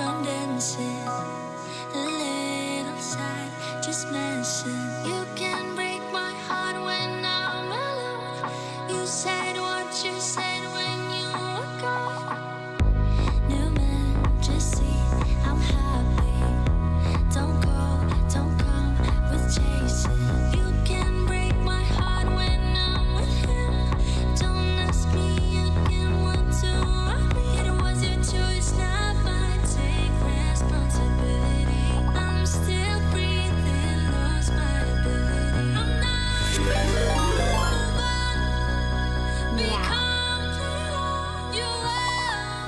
I'm dancing. A little side, just mention. You can break my heart when I'm alone. You said what you said when you were gone. New man, just see, I'm happy. Don't go, don't come with chasing. You can break my heart when I'm with him. Don't ask me again what to want me. It was your choice, not mine. Take responsibility. I'm still breathing, lost my ability. I'm not move on, be complete on you are.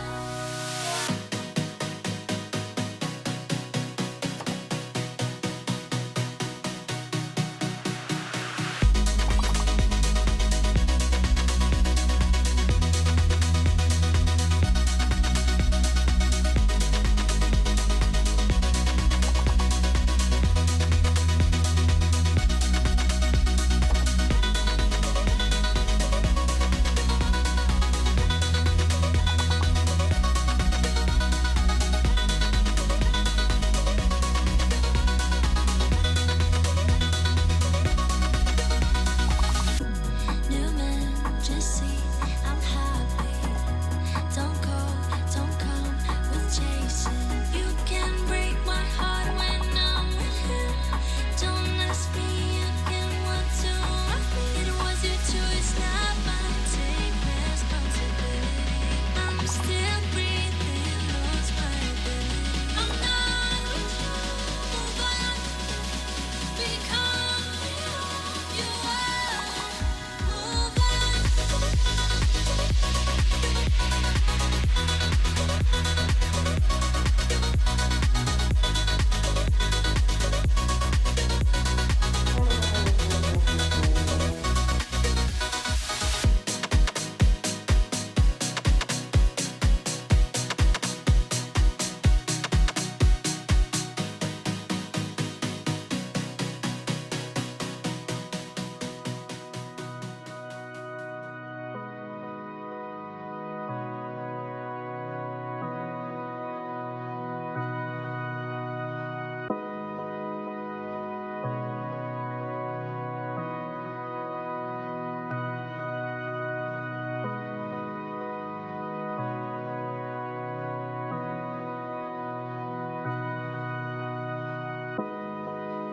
New man, just see, I'm happy. Don't go, don't come with chasing. You can break my heart when I'm with him. Don't ask me again what to want me. It was your choice, not mine. Take responsibility. I'm still breathing, lost my ability. I'm not with you, move on, become you are. Move on.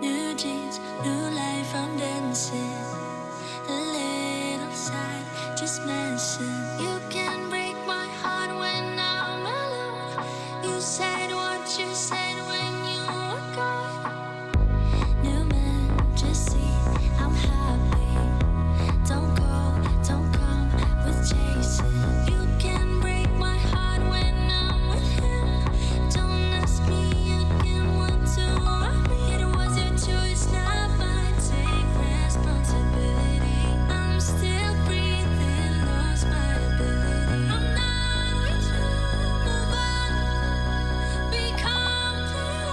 New jeans, new life, I'm dancing. A little side, just mention. You can break my heart when I'm alone. You said what you said when you were gone. New man, just see, I'm happy. Don't go, don't come with chasing. You can break my heart when I'm with him. Don't ask me again what to want me. It was your choice, not mine. Take responsibility. I'm still breathing, lost my ability. I'm not with you, move on, be complete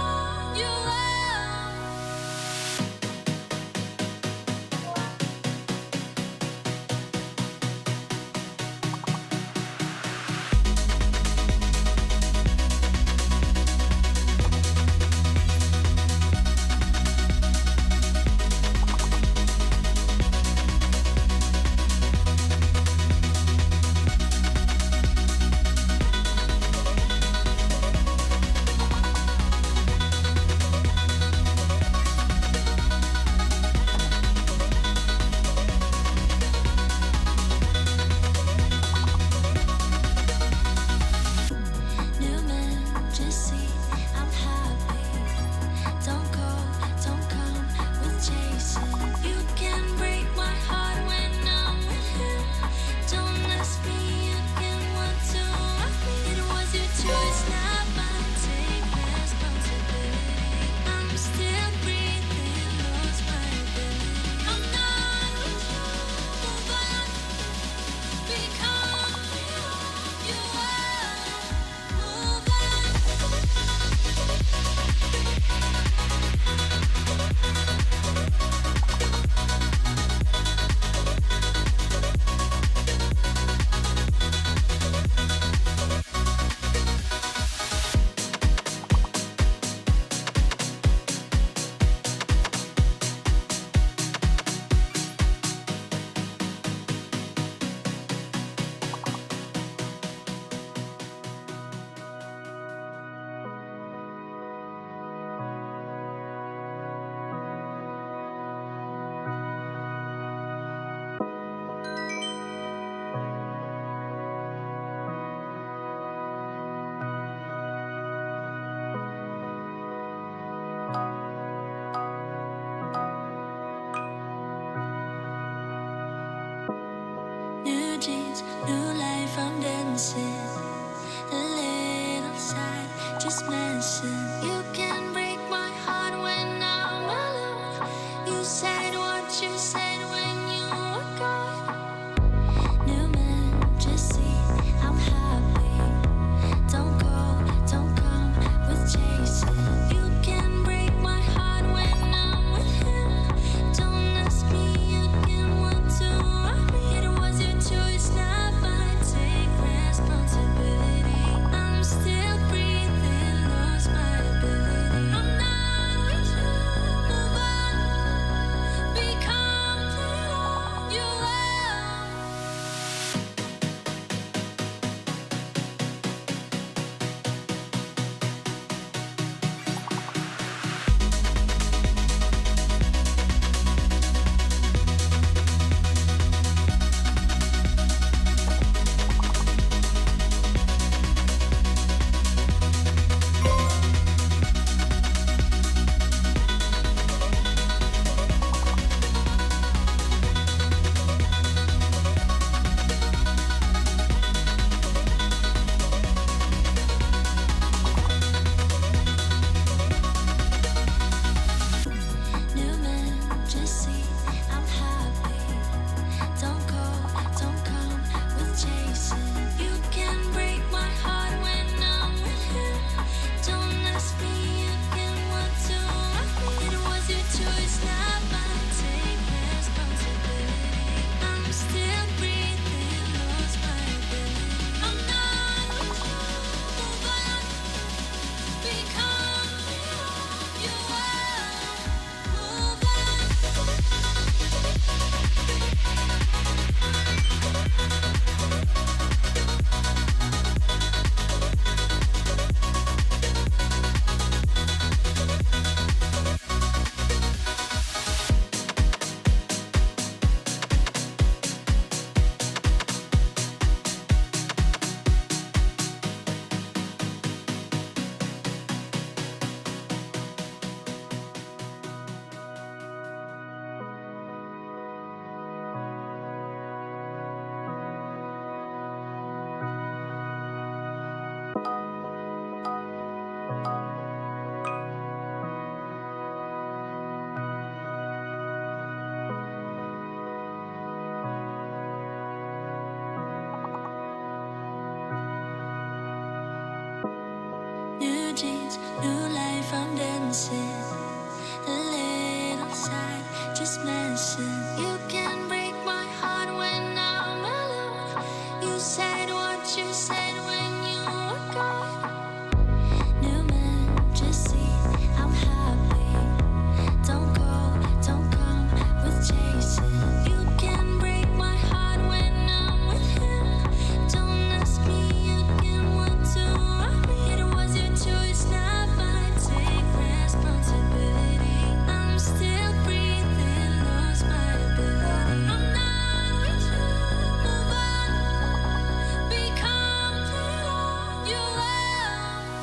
just mention you can break my heart when I'm alone. You said what you said when you were gone. New man, just see I'm happy. Don't go, don't come with chasing. You can break my heart when I'm with him. Don't ask me again what to want me. It was your choice, not mine. Take responsibility. I'm still breathing, lost my ability. I'm not with you, move on. Be complete on your own. New man, just see I'm happy. Don't go, don't come with chasing. You can break my heart when I'm with him. Don't ask me again what to want me. It was your choice, not mine. Take responsibility. I'm still breathing, lost my ability. I'm not with you, move on. Become you are, move on. New jeans, new life, I'm dancing. A little side, just mention you can break my heart when I'm alone. You said what you said when you were gone. New man, just see I'm happy. Don't go, don't come with chasing. You can break my heart when I'm with him. Don't ask me again what to want me. It was your choice, not mine. Take responsibility. I'm still breathing, lost my ability. I'm not with you, move on. Be complete on your own.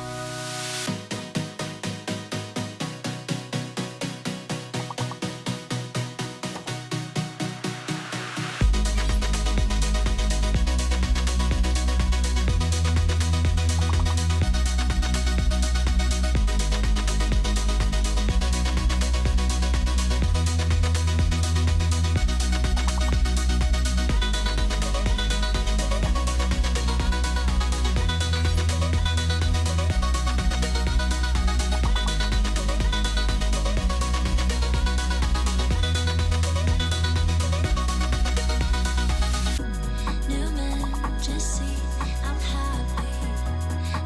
New man, just see I'm happy.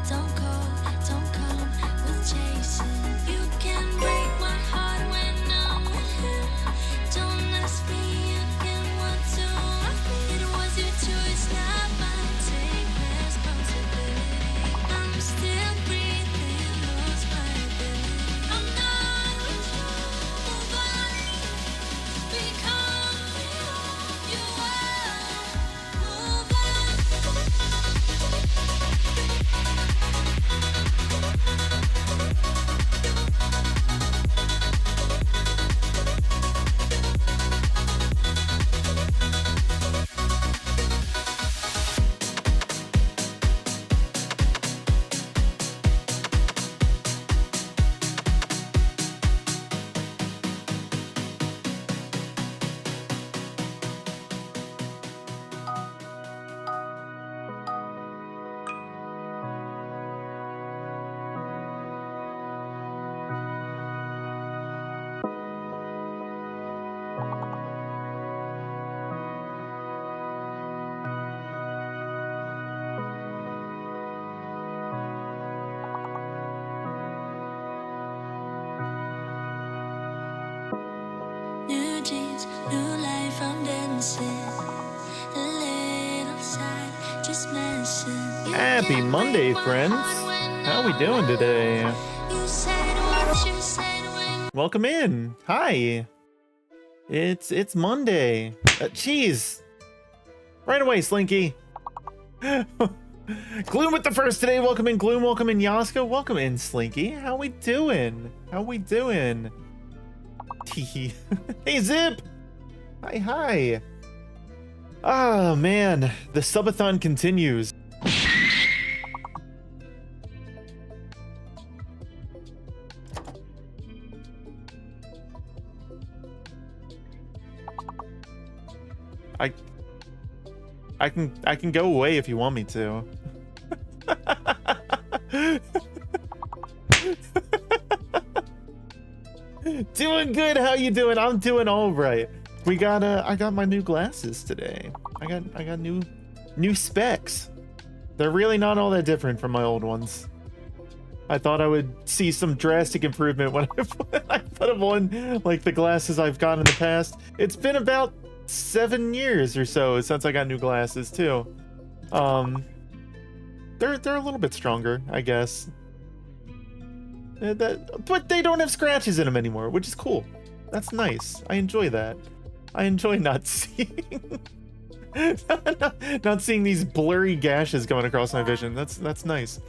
Don't go, don't come with chasing. You can break my heart when I'm with him. Don't ask me again what to want me. It was your choice, not mine. Take responsibility. I'm still breathing, lost my ability. I'm not with you, move on. Become you are, move on. Happy Monday, friends. How we doing today? Welcome in. Hi. It's Monday. Jeez. Right away, Slinky. Gloom with the first today. Welcome in, Gloom. Welcome in, Yaska. Welcome in, Slinky. How we doing? How we doing? Hey, Zip. Hi. Oh, man. The Subathon continues. I can go away if you want me to. Doing good. How you doing? I'm doing all right. I got my new glasses today. I got new specs. They're really not all that different from my old ones. I thought I would see some drastic improvement when I put them on, like the glasses I've got in the past. It's been about 7 years or so since I got new glasses too. They're a little bit stronger, I guess. But they don't have scratches in them anymore, which is cool. That's nice. I enjoy that. I enjoy not seeing not seeing these blurry gashes coming across my vision. That's nice.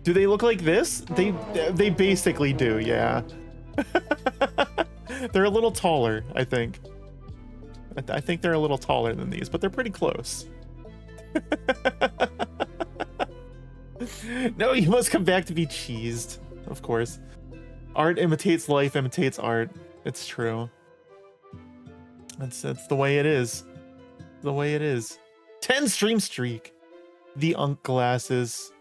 Do they look like this? They basically do, yeah. They're a little taller, I think. I think they're a little taller than these, but they're pretty close. No, you must come back to be cheesed. Of course. Art imitates life, imitates art. It's true. That's the way it is. The way it is. 10 stream streak. The Unk glasses.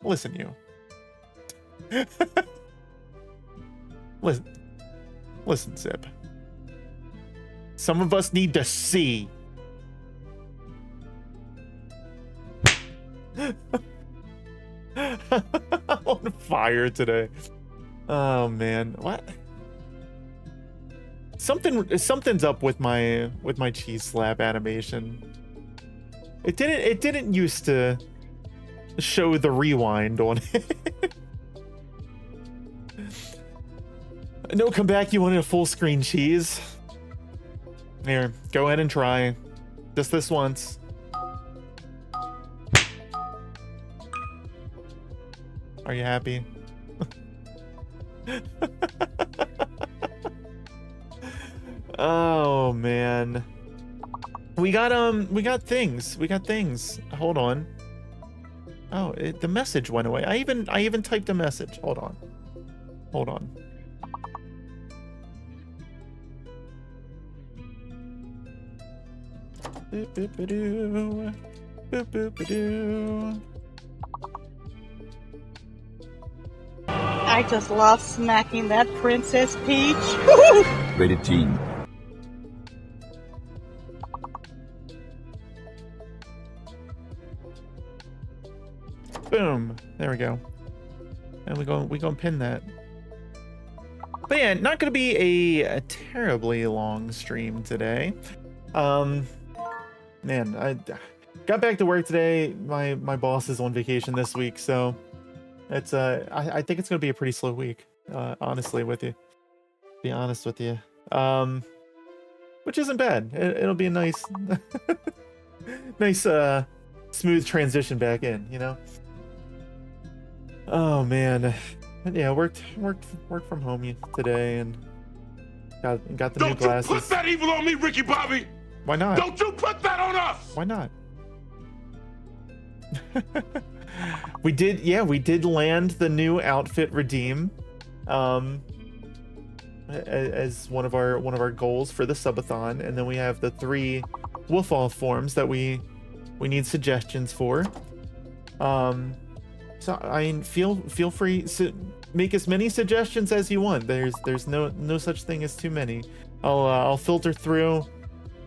Listen, you. Listen, Zip. Some of us need to see. I'm on fire today. Oh man, what? Something's up with my cheese slap animation. It didn't used to show the rewind on it. No, come back. You wanted a full screen cheese. Here, go ahead and try. Just this once. Are you happy? Oh man. We got things. Hold on. Oh, the message went away. I even typed a message. Hold on. Boop, boop, ba-doo. Boop, boop, ba-doo. I just love smacking that Princess Peach. Rated teen. Boom. There we go. And we go and pin that. But yeah, not gonna be a terribly long stream today. Man, I got back to work today. My boss is on vacation this week, so it's I think it's gonna be a pretty slow week. Honestly, with you, be honest with you. Which isn't bad. It'll be a nice, nice smooth transition back in, you know. Oh man, but yeah, worked from home today and got the new glasses. Don't you put that evil on me, Ricky Bobby! Why not? Don't you put that on us! Why not? We did land the new outfit redeem, as one of our goals for the subathon, and then we have the 3 Wolf-All forms that we need suggestions for. So I mean, feel free to make as many suggestions as you want. There's no such thing as too many. I'll filter through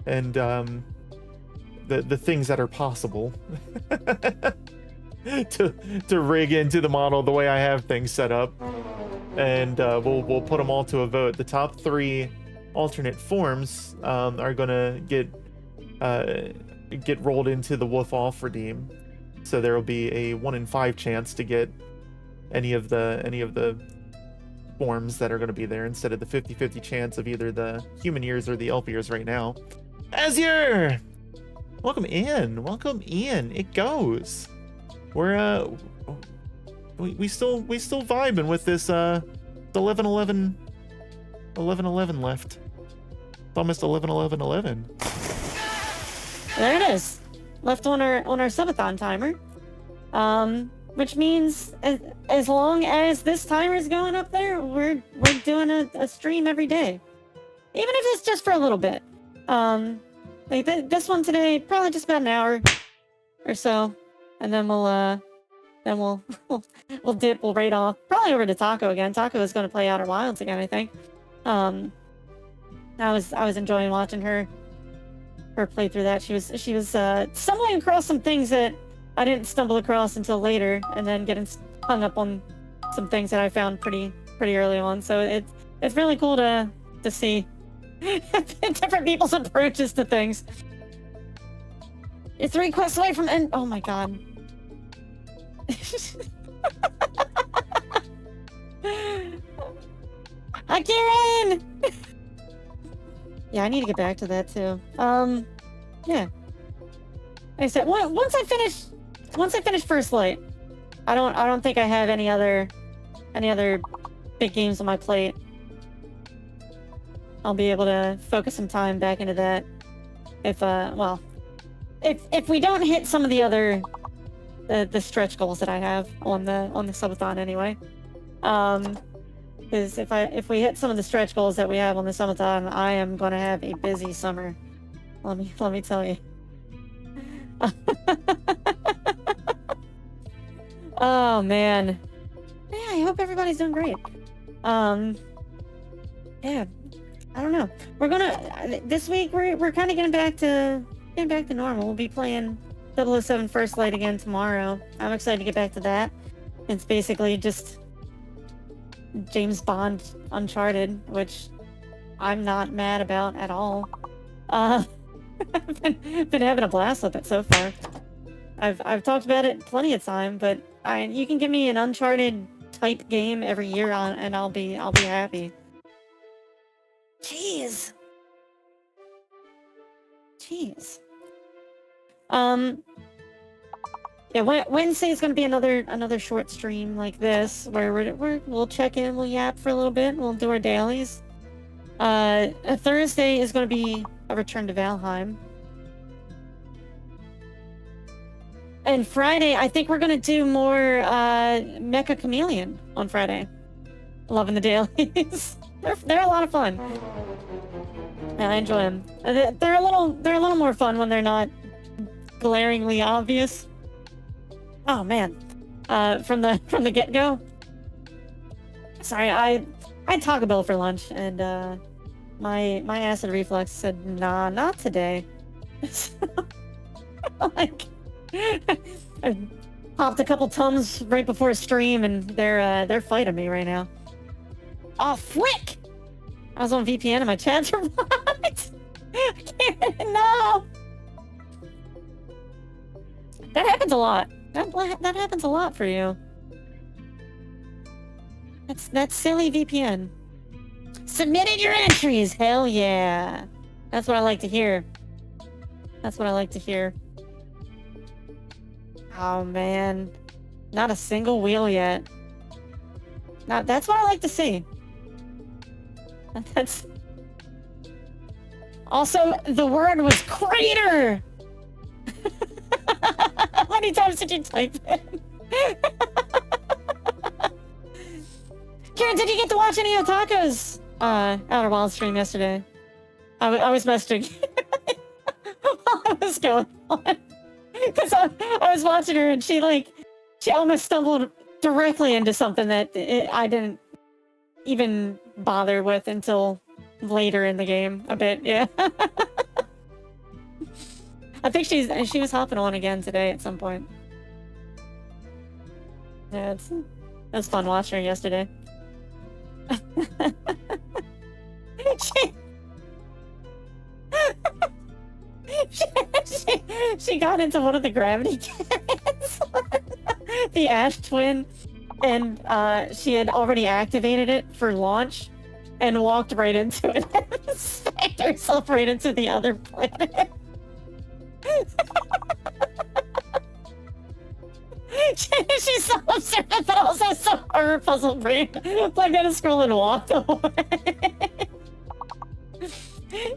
and the things that are possible to rig into the model the way I have things set up. and we'll put them all to a vote. The top 3 alternate forms are gonna get rolled into the Wolf Off redeem. So there will be a 1 in 5 chance to get any of the forms that are going to be there instead of the 50-50 chance of either the human ears or the elf ears right now. Azure! Welcome in. Welcome in. It goes. We're we still vibing with this 11-11 left. It's almost 11-11-11. There it is. Left on our Subathon timer. Which means as long as this timer is going up there, we're doing a stream every day, even if it's just for a little bit. Like this one today, probably just about an hour or so, and then we'll raid off, probably over to Taco again. Taco is going to play Outer Wilds again, I think. I was enjoying watching her play through that. She was stumbling across some things that I didn't stumble across until later, and then getting hung up on some things that I found pretty early on. So it's really cool to see different people's approaches to things. You're 3 quests away from end. Oh my god. Hi, Kieran! Yeah, I need to get back to that too. Yeah. Like I said, once I finish First Light, I don't think I have any other big games on my plate. I'll be able to focus some time back into that. If we don't hit some of the other the stretch goals that I have on the subathon anyway. Because if we hit some of the stretch goals that we have on the subathon, I am gonna have a busy summer. Let me tell you. Oh man. Yeah, I hope everybody's doing great. Yeah. I don't know. We're gonna this week we're kind of getting back to normal. We'll be playing 007 First Light again tomorrow. I'm excited to get back to that. It's basically just James Bond Uncharted, which I'm not mad about at all. I've been having a blast with it so far. I've talked about it plenty of time, but you can give me an Uncharted type game every year and I'll be happy. Jeez. Yeah, Wednesday is gonna be another short stream like this where we'll check in, we'll yap for a little bit, we'll do our dailies. Thursday is gonna be a return to Valheim. And Friday, I think we're gonna do more Mecha Chameleon on Friday. Loving the dailies. They're a lot of fun. Yeah, I enjoy them. They're a little more fun when they're not glaringly obvious. Oh man, from the get-go. Sorry, I had Taco Bell for lunch, and my acid reflux said, nah, not today. Like, I popped a couple Tums right before a stream, and they're fighting me right now. Oh, flick! I was on VPN and my chats are blocked. I can't. No. That happens a lot. That happens a lot for you. That's silly VPN. Submitted your entries. Hell yeah. That's what I like to hear. That's what I like to hear. Oh man, not a single wheel yet. Now that's what I like to see. That's also the word was crater. How many times did you type in? Karen, did you get to watch any of Taco's Outer Wilds stream yesterday? I was messaging while I was going on. Because I was watching her and she almost stumbled directly into something that I didn't even bother with until later in the game a bit, yeah. I think she was hopping on again today at some point. Yeah, it was fun watching her yesterday. she, she got into one of the gravity cannons, the Ash Twin, and she had already activated it for launch and walked right into it and smacked herself right into the other planet. She's so observant, but also so her puzzle brain. Like, I just scrolled and walked away.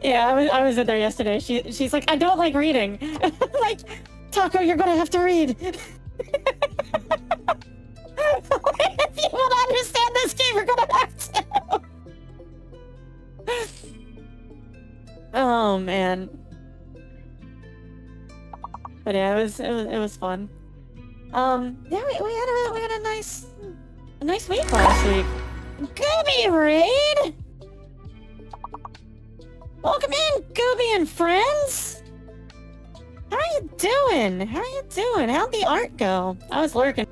Yeah, I was in there yesterday. She's like, I don't like reading. Like, Taco, you're gonna have to read. If you want to understand this game, you're gonna have to. Oh man. But yeah, it was fun. Yeah, we had a nice week last week. Gooby raid. Welcome in, Gooby and friends. How are you doing? How'd the art go? I was lurking.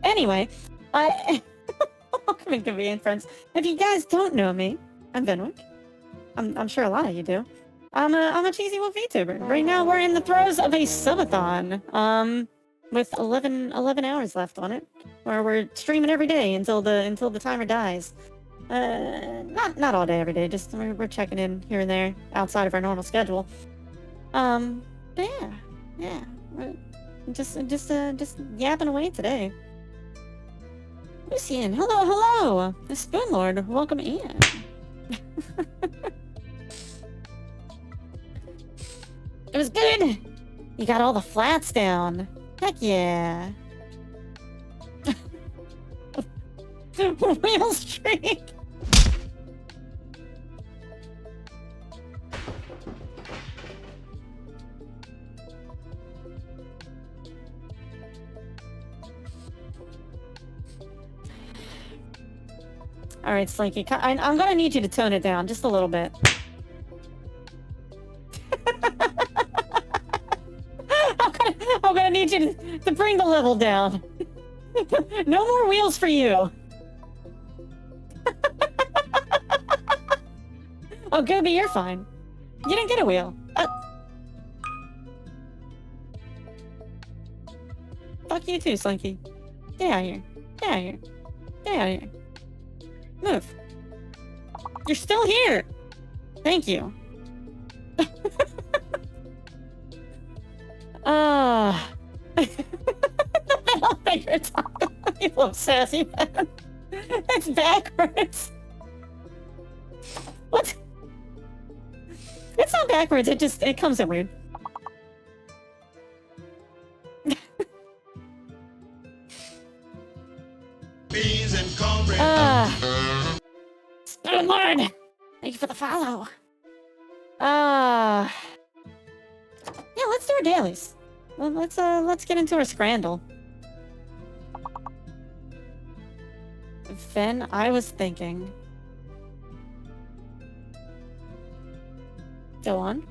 Anyway, welcome in, Gooby and friends. If you guys don't know me, I'm Venwick. I'm sure a lot of you do. I'm a cheesy wolf VTuber. Right now we're in the throes of a subathon. With 11 hours left on it, where we're streaming every day until the timer dies. Not all day every day. Just we're checking in here and there outside of our normal schedule. But yeah. We're just yapping away today. Lucian, hello. The Spoon Lord, welcome in. It was good! You got all the flats down. Heck yeah. Wheel streak! Alright, Slinky, I'm gonna need you to tone it down just a little bit. I'm gonna need you to bring the level down. No more wheels for you. Oh, Gooby, you're fine. You didn't get a wheel. Fuck you too, Slinky. Get out of here. Get out of here. Get out of here. Move. You're still here. Thank you. I don't think you're talking. You little sassy man. It's backwards. What? It's not backwards, it comes in weird. Beans and cornbread. Spoon Lord! Thank you for the follow. Yeah, let's do our dailies. Well, let's get into our scrandle. Fen, I was thinking. Go on.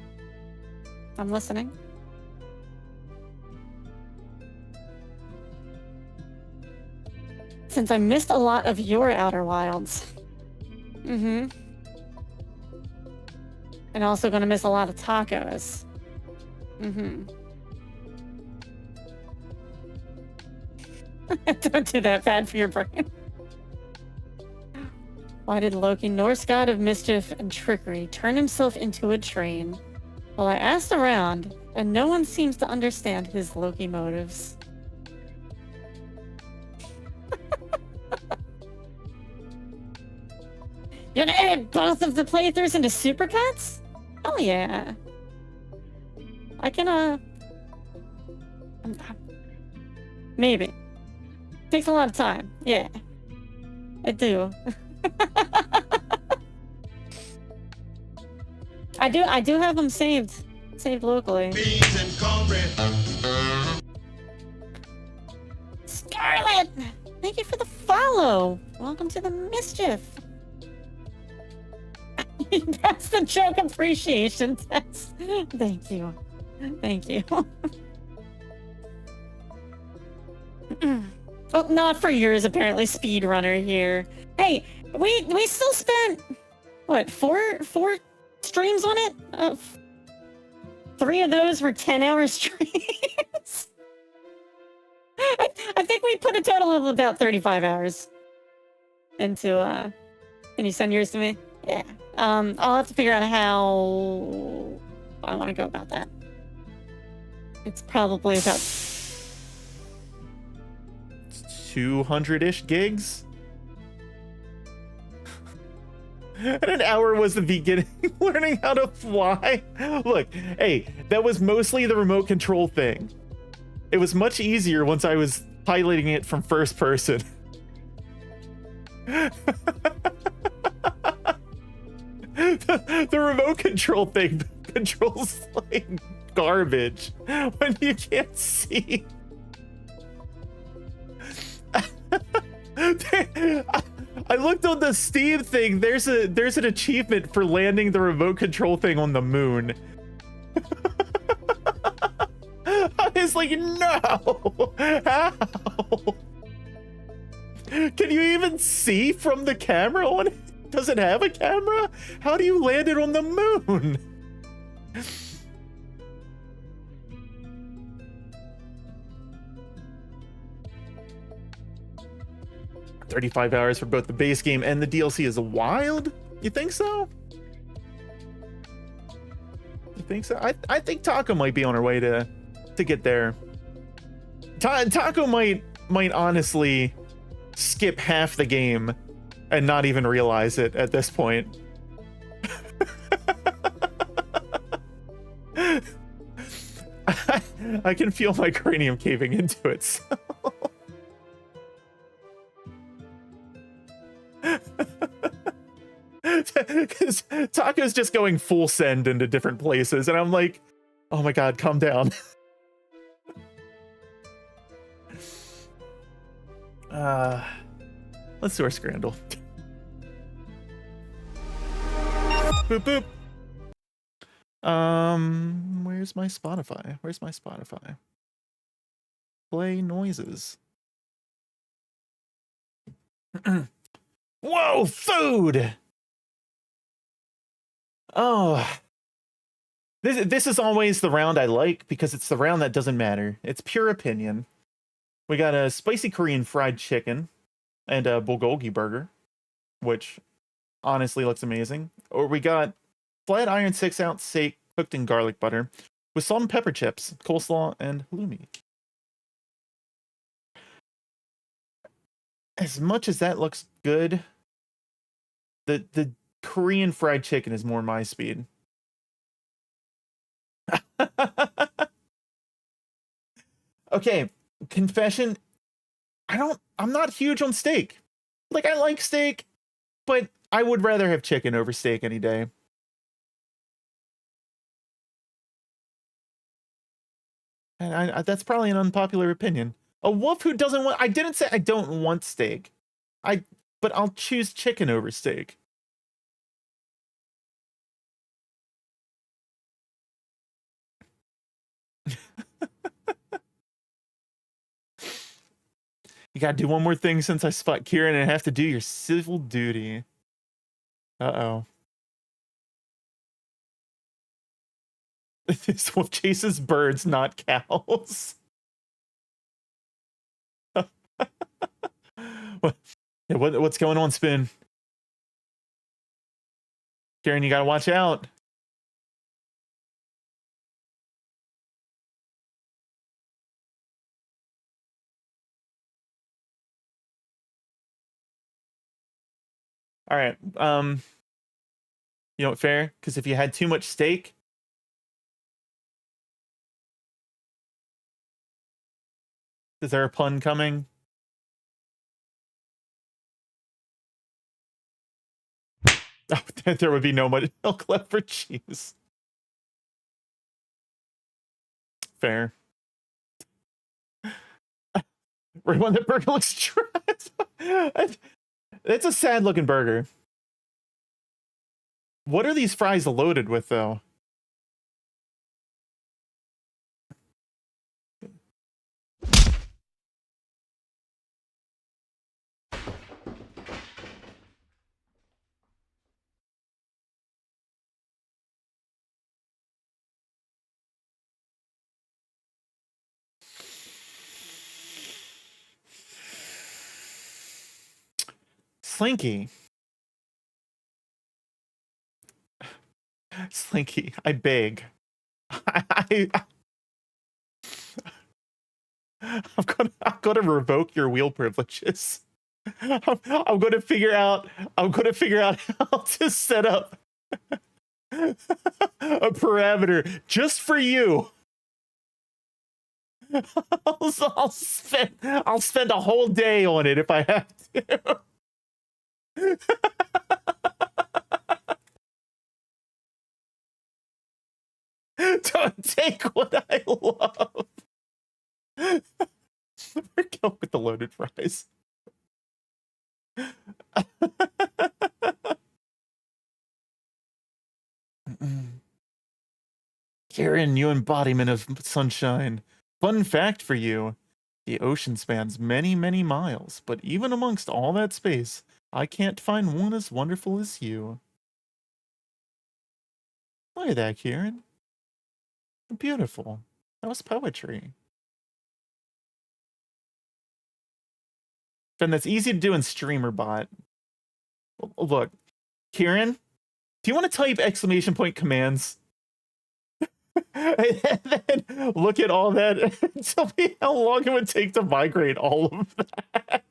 I'm listening. Since I missed a lot of your Outer Wilds. Mm-hmm. And also gonna miss a lot of tacos. Mm-hmm. Don't do that, bad for your brain. Why did Loki, Norse god of mischief and trickery, turn himself into a train? Well, I asked around, and no one seems to understand his Loki motives. You're gonna edit both of the playthroughs into supercuts? Oh yeah. I can, maybe. Takes a lot of time. Yeah. I do. I do have them saved locally. Beans and cornbread. Scarlet! Thank you for the follow. Welcome to the mischief. That's the joke appreciation test. Thank you. Thank you. Well, not for yours, apparently, speedrunner here. Hey, we still spent, what, four streams on it? 3 of those were 10-hour streams. I think we put a total of about 35 hours into, can you send yours to me? Yeah. I'll have to figure out how I want to go about that. It's probably about 200-ish gigs. And an hour was the beginning, learning how to fly. Look, hey, that was mostly the remote control thing. It was much easier once I was piloting it from first person. The remote control thing controls like garbage when you can't see. I looked on the Steam thing. There's an achievement for landing the remote control thing on the moon. I was like, no! How? Can you even see from the camera on it? Does it have a camera? How do you land it on the moon? 35 hours for both the base game and the DLC is wild? You think so? You think so? I think Taco might be on her way to get there. Taco might honestly skip half the game and not even realize it at this point. I can feel my cranium caving into it. So. Because Taco's just going full send into different places, and I'm like, oh my god, calm down. Let's do our scrandle. Boop boop. Where's my Spotify? Where's my Spotify? Play noises. Whoa, food! Oh. This is always the round I like because it's the round that doesn't matter. It's pure opinion. We got a spicy Korean fried chicken and a bulgogi burger, which honestly looks amazing. Or we got flat iron 6-ounce steak cooked in garlic butter with salt and pepper chips, coleslaw, and halloumi. As much as that looks good, the Korean fried chicken is more my speed. Okay, confession, I'm not huge on steak. Like, I like steak, but I would rather have chicken over steak any day. And that's probably an unpopular opinion. A wolf who doesn't want... I didn't say I don't want steak. But I'll choose chicken over steak. You gotta do one more thing since I spot Kieran and have to do your civil duty. Uh-oh. This wolf chases birds, not cows. What's going on, Spin? Kieran, you gotta watch out. All right. You know what, fair? Because if you had too much steak, is there a pun coming? Oh, there would be no milk left for cheese. Fair. Right when the burger looks trash. It's a sad looking burger. What are these fries loaded with, though? Slinky. Slinky, I beg. I'm gonna revoke your wheel privileges. I'm gonna figure out how to set up a parameter just for you. I'll spend a whole day on it if I have to. Don't take what I love. We're going with the loaded fries. Karen, you embodiment of sunshine. Fun fact for you. The ocean spans many, many miles, but even amongst all that space, I can't find one as wonderful as you. Look at that, Kieran. Beautiful. That was poetry. Ben, that's easy to do in StreamerBot. Look, Kieran, do you want to type exclamation point commands? And then look at all that and tell me how long it would take to migrate all of that.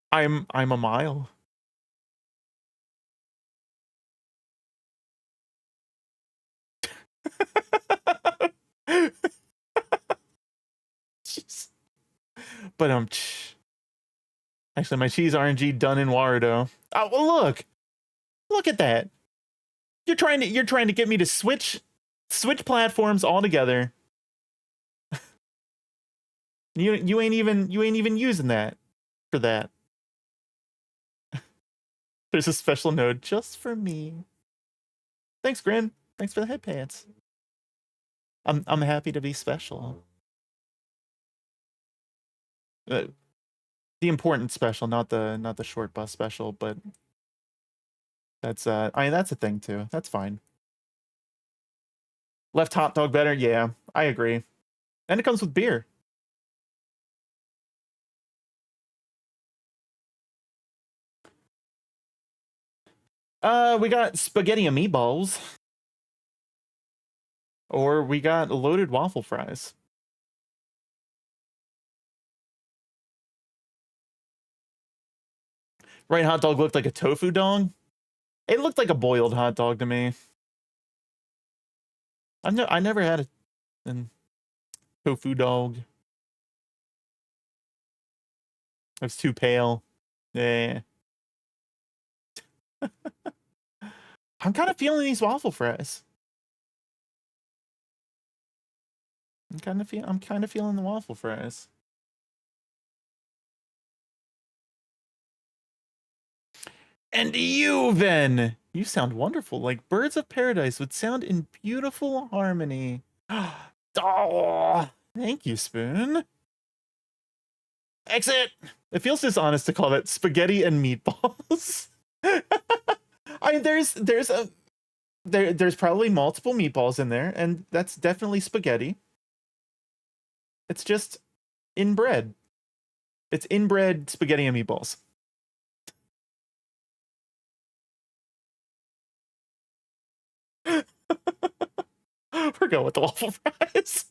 I'm a mile. Jeez. But actually my cheese RNG done in Warudo. Oh well, look at that. You're trying to get me to switch platforms altogether. You ain't even using that for that. There's a special node just for me. Thanks, Grin. Thanks for the head pants. I'm happy to be special. The important special, not the short bus special, but that's I mean that's a thing too. That's fine. Left hot dog better? Yeah, I agree. And it comes with beer. We got spaghetti and meatballs. Or we got loaded waffle fries. Right hot dog looked like a tofu dog? It looked like a boiled hot dog to me. I never had a tofu dog. It was too pale. Yeah. I'm kind of feeling these waffle fries. I'm kind of feeling the waffle fries. And you, then, you sound wonderful, like birds of paradise would sound in beautiful harmony. Oh, thank you, Spoon. Exit. It feels dishonest to call that spaghetti and meatballs. I mean, there's probably multiple meatballs in there, and that's definitely spaghetti. It's just inbred. It's inbred spaghetti and meatballs. We're going with the waffle fries.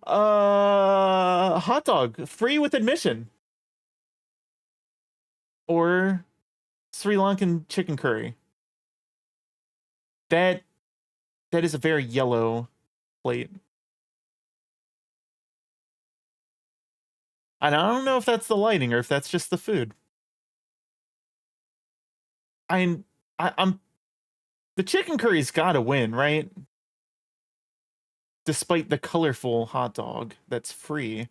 Hot dog, free with admission. Or Sri Lankan chicken curry. That is a very yellow plate. And I don't know if that's the lighting or if that's just the food. I'm the chicken curry's got to win, right? Despite the colorful hot dog that's free.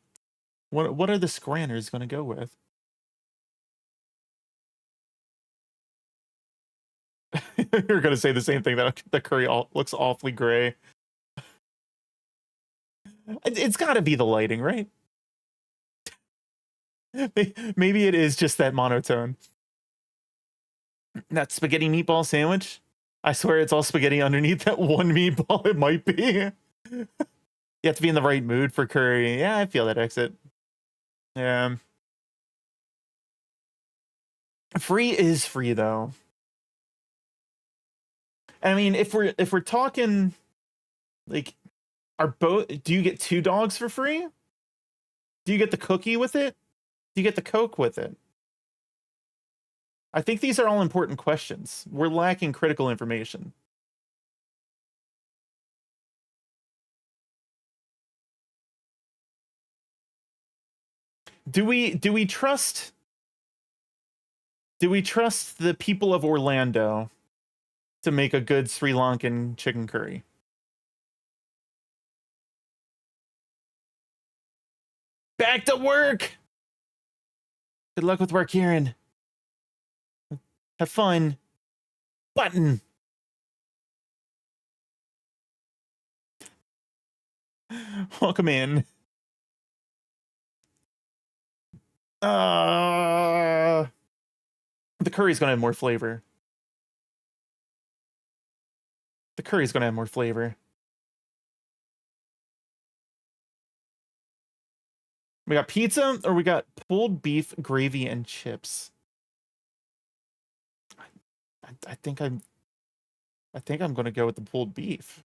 What are the scranners going to go with? You're going to say the same thing, that the curry looks awfully gray. It's got to be the lighting, right? Maybe it is just that monotone. That spaghetti meatball sandwich, I swear it's all spaghetti underneath that one meatball. It might be. You have to be in the right mood for curry. Yeah, I feel that exit. Yeah. Free is free though. I mean, if we're talking like, do you get 2 dogs for free? Do you get the cookie with it? Do you get the Coke with it? I think these are all important questions. We're lacking critical information. Do we trust the people of Orlando to make a good Sri Lankan chicken curry? Back to work. Good luck with work, Kieran. Have fun. Button. Welcome in. The curry's gonna have more flavor. The curry's gonna have more flavor. We got pizza, or we got pulled beef, gravy, and chips. I think I'm gonna go with the pulled beef.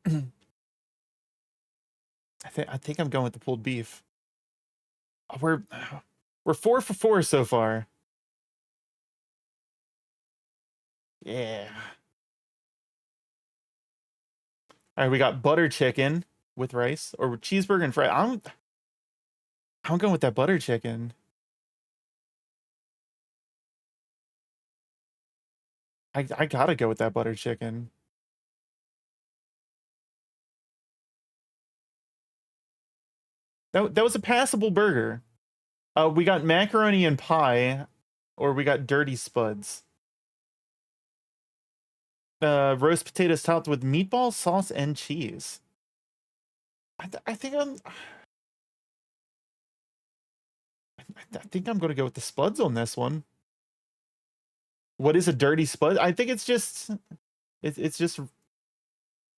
I think I'm going with the pulled beef. We're 4 for 4 so far. Yeah. All right, we got butter chicken with rice, or cheeseburger and fries. I'm going with that butter chicken. I gotta go with that butter chicken. That was a passable burger. We got macaroni and pie, or we got dirty spuds. Roast potatoes topped with meatball sauce and cheese. I think I'm going to go with the spuds on this one. What is a dirty spud? I think it's just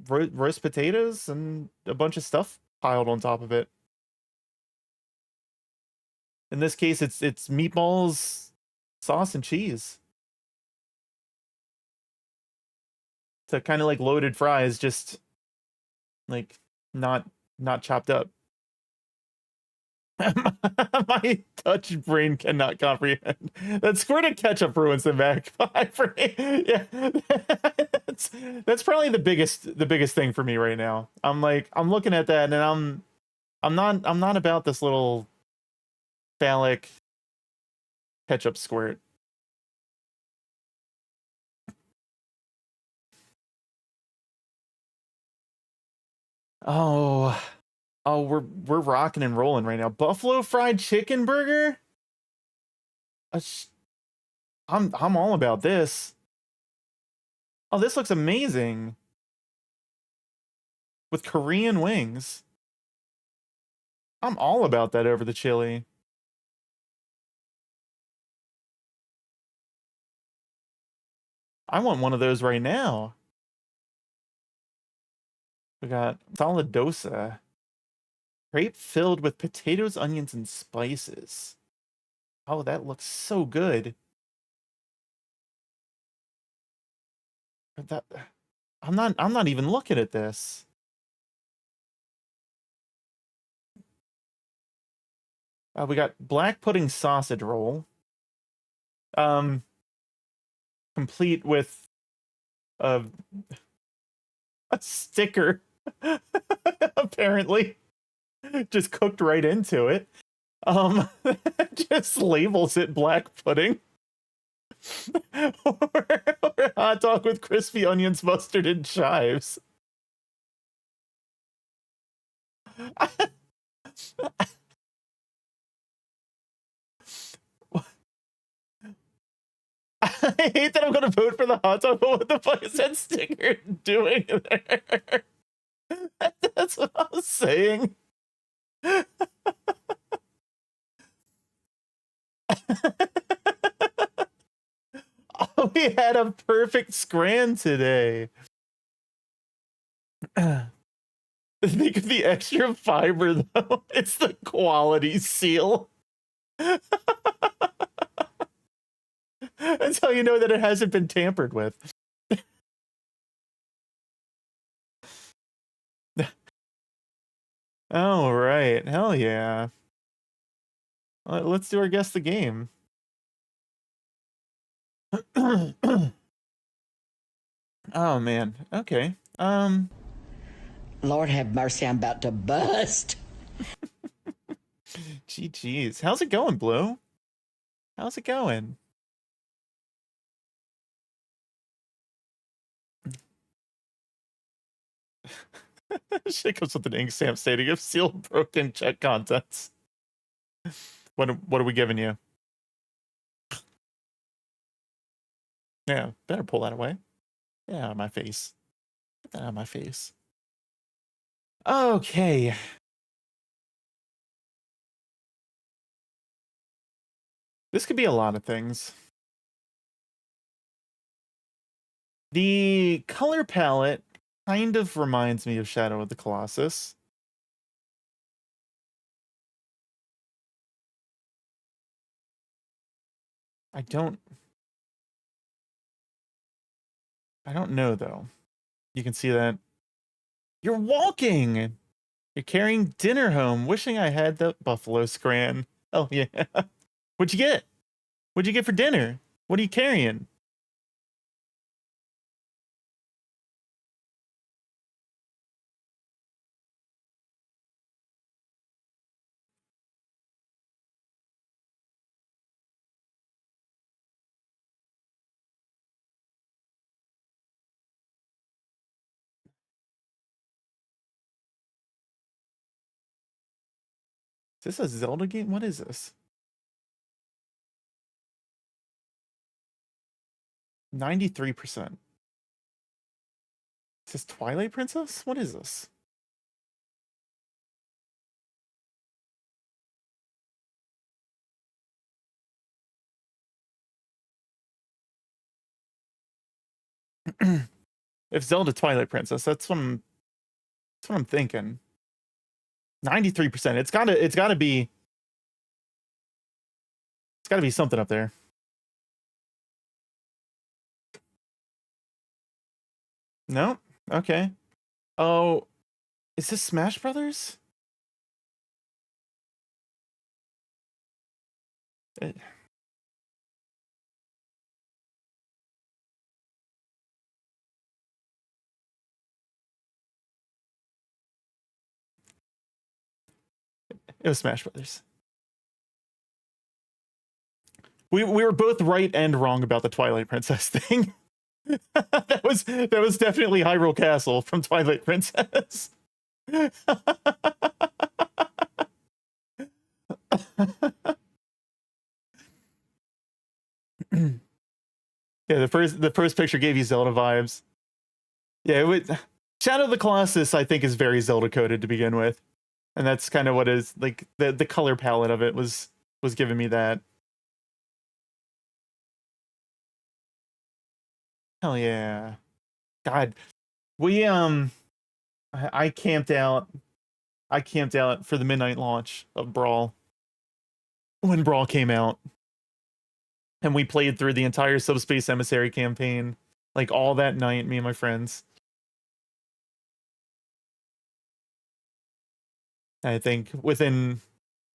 roast potatoes and a bunch of stuff piled on top of it. In this case, it's meatballs, sauce, and cheese. So kind of like loaded fries, just like not chopped up. My touch brain cannot comprehend that squirt of ketchup ruins the back pie for me. Yeah, that's probably the biggest thing for me right now. I'm looking at that, and I'm not about this little phallic ketchup squirt. Oh, we're rocking and rolling right now. Buffalo fried chicken burger. I'm all about this. Oh, this looks amazing. With Korean wings. I'm all about that over the chili. I want one of those right now. We got solid dosa. Crepe filled with potatoes, onions, and spices. Oh, that looks so good. That I'm not even looking at this. We got black pudding sausage roll. Complete with a sticker, apparently, just cooked right into it. just labels it black pudding. or hot dog with crispy onions, mustard, and chives. I hate that I'm gonna vote for the hot dog, but what the fuck is that sticker doing there? That's what I was saying. Oh, we had a perfect scran today. Think of the extra fiber, though. It's the quality seal. That's how you know that it hasn't been tampered with. Oh, right. Hell yeah. Let's do our guess the game. Oh, man. Okay. Lord have mercy, I'm about to bust. GG's. How's it going, Blue? How's it going? Shit comes with an ink stamp stating if sealed broken check contents. What are we giving you? Yeah, better pull that away. Yeah, out of my face. Get that out of my face. Okay. This could be a lot of things. The color palette kind of reminds me of Shadow of the Colossus. I don't know, though. You can see that. You're walking! You're carrying dinner home, wishing I had the buffalo scran. Oh, yeah. What'd you get? What'd you get for dinner? What are you carrying? Is this a Zelda game? What is this? 93%. Is this Twilight Princess? What is this? If Zelda Twilight Princess, that's what I'm thinking. 93%. It's gotta be something up there. No? Okay. Oh, is this Smash Brothers? It was Smash Brothers. We were both right and wrong about the Twilight Princess thing. that was definitely Hyrule Castle from Twilight Princess. Yeah, the first picture gave you Zelda vibes. Yeah, it was Shadow of the Colossus, I think, is very Zelda coded to begin with. And that's kind of what is like the color palette of it was giving me that. Hell yeah. God. We I camped out for the midnight launch of Brawl when Brawl came out. And we played through the entire Subspace Emissary campaign like all that night, me and my friends. I think within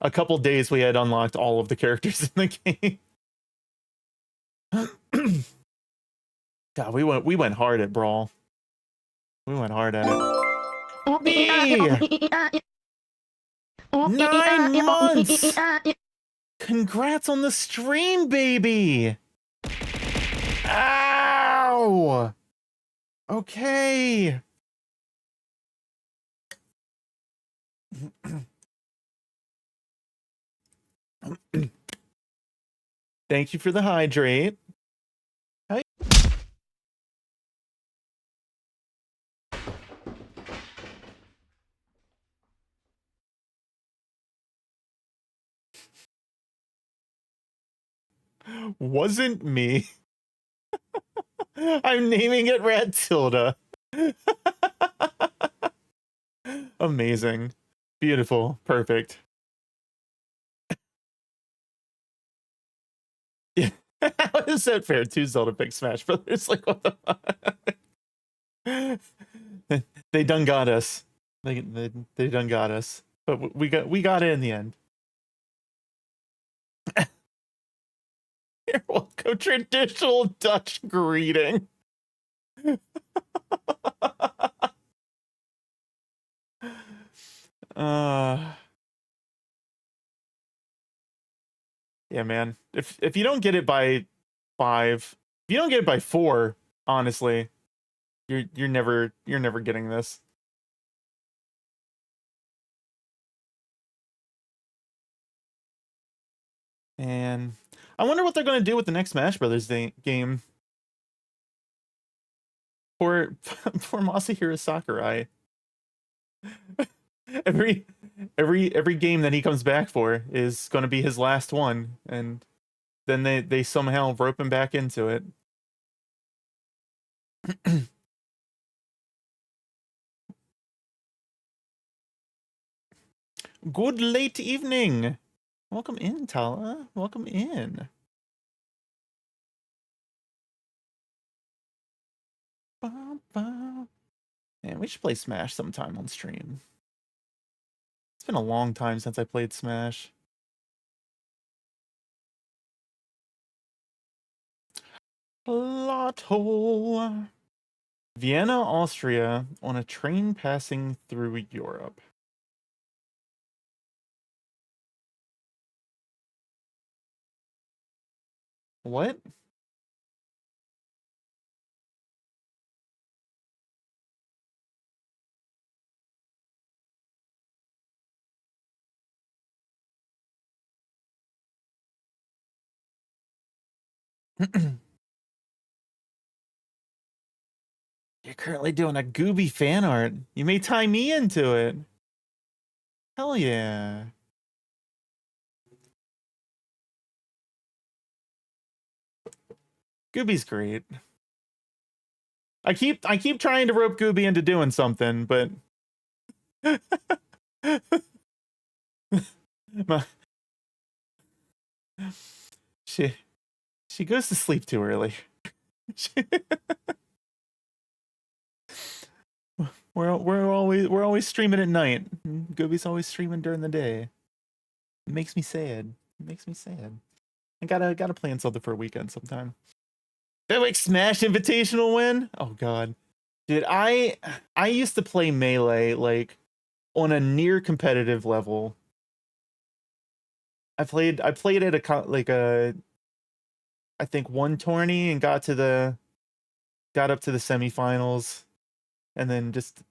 a couple days we had unlocked all of the characters in the game. God, we went hard at Brawl. We went hard at it. Me! 9 months! Congrats on the stream, baby! Ow! Okay. Thank you for the hydrate. Hi. Wasn't me. I'm naming it Ratilda. Amazing. Beautiful. Perfect. Yeah. How is that fair? 2 Zelda pick Smash Brothers. Like, what the fuck? They done got us. They done got us. But we got it in the end. You're welcome. Traditional Dutch greeting. Yeah, man. If you don't get it by 5, if you don't get it by 4, honestly, you're never getting this. And I wonder what they're gonna do with the next Smash Brothers game. Poor Masahiro Sakurai. every game that he comes back for is going to be his last one, and then they somehow rope him back into it. Good late evening. Welcome in, Tala. Welcome in. Man, we should play Smash sometime on stream. It's been a long time since I played Smash. Lotto. Vienna, Austria, on a train passing through Europe. What? You're currently doing a Gooby fan art. You may tie me into it. Hell yeah. Gooby's great. I keep trying to rope Gooby into doing something, but she goes to sleep too early. we're always streaming at night. Gooby's always streaming during the day. It makes me sad. It makes me sad. I gotta plan something for a weekend sometime. That like Smash Invitational win? Oh god. Dude, I used to play Melee like on a near competitive level. I played at I think one tourney and got up to the semifinals and then just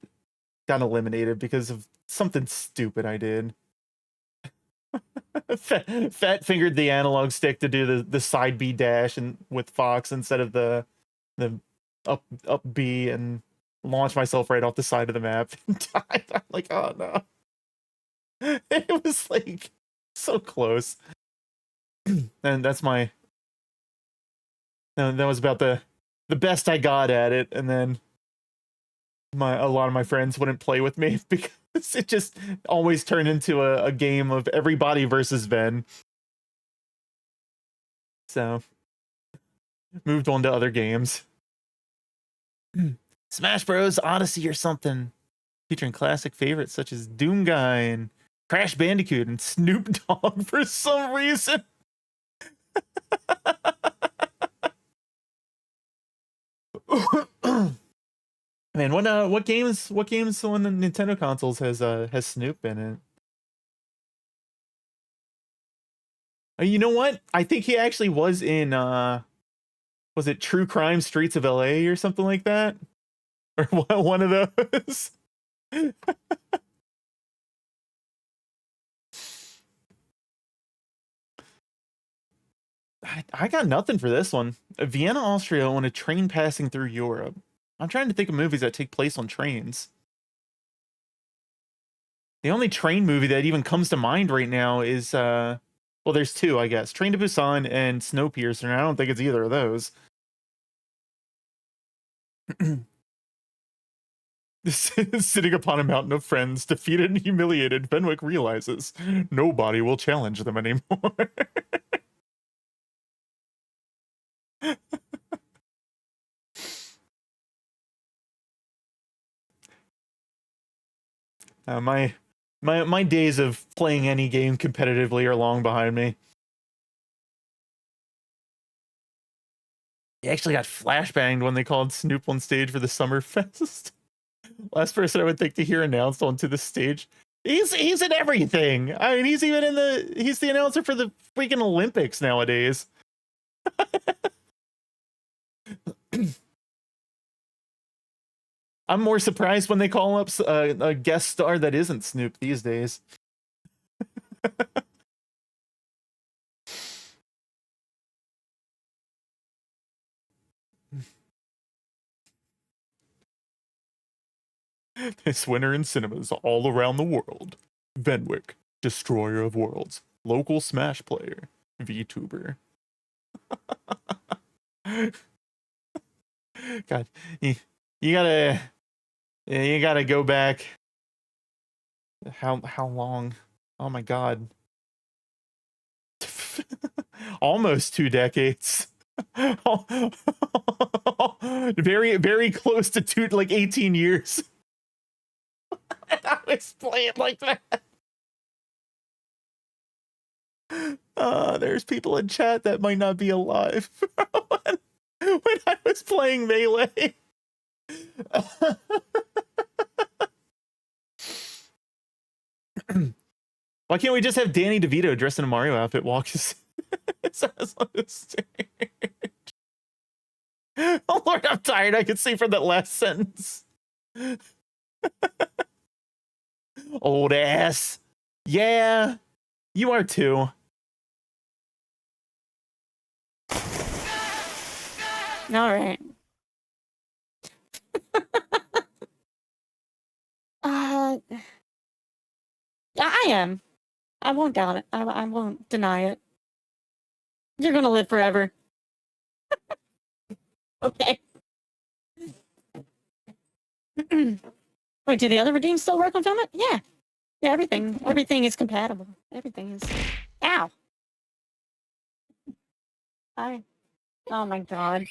got eliminated because of something stupid I did. Fat fingered the analog stick to do the side B dash and with Fox instead of the up B, and launched myself right off the side of the map and died. I'm like, oh no. It was like so close. And that's my that was about the best I got at it, and then a lot of my friends wouldn't play with me because it just always turned into a game of everybody versus Ven. So moved on to other games. Smash Bros. Odyssey or something, featuring classic favorites such as Doom Guy and Crash Bandicoot and Snoop Dogg for some reason. Man, what games on the Nintendo consoles has Snoop in it? You know what? I think he actually was in was it True Crime Streets of LA or something like that? Or one of those. I got nothing for this one. Vienna, Austria on a train passing through Europe. I'm trying to think of movies that take place on trains. The only train movie that even comes to mind right now is well, there's two, I guess. Train to Busan and Snowpiercer, and I don't think it's either of those. Sitting upon a mountain of friends, defeated and humiliated, Fenwick realizes nobody will challenge them anymore. My days of playing any game competitively are long behind me. He actually got flashbanged when they called Snoop on stage for the Summer Fest. Last person I would think to hear announced onto the stage. He's in everything. I mean, he's the announcer for the freaking Olympics nowadays. I'm more surprised when they call up a guest star that isn't Snoop these days. This winter in cinemas all around the world. Venwick, Destroyer of Worlds, local Smash player, VTuber. God, you gotta go back. How long? Oh my God. Almost 2 decades. Very close to 18 years. I was playing like that. There's people in chat that might not be alive when I was playing Melee. Why can't we just have Danny DeVito dressed in a Mario outfit walk his ass on the stage? Oh Lord, I'm tired. I could see from that last sentence. Old ass. Yeah, you are too. All right. Yeah, I am. I won't doubt it. I won't deny it. You're gonna live forever. Okay. Wait, do the other redeems still work on filament? Yeah. Yeah, everything is compatible. Everything is. Ow. Oh my God.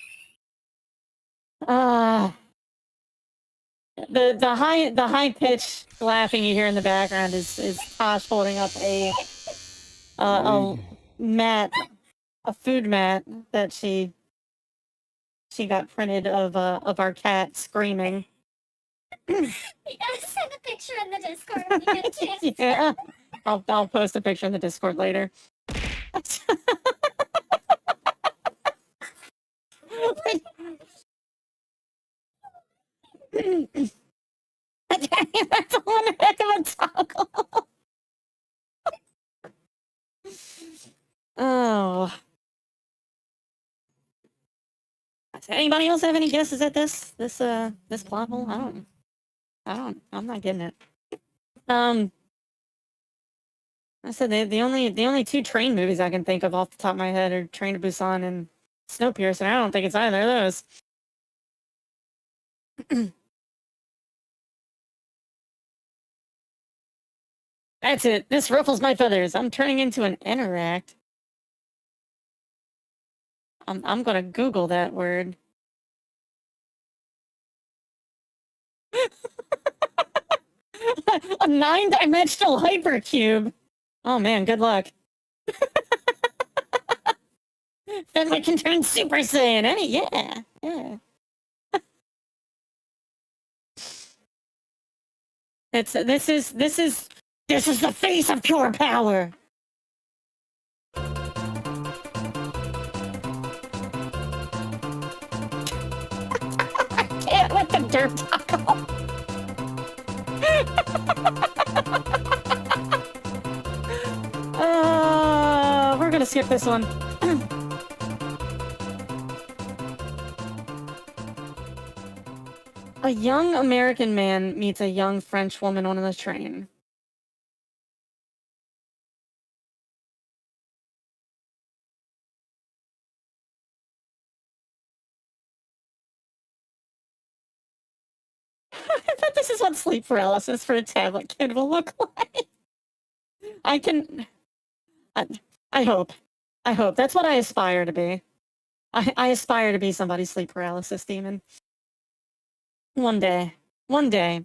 The high pitch laughing you hear in the background is Tosh holding up a mat, a food mat that she got printed of our cat screaming. You gotta send a picture in the Discord when you get a chance. Yeah, I'll post a picture in the Discord later. That's one heck of a toggle. Oh. Does anybody else have any guesses at this plot hole? I'm not getting it. I said the only two train movies I can think of off the top of my head are Train to Busan and Snowpiercer. I don't think it's either of those. That's it. This ruffles my feathers. I'm turning into an interact. I'm gonna Google that word. A 9-dimensional hypercube. Oh man, good luck. Then we can turn Super Saiyan. Yeah. This is the face of pure power. turf taco. We're gonna skip this one. A young American man meets a young French woman on the train. I bet this is what sleep paralysis for a tablet kid will look like. I can... I hope. I hope. That's what I aspire to be. I aspire to be somebody's sleep paralysis demon. One day. One day.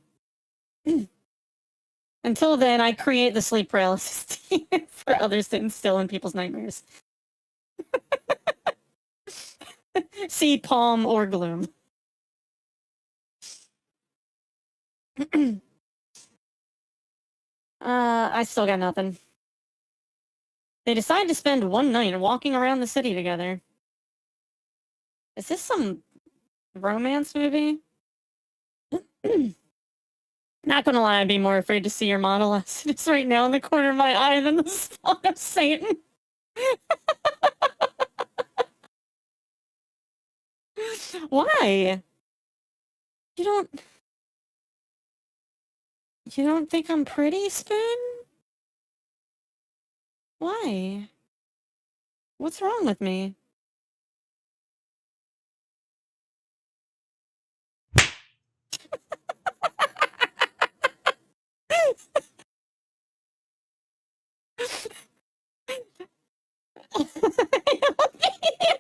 Until then, I create the sleep paralysis demon for others to instill in people's nightmares. See Palm or Gloom. I still got nothing. They decide to spend one night walking around the city together. Is this some romance movie? Not gonna lie, I'd be more afraid to see your model as it is right now in the corner of my eye than the spawn of Satan. Why? You don't think I'm pretty, Spoon? Why? What's wrong with me?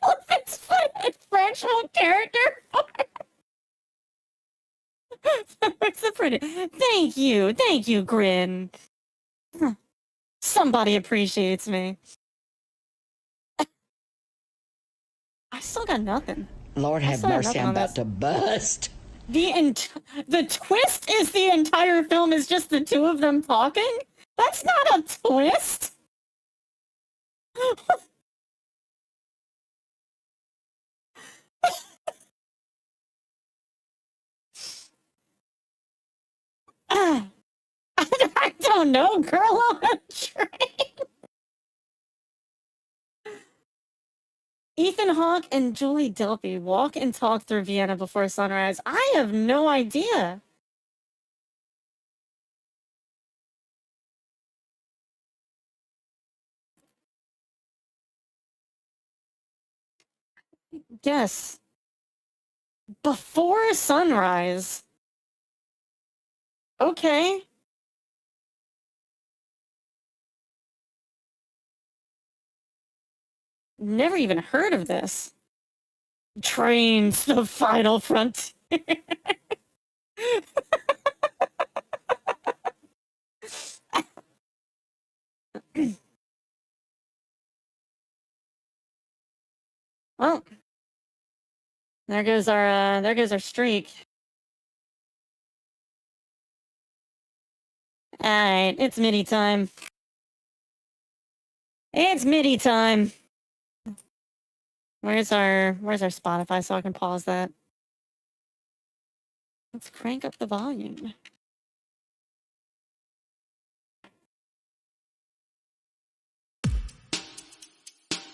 Elephant's foot and French old character. It's a pretty. Thank you, Grin. Somebody appreciates me. I still got nothing. Lord have mercy, I'm about to bust. The twist is the entire film is just the two of them talking? That's not a twist! I don't know, girl on a train. Ethan Hawke and Julie Delpy walk and talk through Vienna before sunrise. I have no idea. Yes. Before sunrise. Okay. Never even heard of this. Trains, the final frontier. Well, there goes our streak. Alright, it's MIDI time. It's MIDI time. Where's our Spotify so I can pause that? Let's crank up the volume.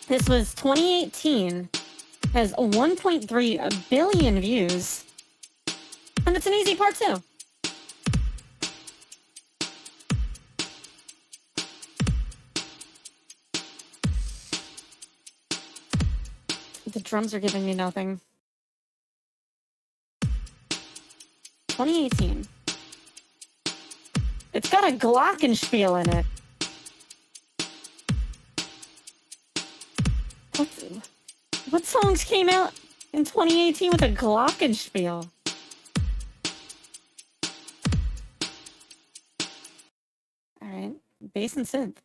This was 2018. Has 1.3 billion views. And it's an easy part too. The drums are giving me nothing. 2018. It's got a glockenspiel in it. What songs came out in 2018 with a glockenspiel? Alright, bass and synth.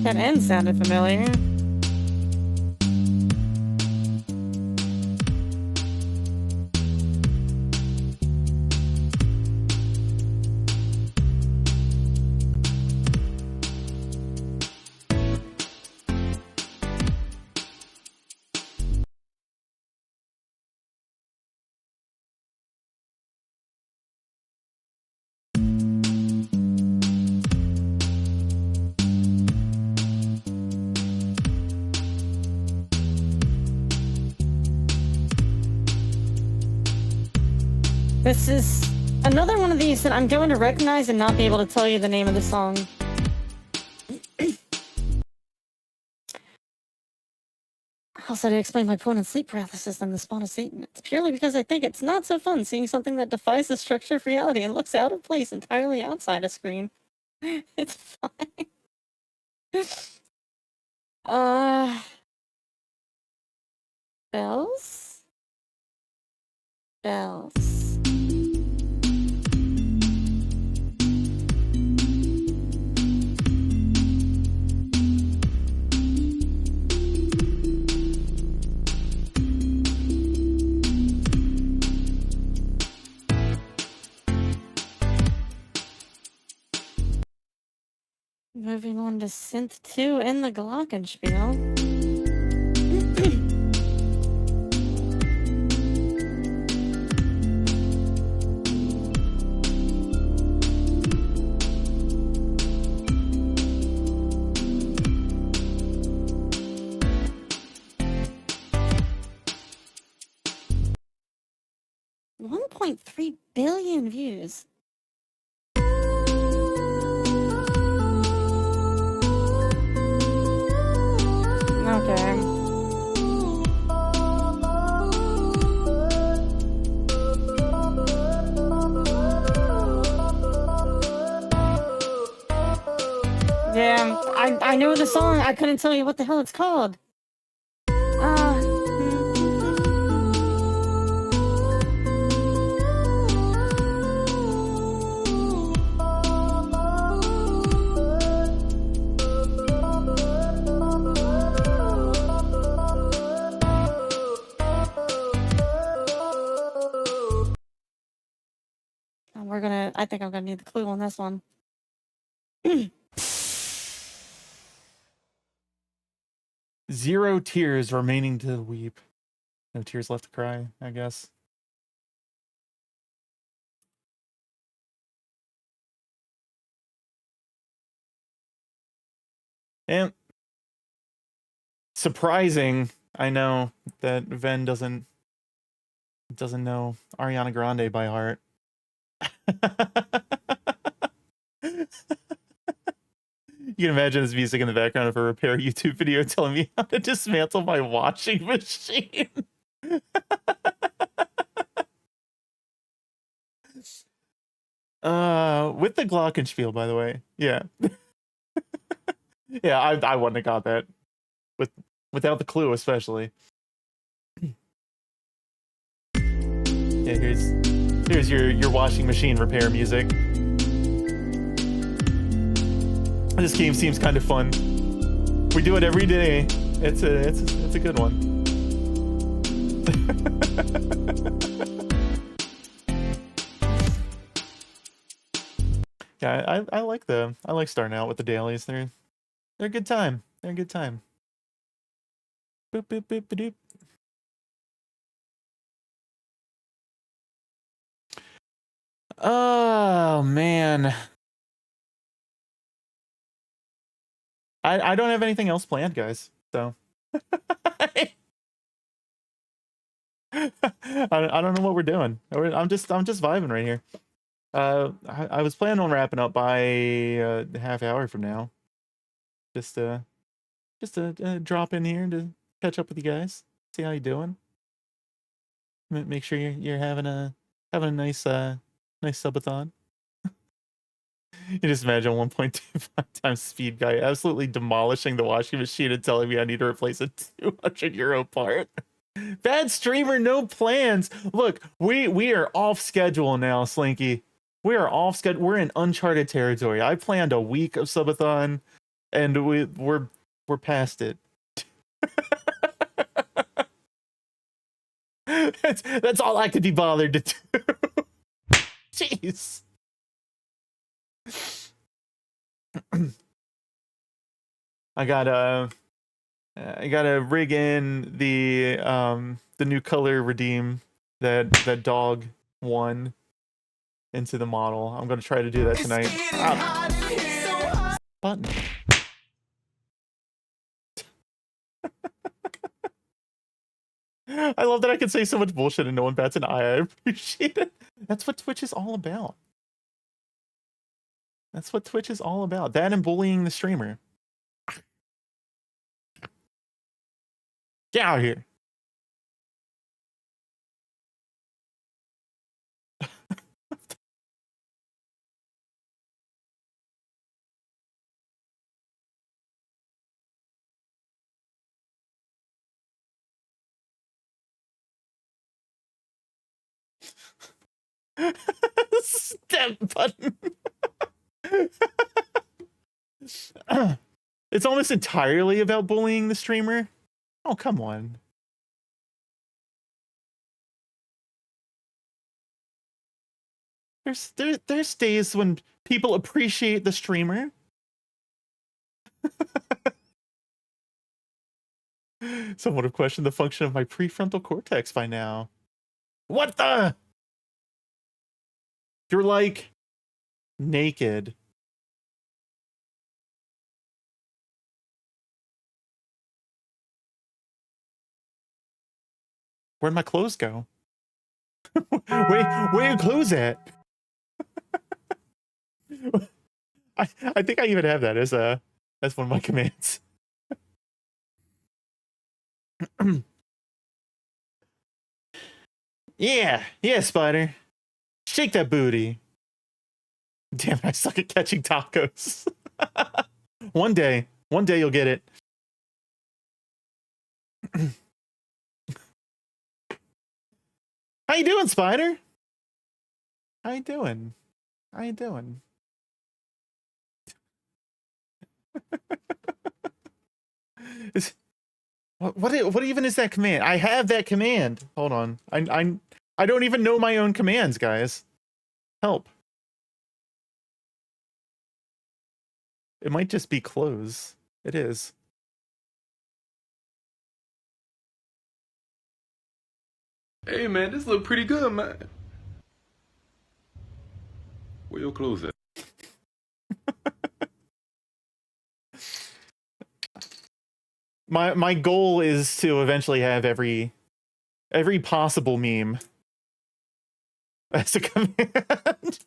That end sounded familiar. This is another one of these that I'm going to recognize and not be able to tell you the name of the song. Also, to explain my point on sleep paralysis and the spawn of Satan, it's purely because I think it's not so fun seeing something that defies the structure of reality and looks out of place entirely outside a screen. It's fine. Bells? Bells. Moving on to Synth 2 and the Glockenspiel. 1.3 billion views. Okay. Yeah, I know the song. I couldn't tell you what the hell it's called. I think I'm gonna need the clue on this one. Zero tears remaining to weep. No tears left to cry, I guess. And surprising, I know that Ven doesn't know Ariana Grande by heart. You can imagine this music in the background of a repair YouTube video telling me how to dismantle my washing machine. With the Glockenspiel, by the way. Yeah. Yeah, I wouldn't have got that. Without the clue, especially. Yeah, here's your washing machine repair music. This game seems kind of fun. We do it every day. It's a good one. Yeah, I like starting out with the dailies. They're a good time. They're a good time. Boop boop boop doop. Oh man. I don't have anything else planned, guys. So I don't know what we're doing. I'm just vibing right here. I was planning on wrapping up by a half hour from now. Just to drop in here to catch up with you guys, see how you doing. Make sure you're having a nice subathon. You just imagine 1.25 times speed guy absolutely demolishing the washing machine and telling me I need to replace a 200 euro part. Bad streamer, no plans. Look, we are off schedule now, Slinky. We are off schedule. We're in uncharted territory. I planned a week of subathon. and we're past it. That's all I could be bothered to do. Jeez. I gotta rig in the new color redeem that dog won into the model. I'm gonna try to do that tonight. Button. I love that I can say so much bullshit and no one bats an eye. I appreciate it. That's what Twitch is all about. That's what Twitch is all about. That and bullying the streamer. Get out of here. Step button. It's almost entirely about bullying the streamer. Oh, come on. There's days when people appreciate the streamer. Someone would have questioned the function of my prefrontal cortex by now. What the? You're like naked. Where'd my clothes go? Where your clothes at? I think I even have that as one of my commands. Yeah, Spider. Shake that booty. Damn, I suck at catching tacos. One day you'll get it. How you doing, Spider? How you doing? What even is that command? I have that command. Hold on. I don't even know my own commands, guys. Help. It might just be close. It is. Hey man, this look pretty good, man. Where your clothes at? My goal is to eventually have every possible meme as a command.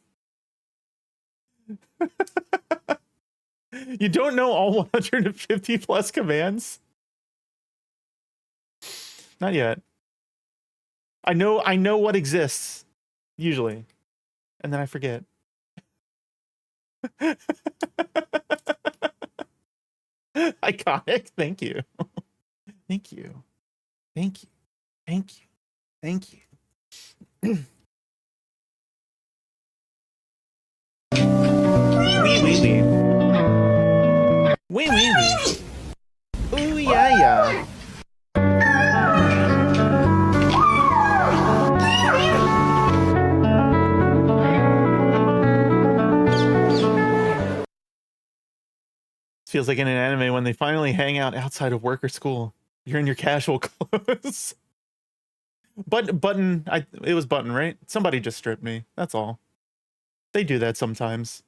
You don't know all 150 plus commands? Not yet. I know what exists, usually. And then I forget. Iconic. Thank you. Thank you. Thank you. Thank you. Thank you. Wee wee wee. Wee wee wee. Ooh yeah yeah. Feels like in an anime when they finally hang out outside of work or school. You're in your casual clothes. Button, it was Button, right? Somebody just stripped me. That's all. They do that sometimes.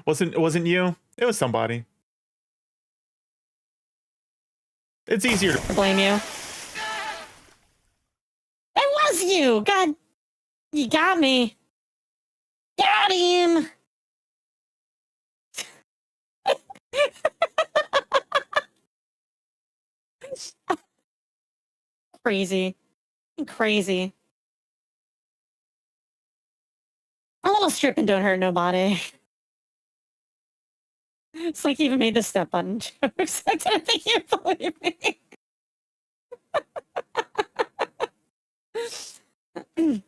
Wasn't you? It was somebody. It's easier to blame you. It was you! God, you got me. Got him! Crazy. Crazy. A little stripping don't hurt nobody. It's like you even made the step button jokes. I didn't think you'd believe me. It's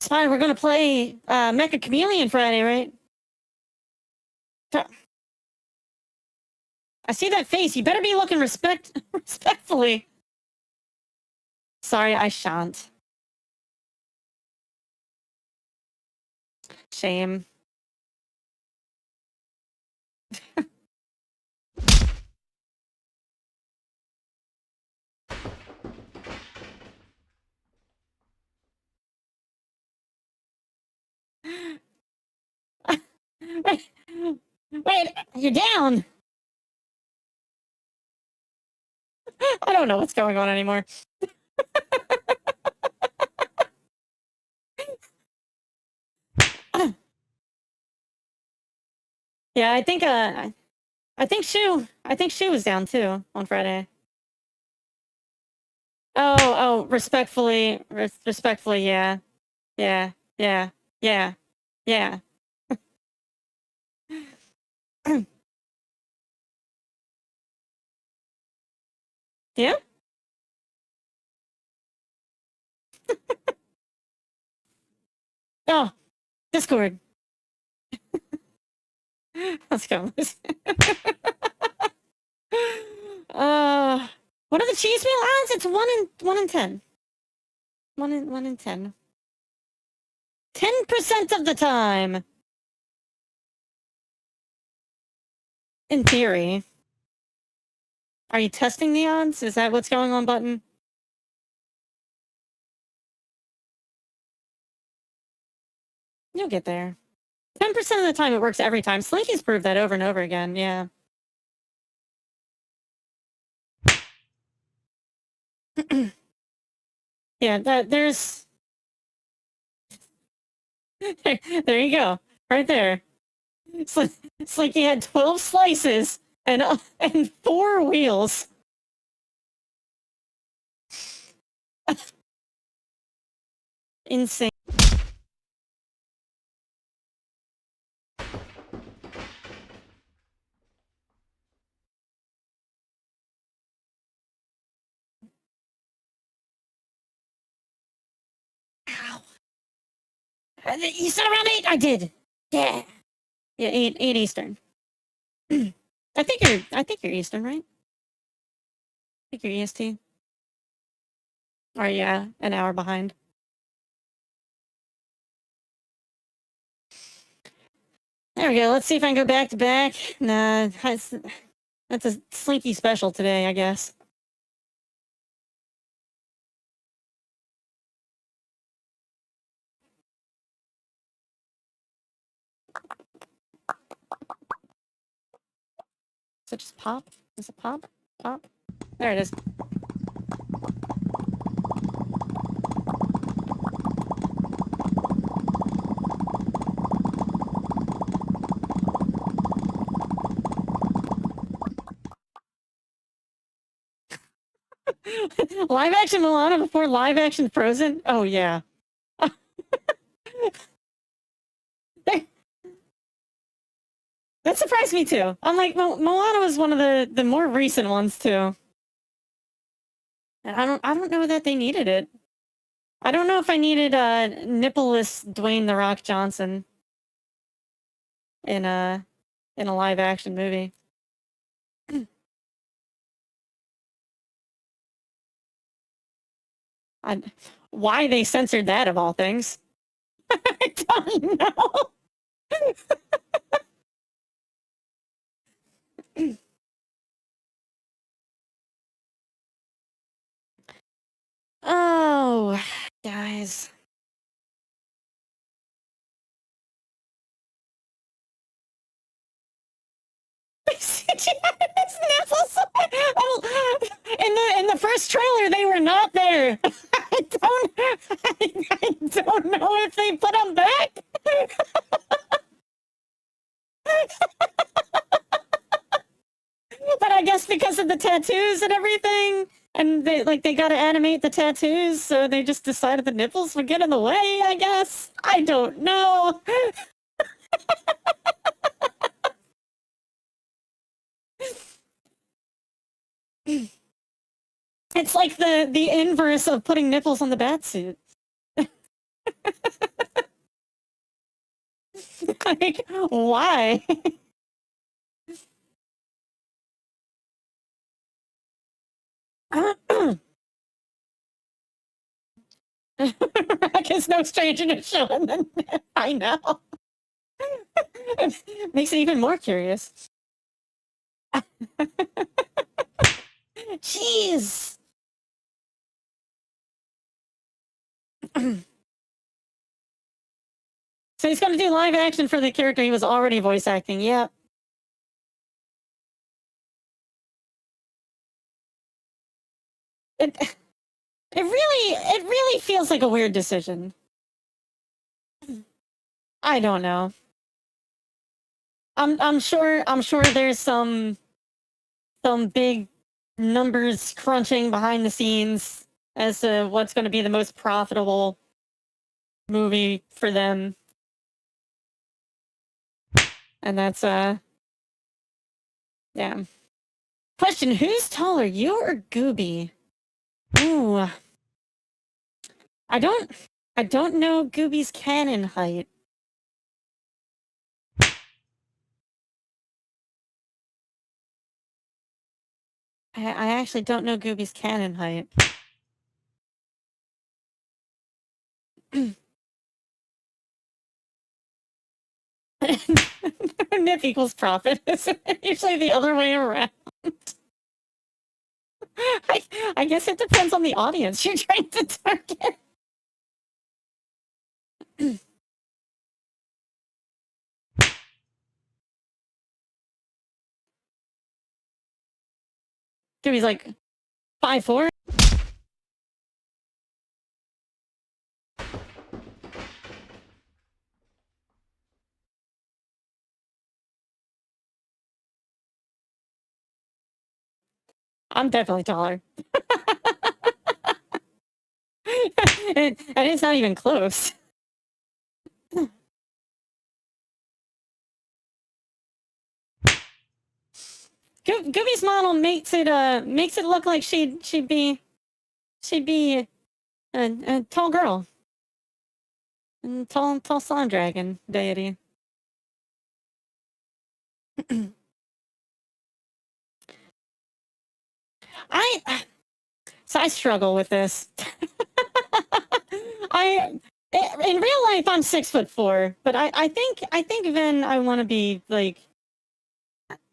fine, we're gonna play Mecha Chameleon Friday, right? I see that face. You better be looking respectfully. Sorry, I shan't. Shame. Wait, you're down. I don't know what's going on anymore. Yeah, I think Shu was down too on Friday. Oh, respectfully, yeah. Yeah, yeah, yeah, yeah. Yeah? Oh, Discord. Let's go. What are the cheese wheel odds? It's 1 in 10. 1 in 10. 10% of the time. In theory. Are you testing the odds? Is that what's going on, Button? You'll get there. 10% of the time it works every time. Slinky's proved that over and over again, yeah. Yeah, there's... there you go. Right there. Slinky had 12 slices and 4 wheels. Insane. Ow. You said around 8? I did. Yeah. Yeah, 8 Eastern. I think you're Eastern, right? I think you're EST. Or yeah, an hour behind. There we go. Let's see if I can go back to back. Nah, that's a Slinky special today, I guess. Is it just pop? Is it pop? Pop? There it is. Live action Moana before live action Frozen? Oh, yeah. That surprised me too. I'm like, Moana was one of the more recent ones too. And I don't know that they needed it. I don't know if I needed nippleless Dwayne the Rock Johnson in a live action movie. Why they censored that of all things? I don't know. Oh, guys. His nipples. In the first trailer, they were not there. I don't know if they put them back. But I guess because of the tattoos and everything, and they got to animate the tattoos, so they just decided the nipples would get in the way. I guess I don't know. It's like the inverse of putting nipples on the bat suit. Like, why? Rack is no stranger to showing the nip. I know. It makes it even more curious. Jeez. So he's going to do live action for the character he was already voice acting. Yep. It really feels like a weird decision. I don't know. I'm sure there's some big numbers crunching behind the scenes as to what's going to be the most profitable movie for them. And that's yeah. Question, who's taller, you or Gooby? Ooh. I don't know Gooby's canon height. I actually don't know Gooby's canon height. Nip equals profit. It's usually the other way around. I guess it depends on the audience you're trying to target. Gooby's like 5'4". I'm definitely taller. and it's not even close. Gooby's model makes it look like she'd be a tall girl. And tall slime dragon deity. I struggle with this. In real life I'm 6'4", but I think then I want to be like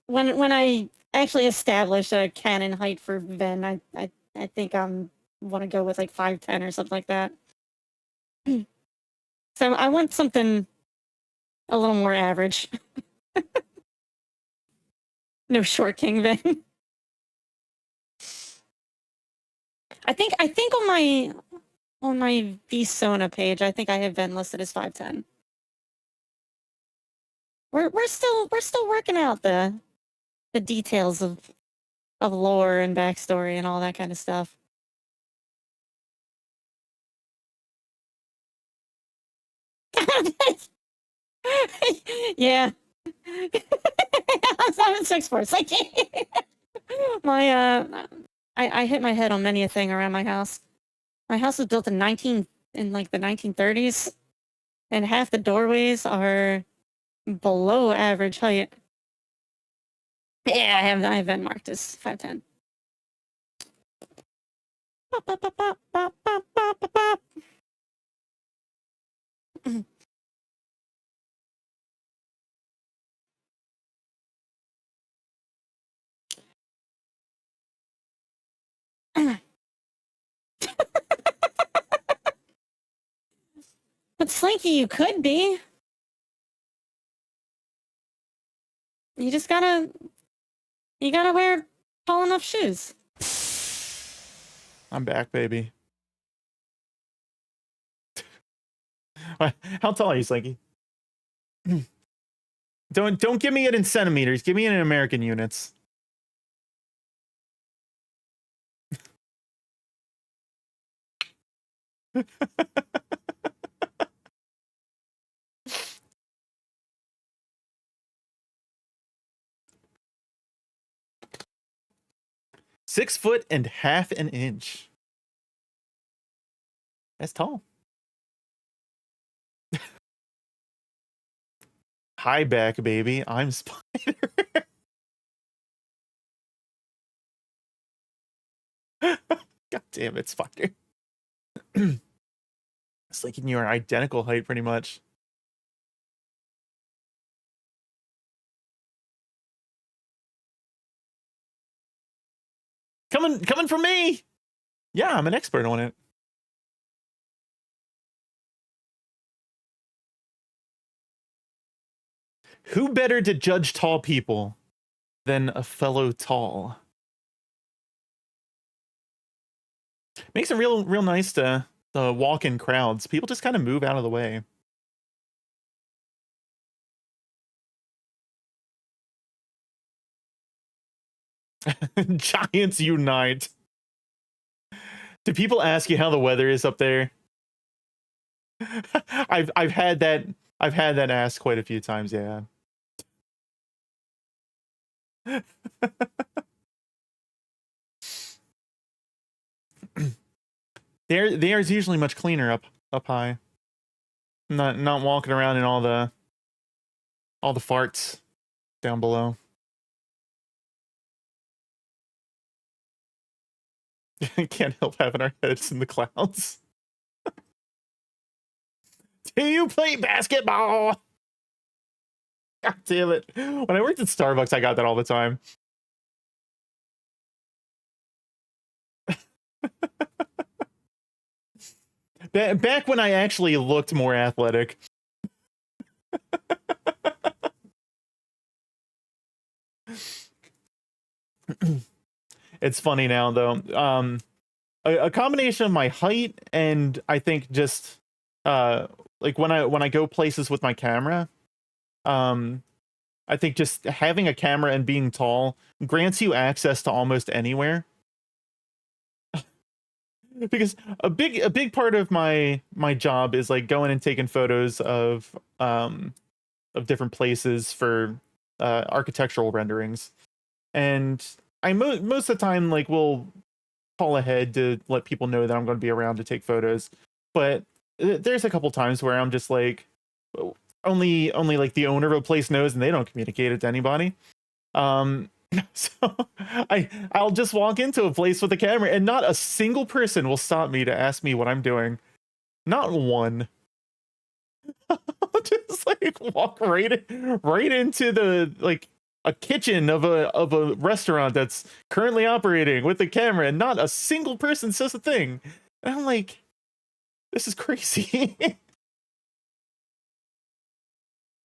when I actually establish a canon height for Ven, I think I'm want to go with like 5'10" or something like that. So I want something a little more average. No short king Ven. I think on my Vsona page, I think I have Ven listed as 5'10". We're still working out the details of lore and backstory and all that kind of stuff. Yeah. I'm 6'4". Like my I hit my head on many a thing around my house. My house was built in like the 1930s, and half the doorways are below average height. Yeah, I have been marked as 5'10". But Slinky, you could be. You just gotta wear tall enough shoes. I'm back, baby. How tall are you, Slinky? Don't give me it in centimeters. Give me it in American units. 6'1.5". That's tall. High back, baby. I'm Spider. God damn it, Spider. It's like in your identical height, pretty much. Coming from me. Yeah, I'm an expert on it. Who better to judge tall people than a fellow tall? Makes it real nice to walk in crowds. People just kind of move out of the way. Giants unite. Do people ask you how the weather is up there? I've had that asked quite a few times, yeah. The air is usually much cleaner up high. Not walking around in all the farts down below. Can't help having our heads in the clouds. Do you play basketball? God damn it. When I worked at Starbucks, I got that all the time. Back when I actually looked more athletic. It's funny now, though. A combination of my height and I think just like when I go places with my camera, I think just having a camera and being tall grants you access to almost anywhere. Because a big part of my job is like going and taking photos of different places for architectural renderings, and I most of the time like will call ahead to let people know that I'm going to be around to take photos. But there's a couple times where I'm just like, only like the owner of a place knows, and they don't communicate it to anybody. So I'll just walk into a place with a camera, and not a single person will stop me to ask me what I'm doing. Not one. I'll just like walk right into the like a kitchen of a restaurant that's currently operating with the camera, and not a single person says a thing. And I'm like, this is crazy.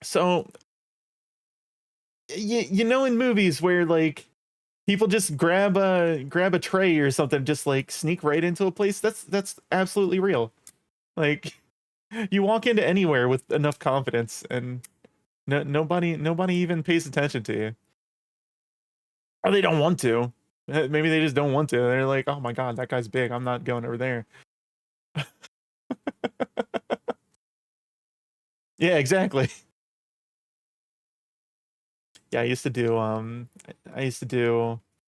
So you know, in movies where like people just grab a tray or something, just like sneak right into a place, that's absolutely real. Like you walk into anywhere with enough confidence, and nobody even pays attention to you, or they don't want to. Maybe they just don't want to. They're like, oh my god, that guy's big, I'm not going over there. Yeah, exactly. Yeah, I used to do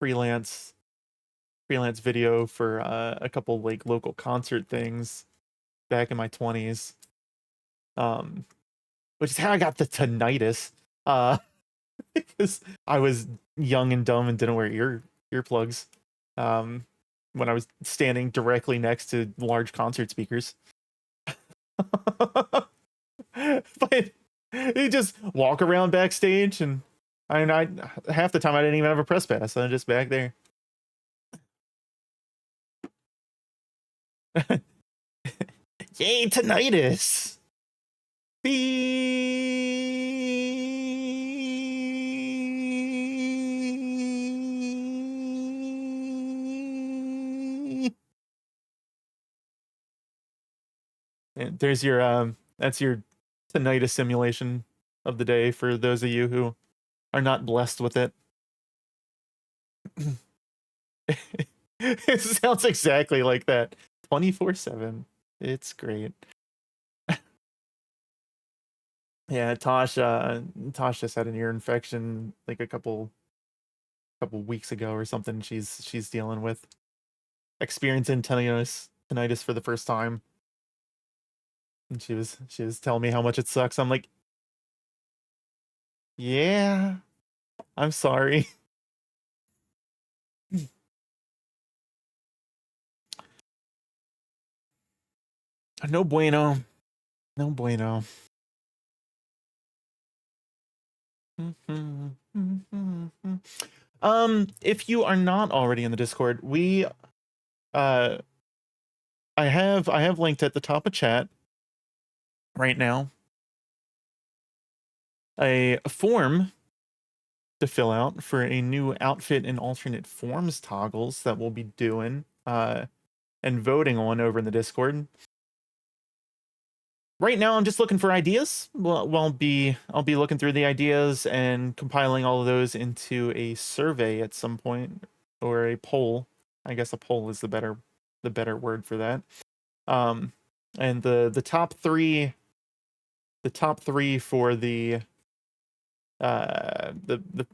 freelance video for a couple like local concert things back in my 20s, which is how I got the tinnitus, because I was young and dumb and didn't wear earplugs when I was standing directly next to large concert speakers. But you just walk around backstage, and I half the time I didn't even have a press pass, so I'm just back there. Yay, tinnitus! And there's your that's your tinnitus simulation of the day for those of you who are not blessed with it. It sounds exactly like that. 24/7. It's great. Yeah, Tosh just had an ear infection like a couple couple weeks ago or something. She's dealing with experiencing tinnitus for the first time, and she was telling me how much it sucks. I'm like, yeah, I'm sorry. No bueno. No bueno. If you are not already in the Discord, we I have linked at the top of chat right now a form to fill out for a new outfit and alternate forms toggles that we'll be doing and voting on over in the Discord. Right now, I'm just looking for ideas. Well, I'll be looking through the ideas and compiling all of those into a survey at some point, or a poll. I guess a poll is the better word for that. And the top three for the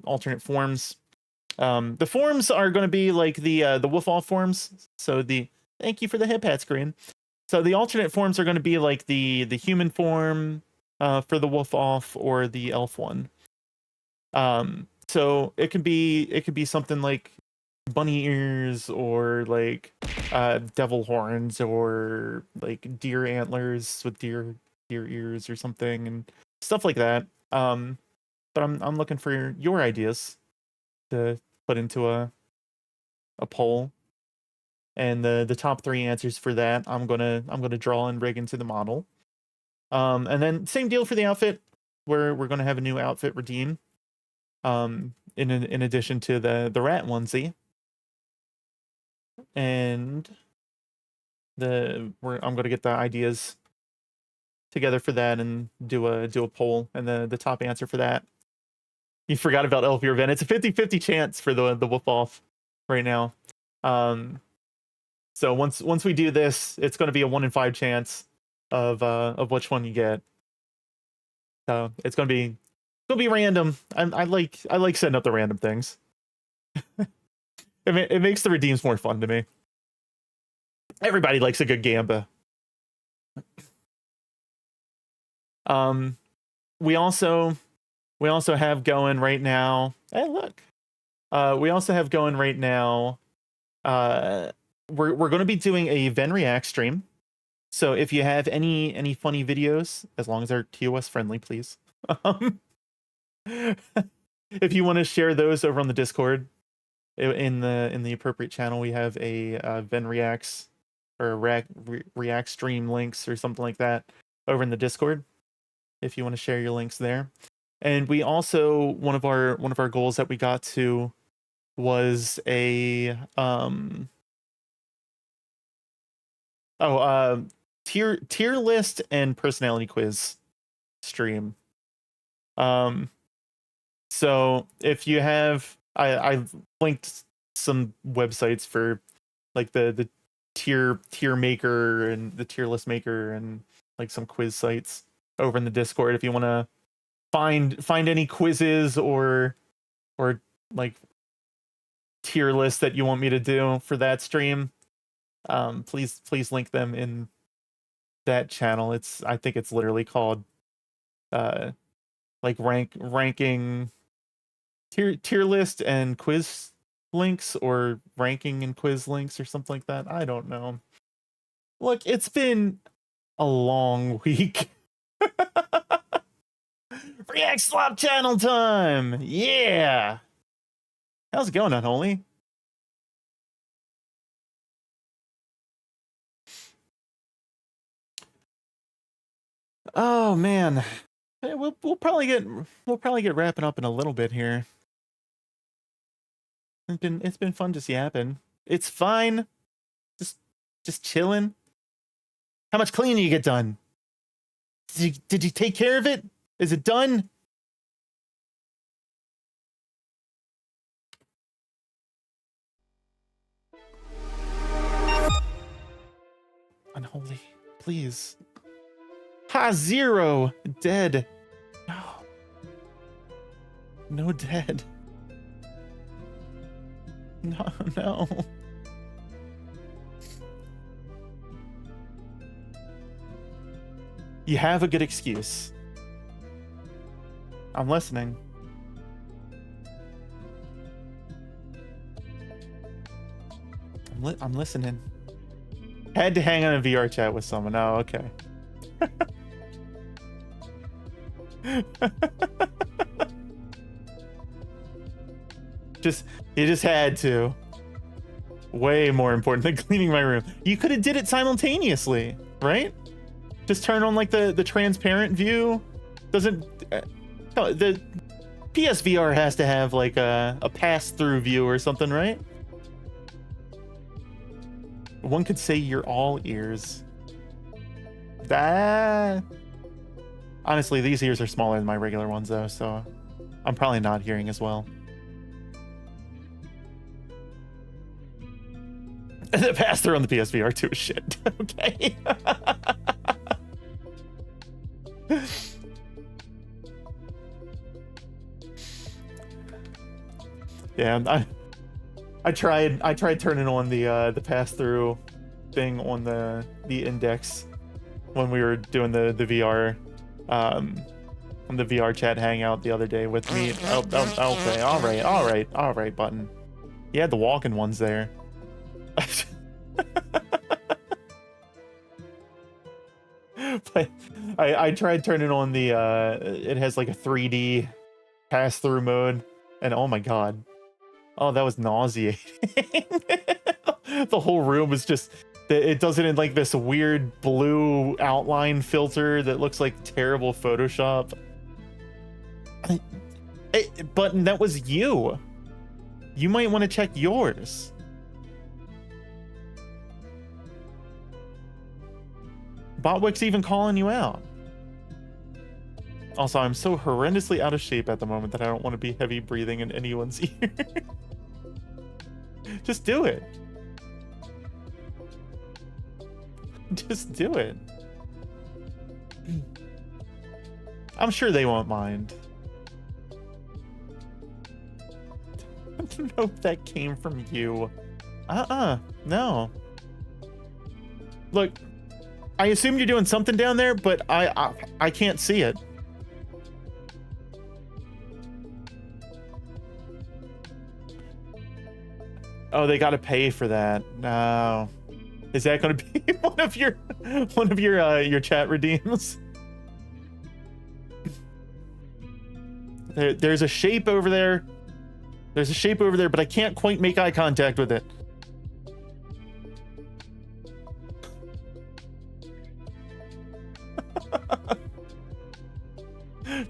alternate forms. The forms are going to be like the Wolf Off forms. So thank you for the hip hat screen. So the alternate forms are going to be like the human form for the Wolf Off, or the elf one. So it could be something like bunny ears, or like devil horns, or like deer antlers with deer ears or something, and stuff like that. But I'm looking for your ideas to put into a poll, and the top 3 answers for that I'm gonna draw and rig into the model. And then same deal for the outfit. We're gonna have a new outfit redeem. In addition to the rat onesie, and I'm gonna get the ideas together for that and do a poll, and the top answer for that. You forgot about Elf Your Event. It's a 50-50 chance for the Wolf Off right now. So once we do this, it's going to be a 1 in 5 chance of which one you get. So it's going to be random. I like setting up the random things. It makes the redeems more fun to me. Everybody likes a good gamba. We also have going right now. Hey, look. We also have going right now. We're going to be doing a Ven React stream. So if you have any funny videos, as long as they're TOS friendly, please. If you want to share those over on the Discord, in the appropriate channel, we have a Ven Reacts or React stream links or something like that over in the Discord, if you want to share your links there. And we also, one of our goals that we got to was a tier list and personality quiz stream. So if you have, I've linked some websites for like the tier maker and the tier list maker, and like some quiz sites over in the Discord. If you want to find any quizzes or like tier lists that you want me to do for that stream, please link them in that channel. I think it's literally called like ranking tier list and quiz links, or ranking and quiz links, or something like that. I don't know. Look, it's been a long week. React Slop channel time. Yeah. How's it going, Unholy? Oh man. Hey, we'll probably get wrapping up in a little bit here. It's been fun just yapping. It's fine. Just chilling. How much cleaning you get done? Did you take care of it? Is it done? Unholy, please. Ha, 0 dead. No dead. No, no. You have a good excuse. I'm listening. I'm listening. Had to hang on a VR chat with someone. Oh, okay. You just had to. Way more important than cleaning my room. You could have did it simultaneously, right? Just turn on like the transparent view. Doesn't the PSVR has to have like a pass-through view or something, right? One could say you're all ears. Honestly, these ears are smaller than my regular ones though, so I'm probably not hearing as well. The pass-through on the PSVR 2 is shit. Okay. Yeah, I tried turning on the pass-through thing on the index when we were doing the VR on the VR chat hangout the other day with me. Oh, okay, all right, button. You had the walking ones there. But I tried turning on the it has like a 3D pass-through mode, and oh my god. Oh, that was nauseating. The whole room was just, it does it in like this weird blue outline filter that looks like terrible Photoshop. Button, that was you. You might want to check yours. Botwick's even calling you out. Also, I'm so horrendously out of shape at the moment that I don't want to be heavy breathing in anyone's ear. Just do it. Just do it. I'm sure they won't mind. I don't know if that came from you. No. Look, I assumed you're doing something down there, but I can't see it. Oh, they got to pay for that. No. Is that going to be one of your chat redeems? There's a shape over there. There's a shape over there, but I can't quite make eye contact with it.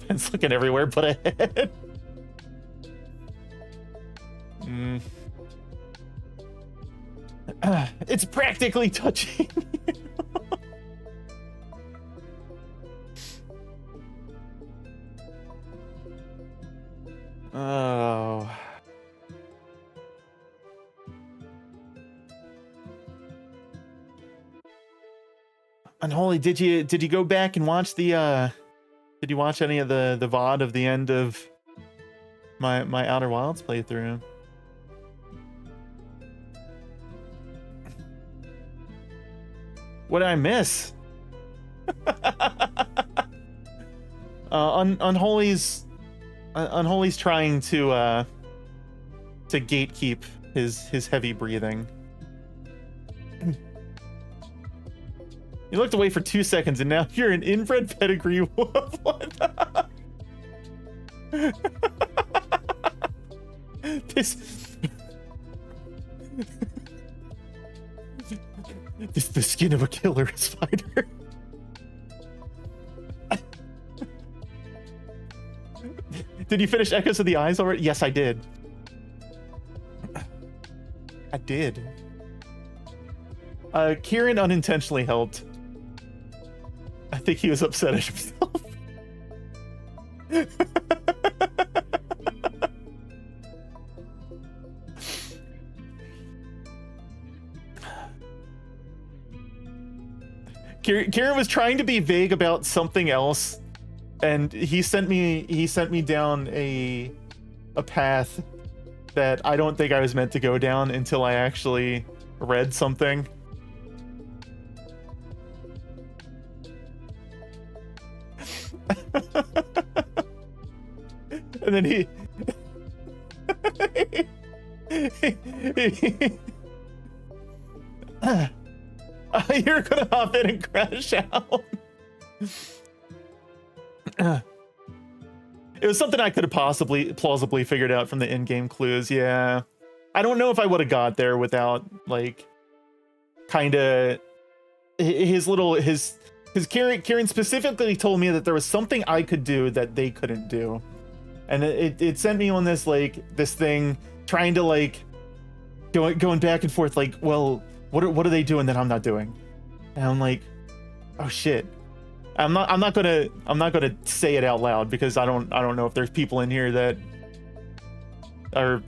It's looking everywhere but ahead. It's practically touching. Oh. Unholy, did you go back and watch the did you watch any of the VOD of the end of my Outer Wilds playthrough? What did I miss? Unholy's trying to gatekeep his heavy breathing. You looked away for 2 seconds and now you're an inbred pedigree wolf. What? This is the skin of a killer spider. Did you finish Echoes of the Eyes already? Yes, I did. I did. Kieran unintentionally helped. I think he was upset at himself. Kieran was trying to be vague about something else, and he sent me down a path that I don't think I was meant to go down until I actually read something. And then you're gonna hop in and crash out. It was something I could have plausibly figured out from the in-game clues. Yeah, I don't know if I would have got there without like kind of his Kieran specifically told me that there was something I could do that they couldn't do, and it sent me on this thing trying to like going back and forth like, well, what are they doing that I'm not doing? And I'm like, oh shit. I'm not gonna say it out loud because I don't know if there's people in here that are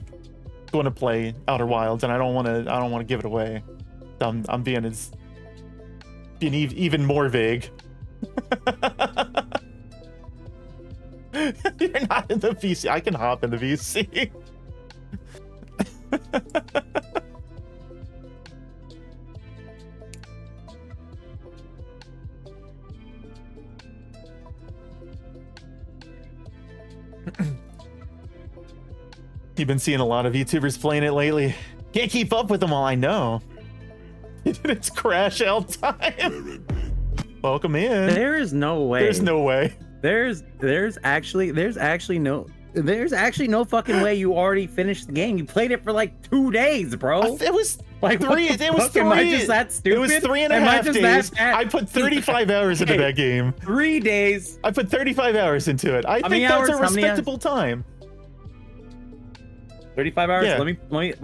going to play Outer Wilds, and I don't want to give it away. I'm being even more vague. You're not in the VC. I can hop in the VC. You've been seeing a lot of YouTubers playing it lately. Can't keep up with them all, I know. It's crash out time. Welcome in. There is no way. There's no way. There's actually no fucking way you already finished the game. You played it for like 2 days, bro. It was like three. It was three. Am I just that stupid? It was 3.5 days. I put 35 hours into that game. 3 days. I put 35 hours into it. I think that's a respectable time. 35 hours. Yeah. Let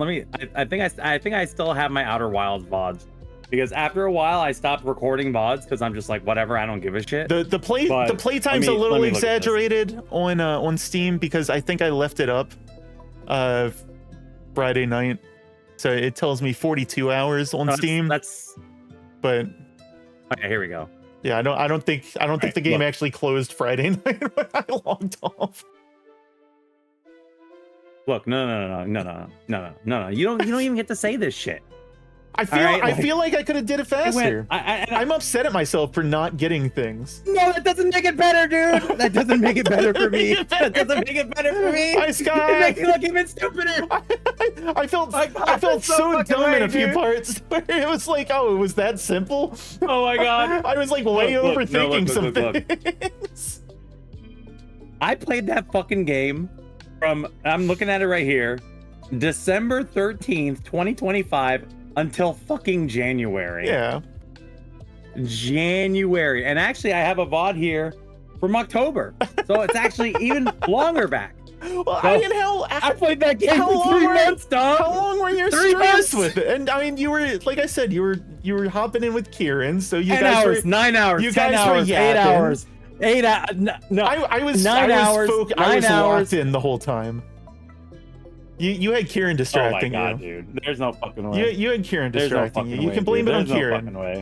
me. I think I still have my Outer Wilds VODs, because after a while I stopped recording VODs because I'm just like, whatever, I don't give a shit. The play time's a little exaggerated on Steam because I think I left it up Friday night, so it tells me 42 hours on Steam. But okay, here we go. Yeah, I don't think the game actually closed Friday night when I logged off. Look, no. You don't even get to say this shit. I feel like I could have did it faster. I'm upset at myself for not getting things. No, that doesn't make it better, dude. That doesn't make it better for me. That doesn't make it better for me. Hi, Sky. It makes me look even stupider. I felt so dumb in a few parts where it was like, oh, it was that simple. Oh my god. I was like overthinking some things. I played that fucking game from, I'm looking at it right here, December 13th, 2025 until fucking January. Yeah. January. And actually I have a VOD here from October. So it's actually even longer back. Well, so, I played that game for 3 months, dog. How long were you stressed with it? And I mean, you were, like I said, you were hopping in with Kieran, so you 10 guys hours, were 9 hours, you 10 guys hours, were 8 hours. 8 hours. No, I was 9 hours. I was locked in the whole time. You had Kieran distracting you. Oh my god, dude. There's no fucking way. You had Kieran distracting you. You can blame it on Kieran. No fucking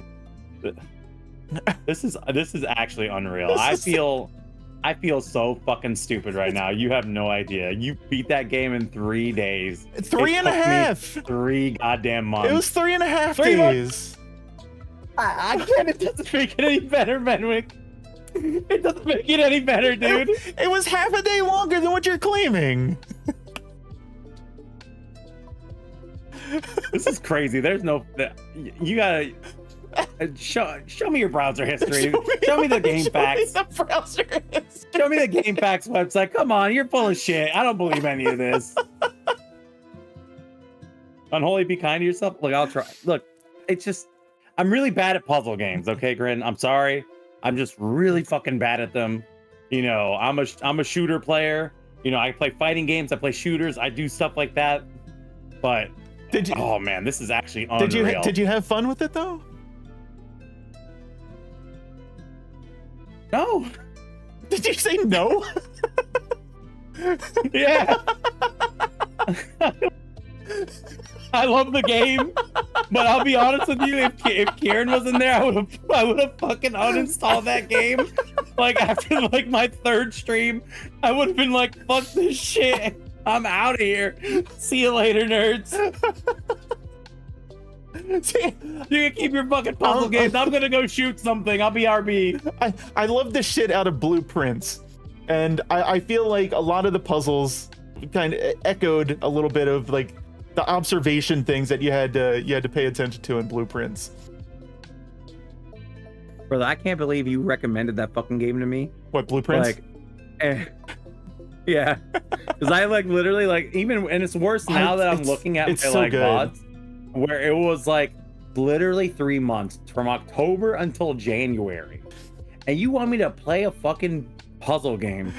way. This is actually unreal. I feel so fucking stupid right now. You have no idea. You beat that game in 3 days. 3.5. 3 goddamn months. It was 3.5 days. I can't. It doesn't make it any better, Benwick. It doesn't make it any better, dude. It was half a day longer than what you're claiming. This is crazy. There's no. You gotta show me your browser history. Show me the game facts. Show me the game facts website. Come on, you're full of shit. I don't believe any of this. Unholy, be kind to yourself. Look, I'll try. Look, it's just I'm really bad at puzzle games. Okay, Grin. I'm sorry. I'm just really fucking bad at them. You know, I'm a shooter player. You know, I play fighting games. I play shooters. I do stuff like that. But oh man, this is actually unreal. Did you have fun with it though? No. Did you say no? Yeah. I love the game, but I'll be honest with you, if Kieran wasn't there, I would have fucking uninstalled that game. Like after like my 3rd stream, I would have been like, fuck this shit. I'm out of here. See you later, nerds. See, You can keep your fucking puzzle games. I'm gonna go shoot something. I'll be RB. I love the shit out of blueprints, and I feel like a lot of the puzzles kind of echoed a little bit of like the observation things that you had to pay attention to in blueprints. Brother, I can't believe you recommended that fucking game to me. What, blueprints? Like, yeah, because I like literally like even, and it's worse now that I'm looking at my so like good. VODs, where it was like literally 3 months from October until January, and you want me to play a fucking puzzle game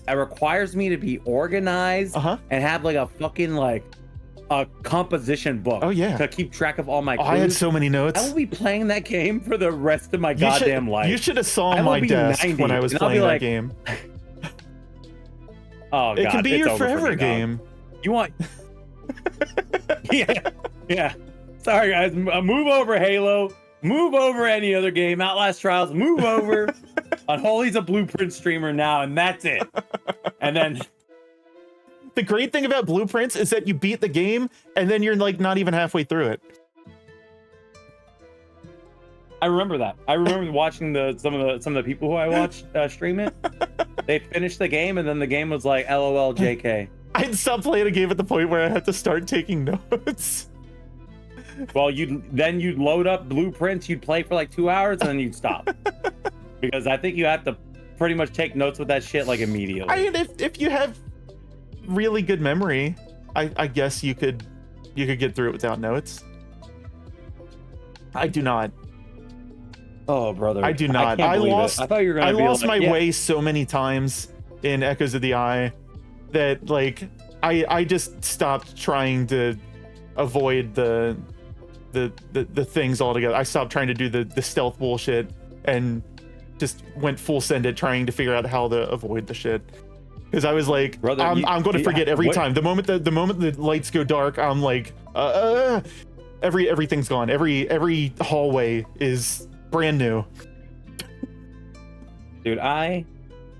that requires me to be organized and have like a fucking like a composition book to keep track of all my clues. I had so many notes. I will be playing that game for the rest of my goddamn life. You should have saw my desk 90, when I was playing that game. Oh, it God, can be it's your over for forever me, game. You want? yeah. Sorry, guys. Move over Halo. Move over any other game. Outlast Trials. Move over. Unholy's a Blueprint streamer now, and that's it. And then the great thing about Blueprints is that you beat the game, and then you're like not even halfway through it. I remember that. I remember watching some of the people who I watched stream it. They finished the game, and then the game was like, LOL, JK. I'd stop playing a game at the point where I had to start taking notes. Well, you'd load up Blueprints, you'd play for like 2 hours, and then you'd stop. Because I think you have to pretty much take notes with that shit like immediately. I mean, if you have really good memory, I guess you could get through it without notes. I do not. Oh, brother. I do not. I thought you were gonna. I lost my way so many times in Echoes of the Eye that like I just stopped trying to avoid the things altogether. I stopped trying to do the stealth bullshit and just went full send it trying to figure out how to avoid the shit. Because I was like, brother, I'm going to forget every time. The moment the lights go dark, I'm like, everything's gone. Every hallway is brand new. Dude, I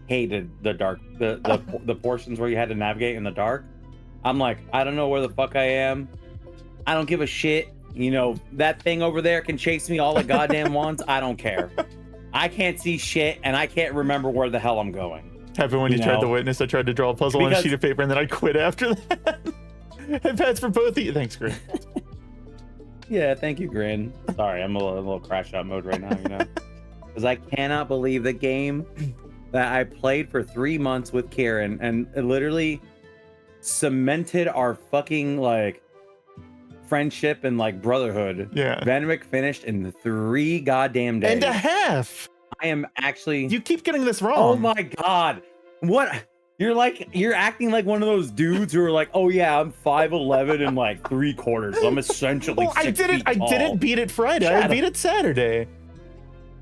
hated the dark, the portions where you had to navigate in the dark. I'm like, I don't know where the fuck I am. I don't give a shit. You know, that thing over there can chase me all it goddamn wants. I don't care. I can't see shit, and I can't remember where the hell I'm going. Happened when you tried The Witness. I tried to draw a puzzle on a sheet of paper, and then I quit after that. And that's for both of you. Thanks, Grin. Yeah, thank you, Grin. Sorry, I'm a little crash out mode right now, you know? Because I cannot believe the game that I played for 3 months with Kieran, and it literally cemented our fucking, like, friendship and, like, brotherhood. Yeah. Venwick finished in 3 goddamn days. And a half! I am actually... You keep getting this wrong. Oh my god. What? You're acting like one of those dudes who are like, oh yeah, I'm 5'11" and like 3/4. I'm essentially 6 feet I tall. didn't beat it Friday. I beat it Saturday.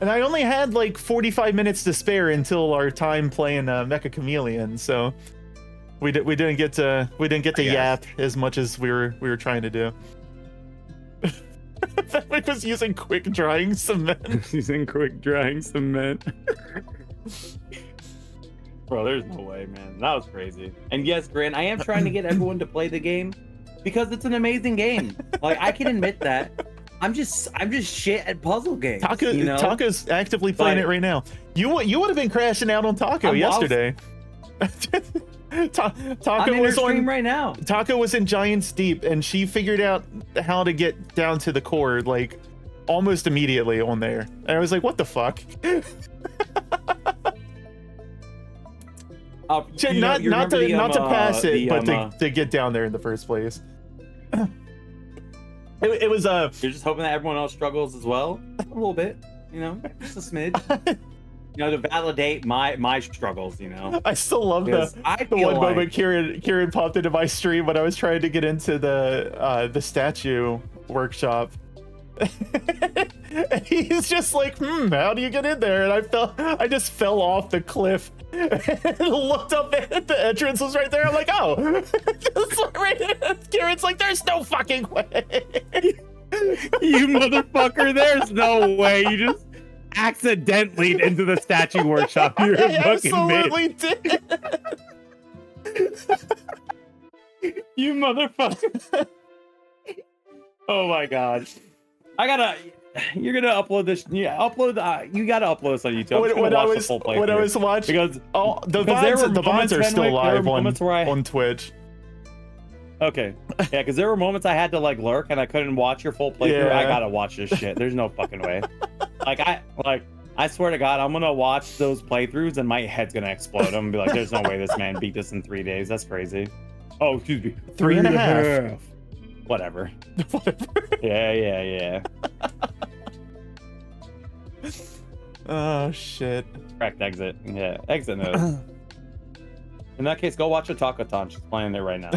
And I only had like 45 minutes to spare until our time playing Mecha Chameleon, so we didn't get to yap as much as we were trying to do. That was using quick drying cement. Using quick drying cement. Bro, there's no way, man. That was crazy. And yes, Grant, I am trying to get everyone to play the game because it's an amazing game. Like, I can admit that. I'm just shit at puzzle games. Taco's actively playing it right now. You would have been crashing out on Taco yesterday. Taco was on right now. Taco was in Giants Deep, and she figured out how to get down to the core like almost immediately on there. And I was like, "What the fuck?" Not to pass it, but to get down there in the first place. It was You're just hoping that everyone else struggles as well, a little bit, you know, just a smidge. You know, to validate my struggles, you know. I still love the one moment Kieran popped into my stream when I was trying to get into the statue workshop. And he's just like, how do you get in there? And I just fell off the cliff and looked up at the entrance was right there. I'm like, oh. Kieran's like, there's no fucking way. You motherfucker, there's no way. You just accidentally into the statue workshop. You're I fucking absolutely did. You motherfucker. Oh my god. You're gonna upload this. Yeah, you gotta upload this on YouTube. When I was watching, because the there were VODs moments, are still Fenwick, there were live moments where I- on Twitch. Okay. Yeah, because there were moments I had to like lurk and I couldn't watch your full playthrough. Yeah. I gotta watch this shit. There's no fucking way. I swear to God, I'm gonna watch those playthroughs and my head's gonna explode. I'm gonna be like, there's no way this man beat this in 3 days. That's crazy. Oh, excuse me. 3.5. Whatever. Yeah. Oh shit. Correct exit. Yeah, exit node. In that case, go watch a Tacoton. She's playing it right now.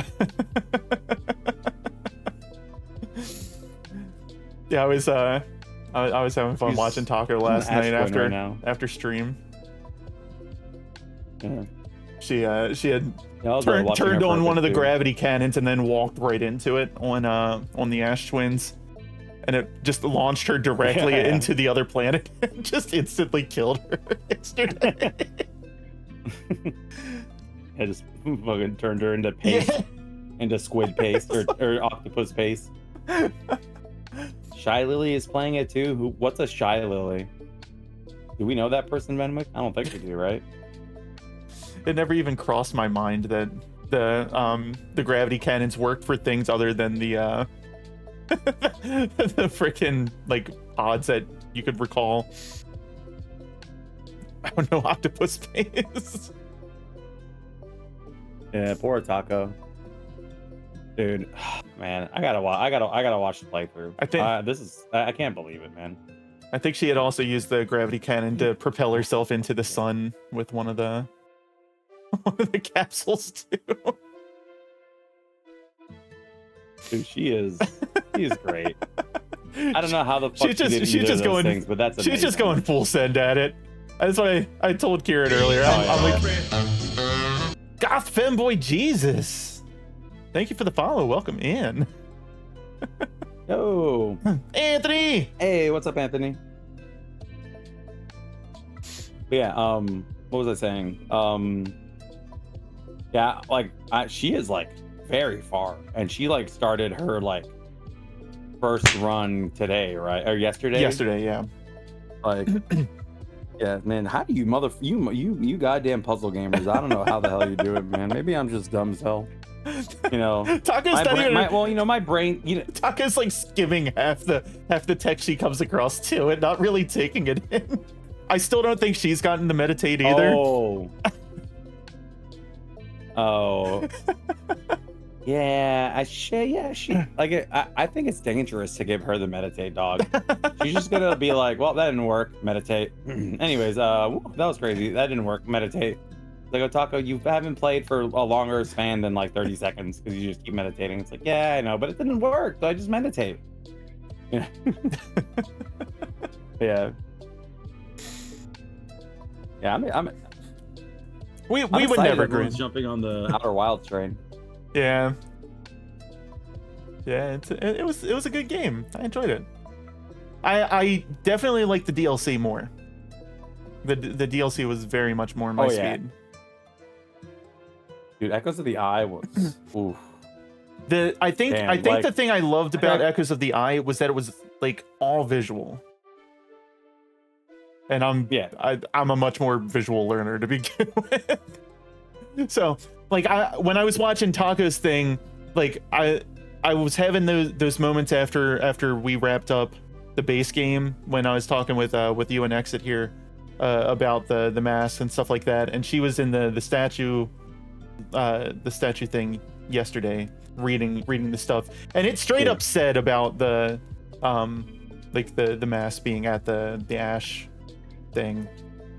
Yeah, I was having fun She's watching Taco last night Ash Queen right now. after stream. Yeah. She had Yeah, I was, watching turned her on one of the perfect, too. gravity cannons and then walked right into it on the Ash Twins, and it just launched her directly Yeah. into the other planet and just instantly killed her yesterday. I just fucking turned her into paste, into squid paste or octopus paste. Shy Lily is playing it too. What's a Shy Lily? Do we know that person, Venwick? I don't think we do, right? It never even crossed my mind that the gravity cannons worked for things other than the the freaking like pods that you could recall. I don't know, octopus paste. Yeah, poor Taco. Dude, man, I gotta watch the playthrough. I think- I can't believe it, man. I think she had also used the gravity cannon to propel herself into the sun with one of the capsules too. Dude, she is great. I don't know how the fuck She's just- she did she's either just of those going- things, but that's amazing. She's just going full send at it. That's why I told Kieran earlier. I'm like, Goth Femboy Jesus. Thank you for the follow. Welcome in. Yo, Anthony! hey, what's up, Anthony? But yeah, what was I saying? Yeah, like she is like very far, and she like started her like first run today, right? Or yesterday? Yesterday, yeah. Like, yeah, man. How do you you goddamn puzzle gamers? I don't know how the hell you do it, man. Maybe I'm just dumb as hell. You know, Taco's my not brain, even, my brain. You know, Taco's like skimming half the text she comes across to it, not really taking it in. I still don't think she's gotten to meditate either. Oh. Oh. Yeah, she like I think it's dangerous to give her the meditate dog. She's just gonna be like, well, that didn't work. Meditate. Anyways, that was crazy. That didn't work. Meditate. Like, Otako, you haven't played for a longer span than like 30 seconds because you just keep meditating. It's like, yeah, I know, but it didn't work. So I just meditate. You know? Yeah. Yeah, We I'm would excited never agree. everyone's jumping on the Outer Wilds train. Yeah. Yeah, it was a good game. I enjoyed it. I definitely like the DLC more. The DLC was very much more my speed. Dude, Echoes of the Eye was oof. I think Damn, the thing I loved about got- Echoes of the Eye was that it was like all visual. And I'm a much more visual learner to begin with. So, like, when I was watching Taco's thing, like I was having those moments after we wrapped up the base game when I was talking with you and Exit here about the mask and stuff like that, and she was in the statue thing yesterday reading the stuff, and it straight up said about the like the mask being at the Ash thing,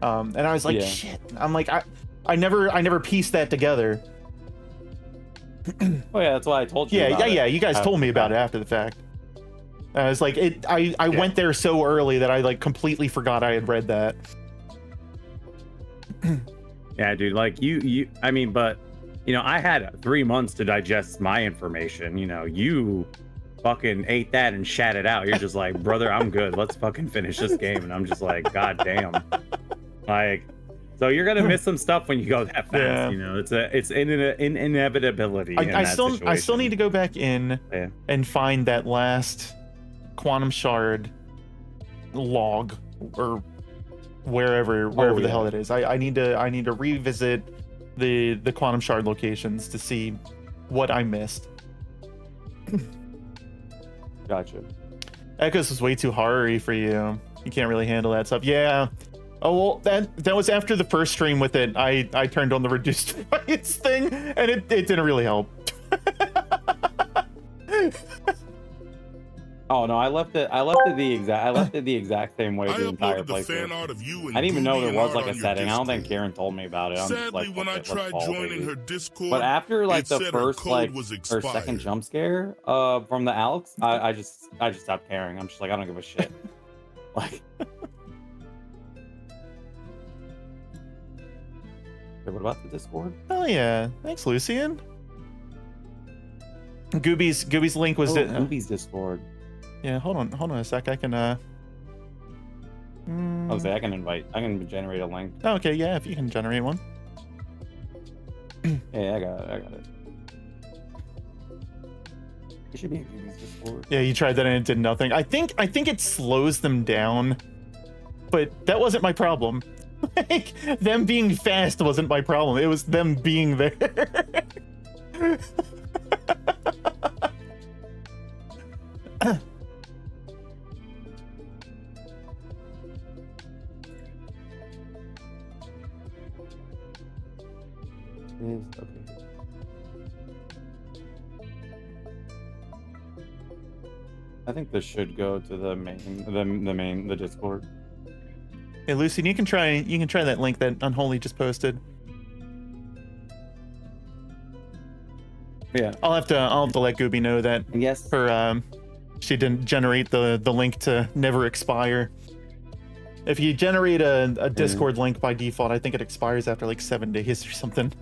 and I was like, shit. I'm like, I never pieced that together. Oh yeah, that's why I told you. Yeah. You guys told me about it after the fact. I was like, I went there so early that I like completely forgot I had read that. Yeah, dude. Like you. I mean, but you know, I had 3 months to digest my information. You know, you fucking ate that and shat it out. You're just like, brother, I'm good. Let's fucking finish this game. And I'm just like, god damn. Like, So you're gonna miss some stuff when you go that fast. Yeah. You know, it's an inevitability. In I that still situation. need to go back in Yeah. and find that last quantum shard log or wherever the hell yeah. it is. I need to revisit the quantum shard locations to see what I missed. Gotcha. Echoes was way too horror-y for you. You can't really handle that stuff. Yeah. Oh well, that was after the first stream with it. I turned on the reduced fights thing, and it didn't really help. Oh no, I left it the exact same way the entire playthrough. I didn't even know there was like a setting. I don't think Karen told me about it. I'm just like, when I tried joining her Discord, but after like it the said her first code like was or expired. second jump scare from the Alex, I just stopped caring. I'm just like, I don't give a shit. Like, wait, what about the Discord? Oh yeah, thanks, Lucian. Gooby's link was Gooby's Discord. Yeah, hold on a sec. I can I was say I can generate a link. Oh, okay, yeah, if you can generate one. Yeah, I got it. It should be in Gooby's Discord. Yeah, you tried that and it did nothing. I think it slows them down, but that wasn't my problem. Like, them being fast wasn't my problem. It was them being there. Okay. I think this should go to the Discord. Hey, Lucian, you can try that link that Unholy just posted. Yeah. I'll have to let Gooby know that. Yes. For she didn't generate the link to never expire. If you generate a Discord link by default, I think it expires after like 7 days or something.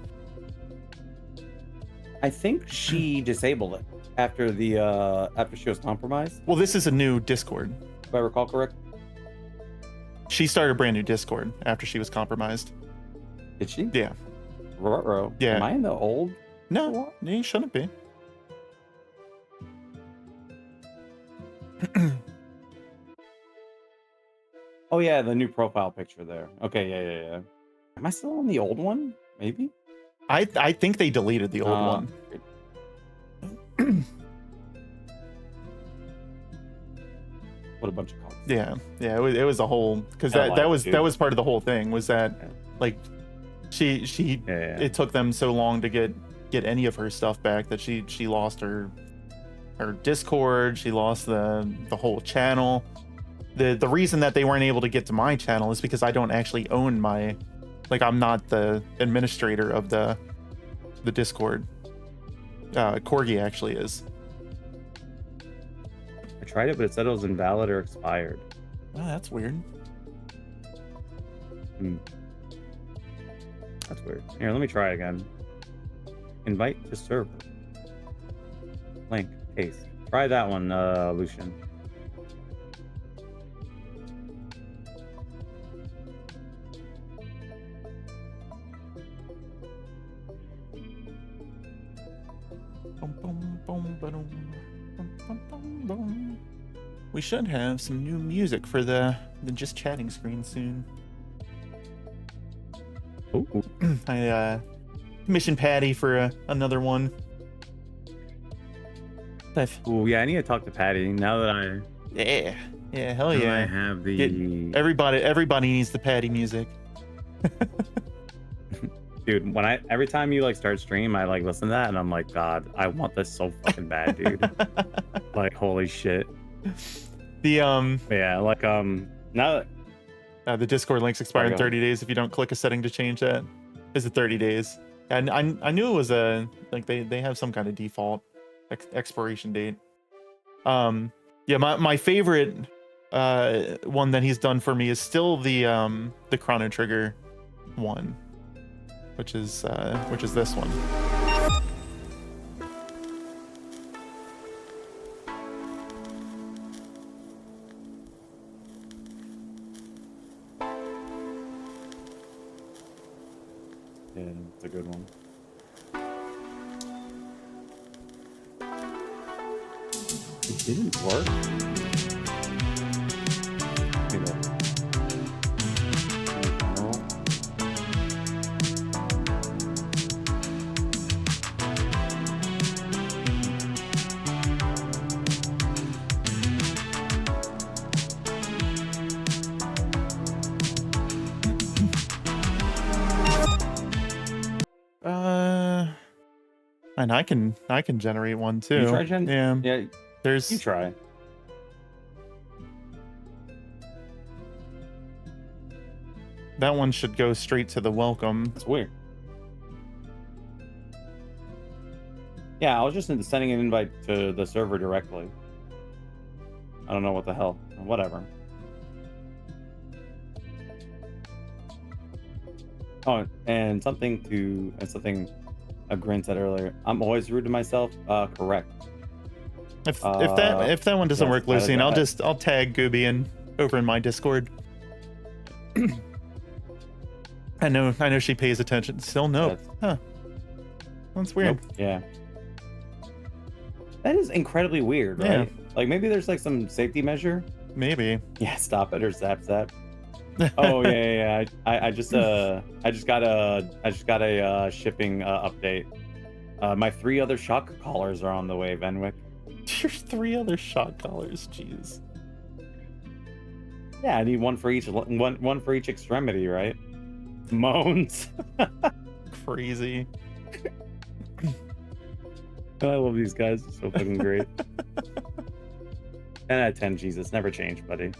I think she disabled it after she was compromised. Well, this is a new Discord. If I recall correct. She started a brand new Discord after she was compromised. Did she? Yeah. Ruh-roh. Yeah. Am I in the old? No, you shouldn't be. Oh yeah, the new profile picture there. Okay, yeah. Am I still on the old one? Maybe. I think they deleted the old one. What a bunch of calls. Yeah. It was a whole because that was part of the whole thing was that like it took them so long to get any of her stuff back that she lost her Discord. She lost the whole channel. The reason that they weren't able to get to my channel is because I don't actually own my, like, I'm not the administrator of the Discord. Corgi actually is. I tried it, but it said it was invalid or expired. Oh, that's weird. That's weird. Here, let me try again. Invite to server. Link, paste. Try that one, Lucian. We should have some new music for the just chatting screen soon. Ooh. I commissioned Patty for another one. Oh yeah, I need to talk to Patty now that I. Yeah, hell yeah. I have the. Everybody needs the Patty music. Dude, every time you like start stream, I like listen to that and I'm like, God, I want this so fucking bad, dude. Like, holy shit. Yeah, like now that the Discord links expire in 30 days if you don't click a setting to change that. Is it 30 days? And I knew it was like they have some kind of default expiration date. Yeah, my favorite one that he's done for me is still the Chrono Trigger one, which is this one. That's a good one. It didn't work. Maybe that- And I can generate one too. You try, Jen? Yeah. Yeah, There's you try. that one should go straight to the welcome. It's weird. Yeah, I was just sending an invite to the server directly. I don't know what the hell. Whatever. Oh, and something a Grin said earlier. I'm always rude to myself. Correct. If that one doesn't yes, work, that is Lucy, that. I'll tag Gooby in over in my Discord. I know she pays attention. Still nope. Huh. That's weird. Nope. Yeah. That is incredibly weird, right? Yeah. Like maybe there's like some safety measure. Maybe. Yeah, stop it or zap. Oh yeah. I just got a shipping update. My 3 other shock collars are on the way, Venwick. Your 3 other shock collars, jeez. Yeah, I need one for each extremity, right? Moans. Crazy. I love these guys. They're so fucking great. 10 out of 10, Jesus. Never change, buddy.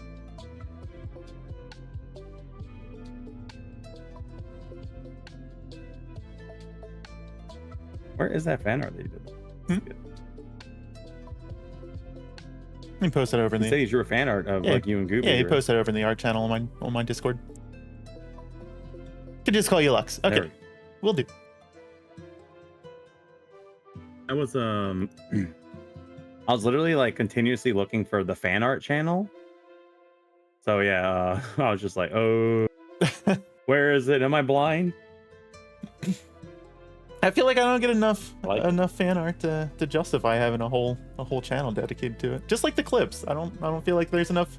Where is that fan art that you did? He posted over in He the. said he drew a fan art of like you and Gooby. Yeah, he right? posted over in the art channel on my Discord. Could just call you Lux. Okay, There. we'll do. I was I was literally like continuously looking for the fan art channel. So yeah, I was just like, oh, where is it? Am I blind? I feel like I don't get enough Like- fan art to justify having a whole channel dedicated to it. Just like the clips, I don't feel like there's enough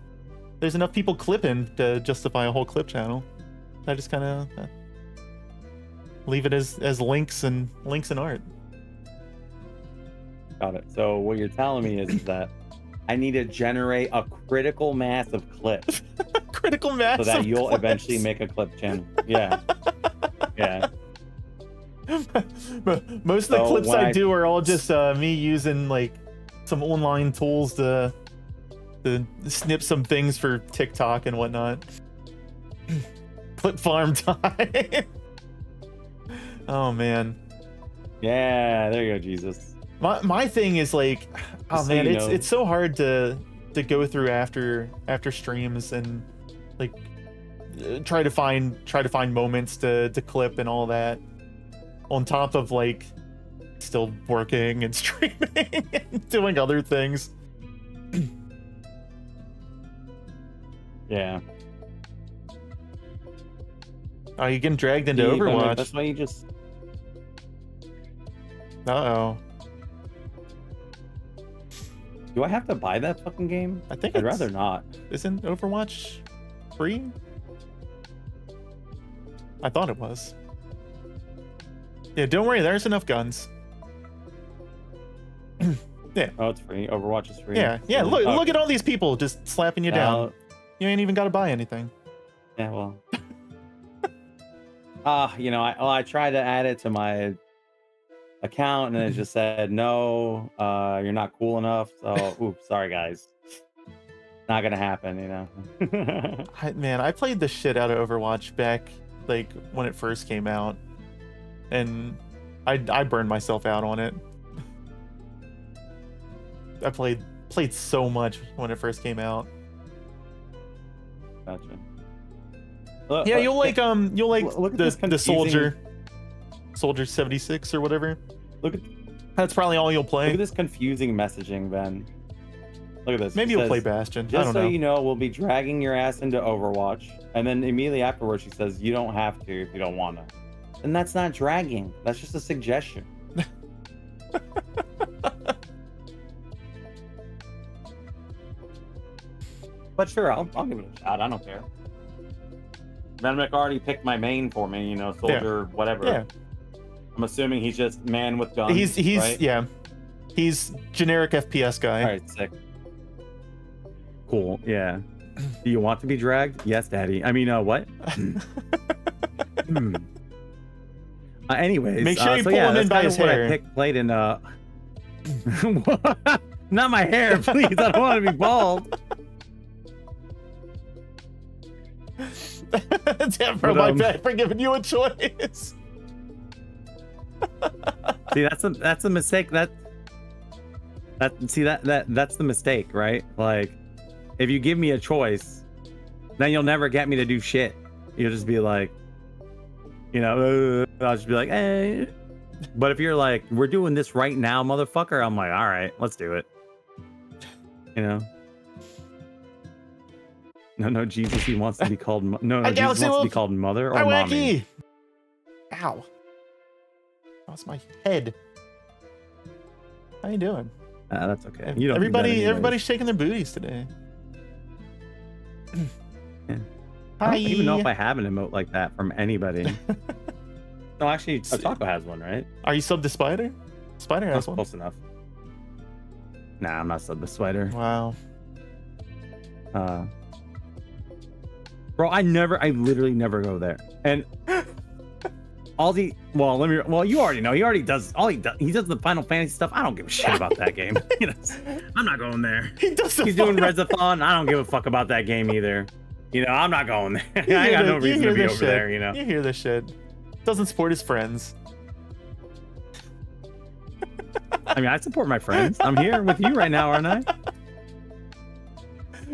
people clipping to justify a whole clip channel. I just kind of leave it as links and art. Got it. So what you're telling me is that I need to generate a critical mass of clips Critical mass. so that of you'll clips. eventually make a clip channel. Yeah. Yeah. Most of the So clips when I I- do are all just me using like some online tools to snip some things for TikTok and whatnot. Clip farm time. Oh man. Yeah, there you go, Jesus. My thing is like, oh Just so man, you it's know. it's so hard to go through after streams and like try to find moments to clip and all that, on top of like still working and streaming and doing other things. Yeah. Oh, you getting dragged into See, but Overwatch? that's why you just Uh-oh. do I have to buy that fucking game? I think I'd it's- rather not. Isn't Overwatch free? I thought it was. Yeah, don't worry, there's enough guns. Oh, it's free. Overwatch is free. Yeah, So- look oh, at all these people just slapping you down. You ain't even got to buy anything. Yeah, well. I tried to add it to my account and it just said no, you're not cool enough. So, oops, sorry guys. Not gonna happen, you know. Man, I played the shit out of Overwatch back like when it first came out, and I burned myself out on it. I played so much when it first came out. Gotcha. Yeah, you'll like look at this the soldier 76 or whatever. Look at That's probably all you'll look play. at this confusing messaging, Ben. Look at this. Maybe It you'll play says, Bastion. I Just don't so know. you know, we'll be dragging your ass into Overwatch. And then immediately afterwards, she says, you don't have to if you don't want to. then that's not dragging. That's just a suggestion. But sure, I'll give it a shot. I don't care. Venomic already picked my main for me, you know, soldier, whatever. Yeah. I'm assuming he's just man with guns. He's right? yeah. He's generic FPS guy. All right, sick. Cool. Yeah. Do you want to be dragged? Yes, Daddy. I mean, what? Anyways, Make sure you so pull yeah, him in that's by kind his of what hair. I played in. Not my hair, please. I don't want to be bald. Damn, bro, my bad for giving you a choice. See, that's a mistake. That's the mistake, right? Like, if you give me a choice, then you'll never get me to do shit. You'll just be like, you know, I'll just be like, hey. But if you're like, we're doing this right now, motherfucker, I'm like, all right, let's do it. You know? No, Jesus, he wants to be called. No, Jesus wants to be called mother or mommy. Ow. That's my head. How you doing? That's okay. You don't Everybody's shaking their booties today. Yeah. Hi. I don't even know if I have an emote like that from anybody. No, actually, Taco has one, right? Are you sub to Spider? Spider has That's one. close enough. Nah, I'm not sub to Spider. Wow. Bro, I literally never go there. And you already know. He already does he does the Final Fantasy stuff. I don't give a shit about that game. You know, I'm not going there. He's doing Resathon. I don't give a fuck about that game either. You know, I'm not going there. I got no reason to be over there, you know. You hear this shit. Doesn't support his friends. I mean, I support my friends. I'm here with you right now, aren't I?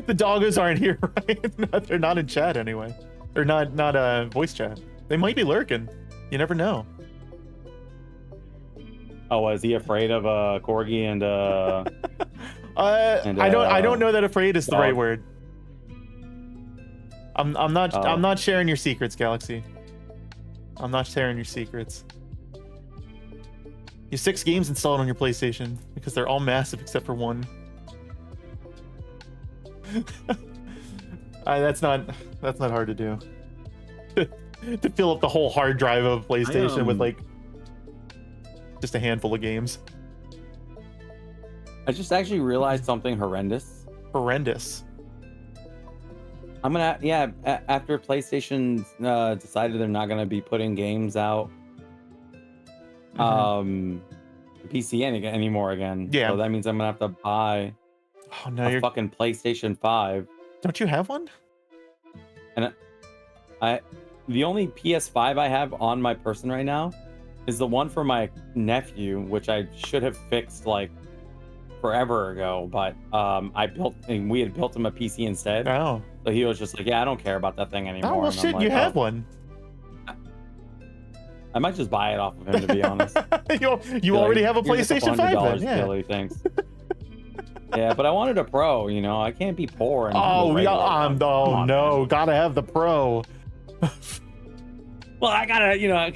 The doggos aren't here, right? They're not in chat anyway. Or not voice chat. They might be lurking. You never know. Oh, is he afraid of Corgi and I don't know that afraid is the right word. I'm not sharing your secrets, Galaxy. I'm not sharing your secrets. You have 6 games installed on your PlayStation because they're all massive except for one. That's not hard to do. To fill up the whole hard drive of PlayStation with like just a handful of games. I just actually realized something horrendous. Horrendous. I'm gonna after PlayStation decided they're not gonna be putting games out PC anymore again. Yeah. So that means I'm gonna have to buy a fucking PlayStation 5. Don't you have one? And the only PS5 I have on my person right now is the one for my nephew, which I should have fixed like forever ago, but we had built him a PC instead. Oh. So he was just like, yeah, I don't care about that thing anymore. Oh, well, shit, like, you have one. I might just buy it off of him, to be honest. you already have a PlayStation 5 then, yeah. Billy, thanks. Yeah, but I wanted a Pro, you know. I can't be poor. And no, gotta have the Pro. Well, I gotta, you know.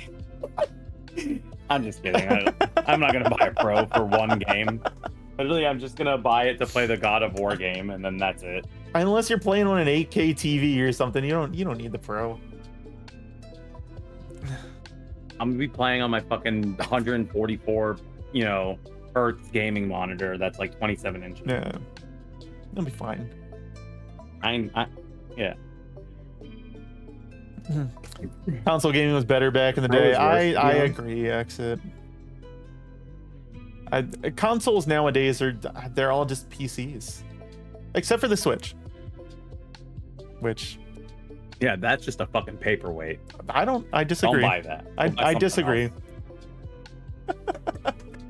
I'm just kidding. I'm not gonna buy a Pro for one game. Literally, I'm just gonna buy it to play the God of War game, and then that's it. Unless you're playing on an 8K TV or something, you don't need the Pro. I'm gonna be playing on my fucking 144, hertz gaming monitor that's like 27 inches. Yeah, that'll be fine. Yeah. Console gaming was better back in the day. I agree, Exit. Consoles nowadays they're all just PCs, except for the Switch. Which, yeah, that's just a fucking paperweight. I disagree. Don't buy that. I disagree.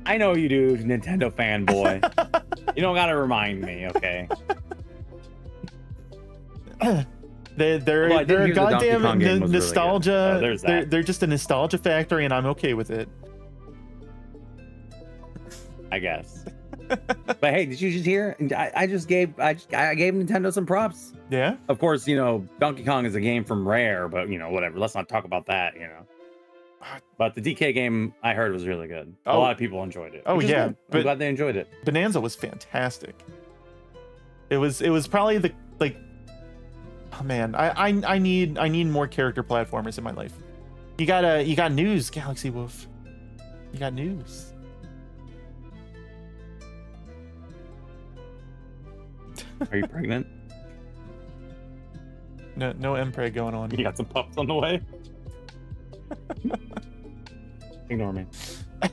I know you do, Nintendo fanboy. You don't gotta remind me, okay? They're a goddamn nostalgia. Really they're just a nostalgia factory, and I'm okay with it. I guess. But hey, did you just hear? I gave Nintendo some props. Yeah. Of course, Donkey Kong is a game from Rare, but whatever. Let's not talk about that. But the DK game I heard was really good. A Oh. lot of people enjoyed it. Oh, which is yeah, good. but- I'm glad they enjoyed it. Bonanza was fantastic. It was probably the like. Oh man, I need more character platformers in my life. You got news, Galaxy Wolf. You got news. Are you pregnant? No MPreg going on. You got some pups on the way? Ignore me. I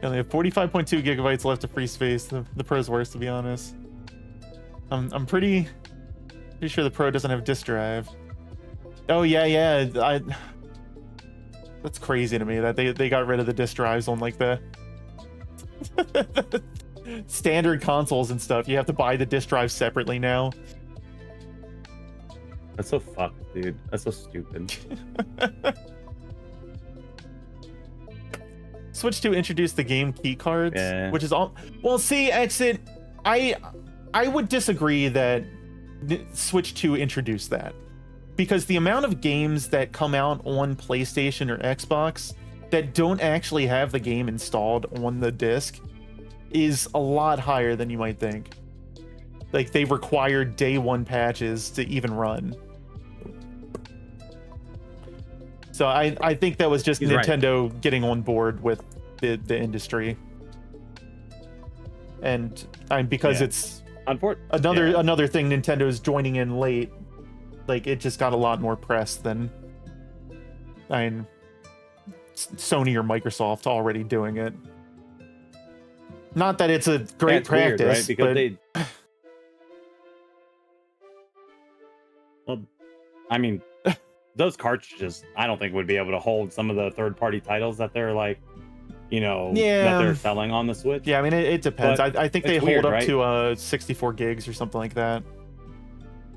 only have 45.2 gigabytes left of free space. The Pro's worse, to be honest. I'm pretty sure the Pro doesn't have disk drive. Oh yeah. That's crazy to me that they got rid of the disk drives on like the standard consoles and stuff. You have to buy the disk drive separately now. That's so fucked, dude. That's so stupid. Switch 2 introduced the game key cards, Yeah. which is all. Well, see, Exit, I would disagree that Switch 2 introduced that, because the amount of games that come out on PlayStation or Xbox that don't actually have the game installed on the disc is a lot higher than you might think. Like, they require day one patches to even run. So I think that was just He's right. Nintendo getting on board with the industry. And because it's another thing Nintendo's joining in late, like it just got a lot more press than Sony or Microsoft already doing it. Not that it's a great it's weird, practice, right? Because but they. Well, I mean, those cartridges, I don't think would be able to hold some of the third-party titles that they're like, that they're selling on the Switch. yeah, I mean it depends. But I think they it's hold weird, up right? to 64 gigs or something like that.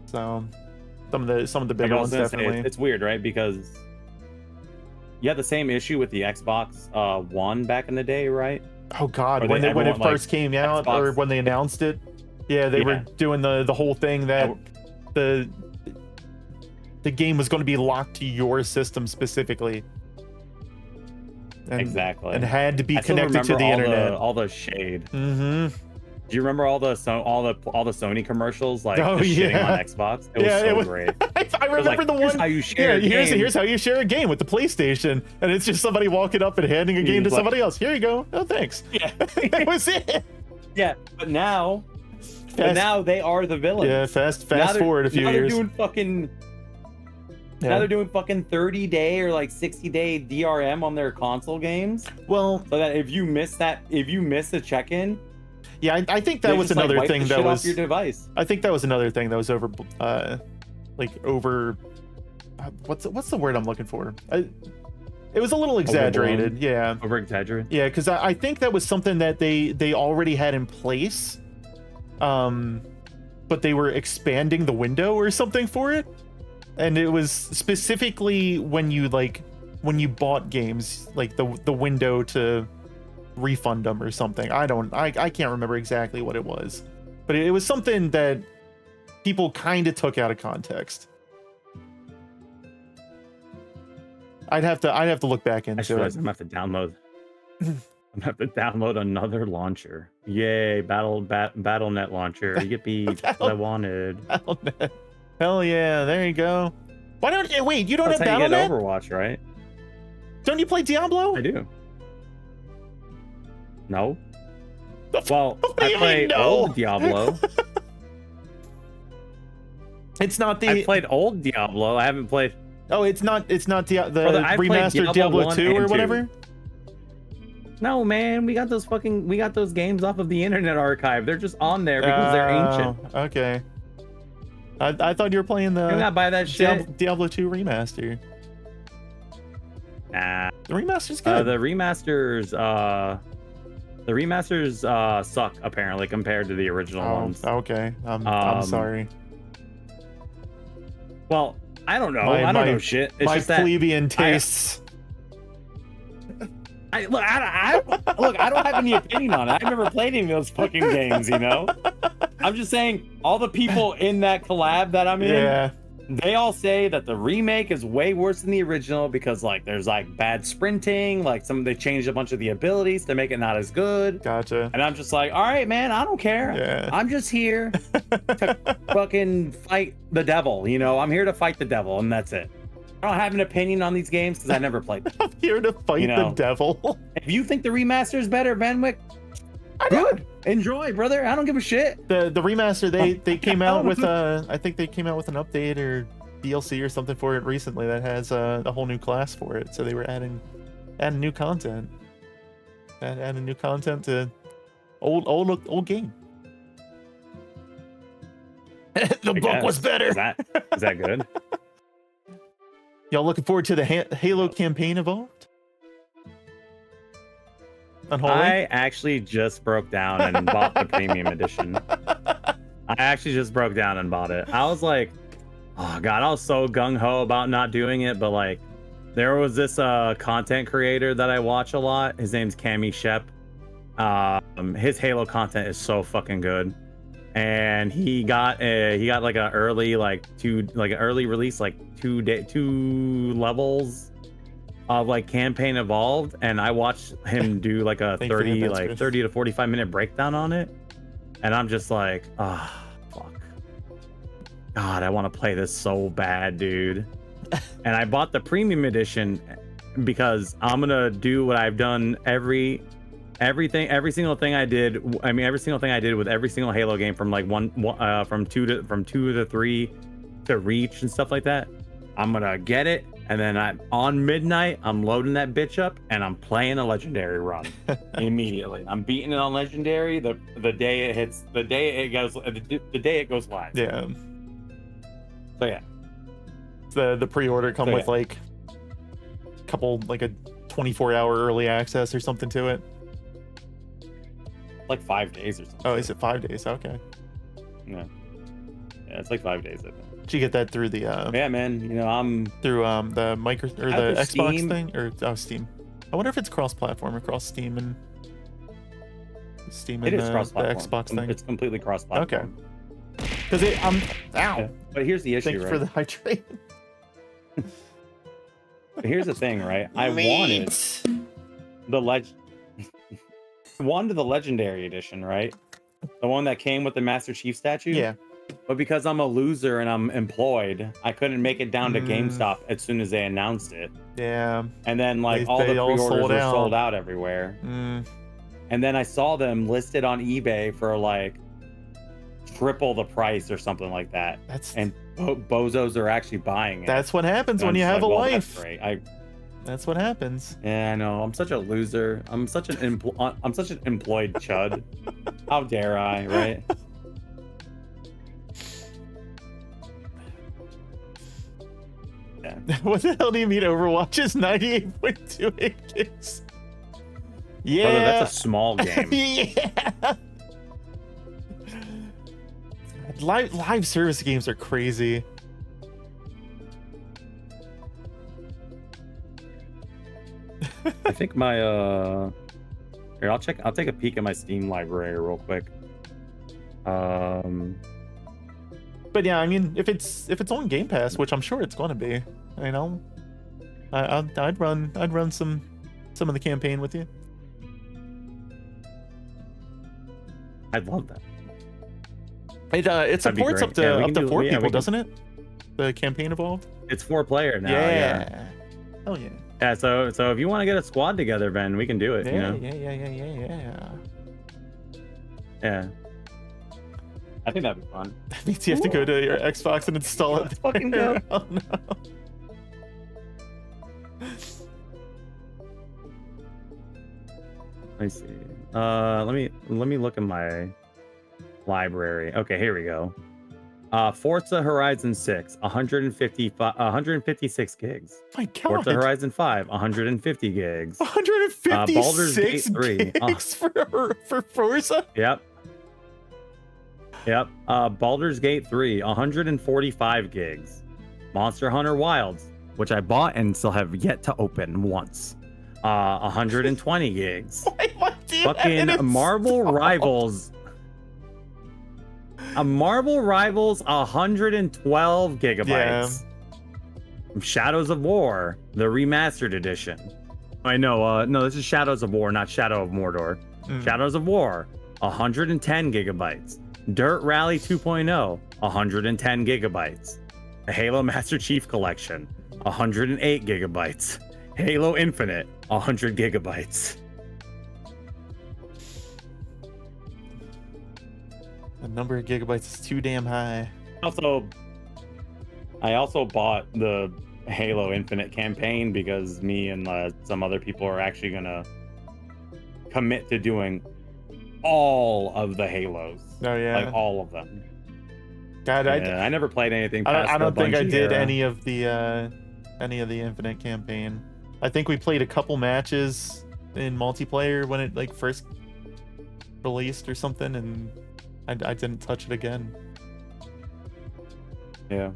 So some of the bigger I was ones gonna say, definitely. it's weird, right? Because you had the same issue with the Xbox One back in the day, right? Oh God, Or when they- it everyone, first came out, or Xbox- when they announced it, yeah, they were Yeah. doing the whole thing that the game was going to be locked to your system specifically, and, Exactly. and had to be I still connected to the remember internet. all the shade. Mm-hmm. Do you remember all the Sony commercials like Oh, just shitting yeah. on Xbox? It was Yeah, so it was- great. I It was remember like, the here's one. how you share a here's game. how you share a game with the PlayStation, and it's just somebody walking up and handing a game to He's like- somebody else. Here you go. Oh, thanks. Yeah. That was it. Yeah, but now Fast- they are the villains. Yeah, fast Now they're- forward a few now years. They're doing fucking. Yeah. Now they're doing fucking 30-day or like 60-day DRM on their console games, Well, so that if you miss a check-in, yeah, I think that they was just, like, another wipe thing the that shit was. off your device. I think that was another thing that was over. What's the word I'm looking for? It was a little exaggerated. Yeah. Over exaggerated. Yeah, because I think that was something that they already had in place, but they were expanding the window or something for it, and it was specifically when you bought games, like the window to refund them or something. I can't remember exactly what it was, but it was something that people kind of took out of context. I'd have to look back I into realized it. I'm gonna have to download. I'm gonna have to download another launcher. Yay, BattleNet launcher. Yippee! That's what I wanted. Battle.net. Hell yeah, there you go. Why don't you wait? You don't That's have how you get Battle.net? Overwatch, right? Don't you play Diablo? I do. No. The f- Well, What do I you play mean, no? old Diablo. It's not the. I played old Diablo. I haven't played. Oh, it's not the Brother, I played remastered Diablo Diablo 1 2 or and 2. whatever. No, man, we got those games off of the Internet Archive. They're just on there because they're ancient. Oh, okay. I thought you were playing You gotta the buy that shit. Diablo 2 remaster. Nah. The remaster's good. The remasters suck apparently compared to the original ones. Okay. I'm Um, sorry. Well, I don't know. My- I don't my- know shit. It's My just that plebeian tastes. I don't have any opinion on it. I've never played any of those fucking games, you know? I'm just saying all the people in that collab that I'm in, Yeah. They all say that the remake is way worse than the original because like there's like bad sprinting, like they changed a bunch of the abilities to make it not as good. Gotcha. And I'm just like, all right, man, I don't care. Yeah. I'm just here to fucking fight the devil. You know, I'm here to fight the devil, and that's it. I don't have an opinion on these games because I never played them. I'm here to fight the devil. If you think the remaster is better, Benwick, good. Enjoy, brother. I don't give a shit. The remaster, they came out with I think they came out with an update or DLC or something for it recently that has a whole new class for it. So they were adding new content. Adding new content to old game. The book was better. Is that good? Y'all looking forward to the Halo campaign evolved? Unholy? I actually just broke down and bought the premium edition. I actually just broke down and bought it. I was like, oh god, I was so gung-ho about not doing it, but like there was this content creator that I watch a lot. His name's Cammy Shep. His Halo content is so fucking good. And he got like an early early release, like two levels of like campaign evolved, and I watched him do like a 30 to 45 minute breakdown on it, and I'm just like, ah, fuck, god, I want to play this so bad, dude. And I bought the premium edition because I'm gonna do what I've done every single thing I did with every single Halo game from like from two to three to Reach and stuff like that. I'm gonna get it, and then on midnight I'm loading that bitch up and I'm playing a legendary run immediately. I'm beating it on legendary the day it goes live. Yeah. So yeah. The pre-order come with like a 24-hour early access or something to it. Like 5 days or something. Oh, is it 5 days? Okay. Yeah, it's like 5 days, I think. Did you get that through the yeah, man, you know, I'm through the Xbox Steam thing, or Steam? I wonder if it's cross-platform across Steam and it is the cross-platform. Xbox thing. It's completely cross-platform. Okay. Because ow. Yeah. But here's the issue, Thank you right? for the hydrate. But here's the thing, right? I wanted the legendary edition, right? The one that came with the Master Chief statue. Yeah. But because I'm a loser and I'm employed, I couldn't make it down to GameStop as soon as they announced it. Yeah. And then like all the pre-orders were sold out everywhere. And then I saw them listed on eBay for like triple the price or something like that. And bozos are actually buying it. That's what happens when you have a life. That's great. That's what happens. Yeah, I know. I'm such a loser. I'm such an employed chud. How dare I, right? Yeah. What the hell do you mean Overwatch is 98.28 gigs? Yeah. Brother, that's a small game. Yeah. Live service games are crazy. I think my here, I'll take a peek at my Steam library real quick. But yeah, I mean, if it's on Game Pass, which I'm sure it's going to be, you know, I'd run some of the campaign with you. I'd love that. It supports up to Yeah, up to 4 people, doesn't it? The campaign evolved. It's 4-player now. Yeah. Oh yeah. Yeah. So if you want to get a squad together, Ben, we can do it. Yeah, you know? Yeah. Yeah. I think that'd be fun. That means you have to go to your Xbox and install it. Let's fucking go. Oh no. Let me see. Let me look at my library. Okay, here we go. Forza Horizon 6, 156 gigs. My God. Forza Horizon 5, 150 gigs. 156 Baldur's Gate 3 gigs for Forza? Yep. Baldur's Gate 3, 145 gigs. Monster Hunter Wilds, which I bought and still have yet to open once. 120 gigs. Fucking Marvel Rivals. A Marvel Rivals 112 gigabytes. Shadows of War, the remastered edition. I know, no, this is Shadows of War, not Shadow of Mordor. Shadows of War, 110 gigabytes. Dirt Rally 2.0, 110 gigabytes. The Halo Master Chief Collection, 108 gigabytes. Halo Infinite, 100 gigabytes. The number of gigabytes is too damn high. I also bought the Halo Infinite campaign because me and some other people are actually gonna commit to doing all of the Halos. Oh yeah, like all of them. God, I never played anything. I don't think I did era. any of the Infinite campaign. I think we played a couple matches in multiplayer when it like first released or something, and I didn't touch it again. Yeah.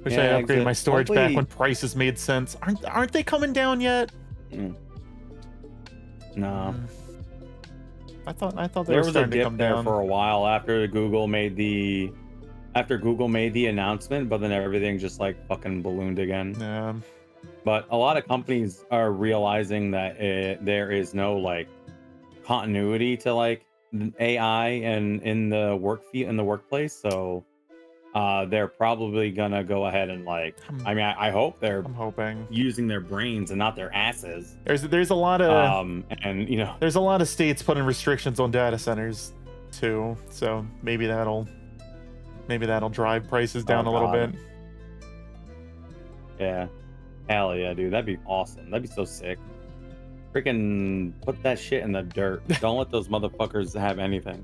Wish I upgraded my storage back when prices made sense. Aren't they coming down yet? No. I thought they were starting to come down for a while after Google made the announcement, but then everything just like fucking ballooned again. Yeah. But a lot of companies are realizing that there is no like continuity to like AI and in the workplace, so they're probably gonna go ahead and like I'm hoping using their brains and not their asses. There's a lot of and you know there's a lot of states putting restrictions on data centers too, so maybe that'll drive prices down a little bit. Yeah, hell yeah, dude, that'd be awesome. That'd be so sick. Freaking put that shit in the dirt. Don't let those motherfuckers have anything.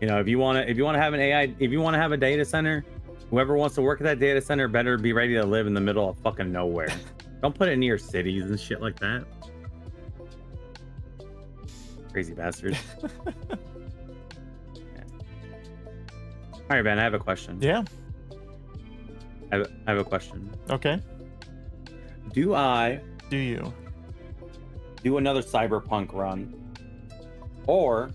You know, if you want to have an AI, if you want to have a data center, whoever wants to work at that data center better be ready to live in the middle of fucking nowhere. Don't put it near cities and shit like that. Crazy bastards. Yeah. All right, Ben, I have a question. Yeah. I have a question. Okay. Do you do another Cyberpunk run, or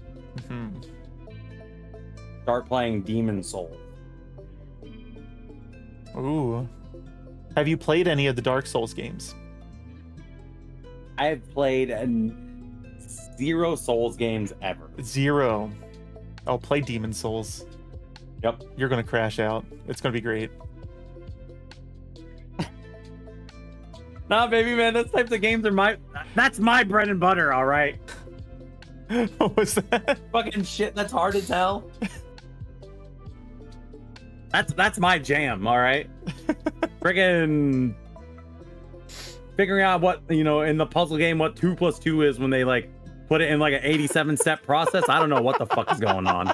start playing Demon Souls? Ooh. Have you played any of the Dark Souls games? I have played 0 Souls games ever. 0. Oh, play Demon Souls. Yep. You're gonna crash out. It's gonna be great. Nah, baby, man, those types of games are that's my bread and butter, all right? What was that? Fucking shit, that's hard to tell. That's my jam, all right? Friggin' figuring out what, you know, in the puzzle game, what 2 + 2 is when they, like, put it in, like, an 87-step process. I don't know what the fuck is going on.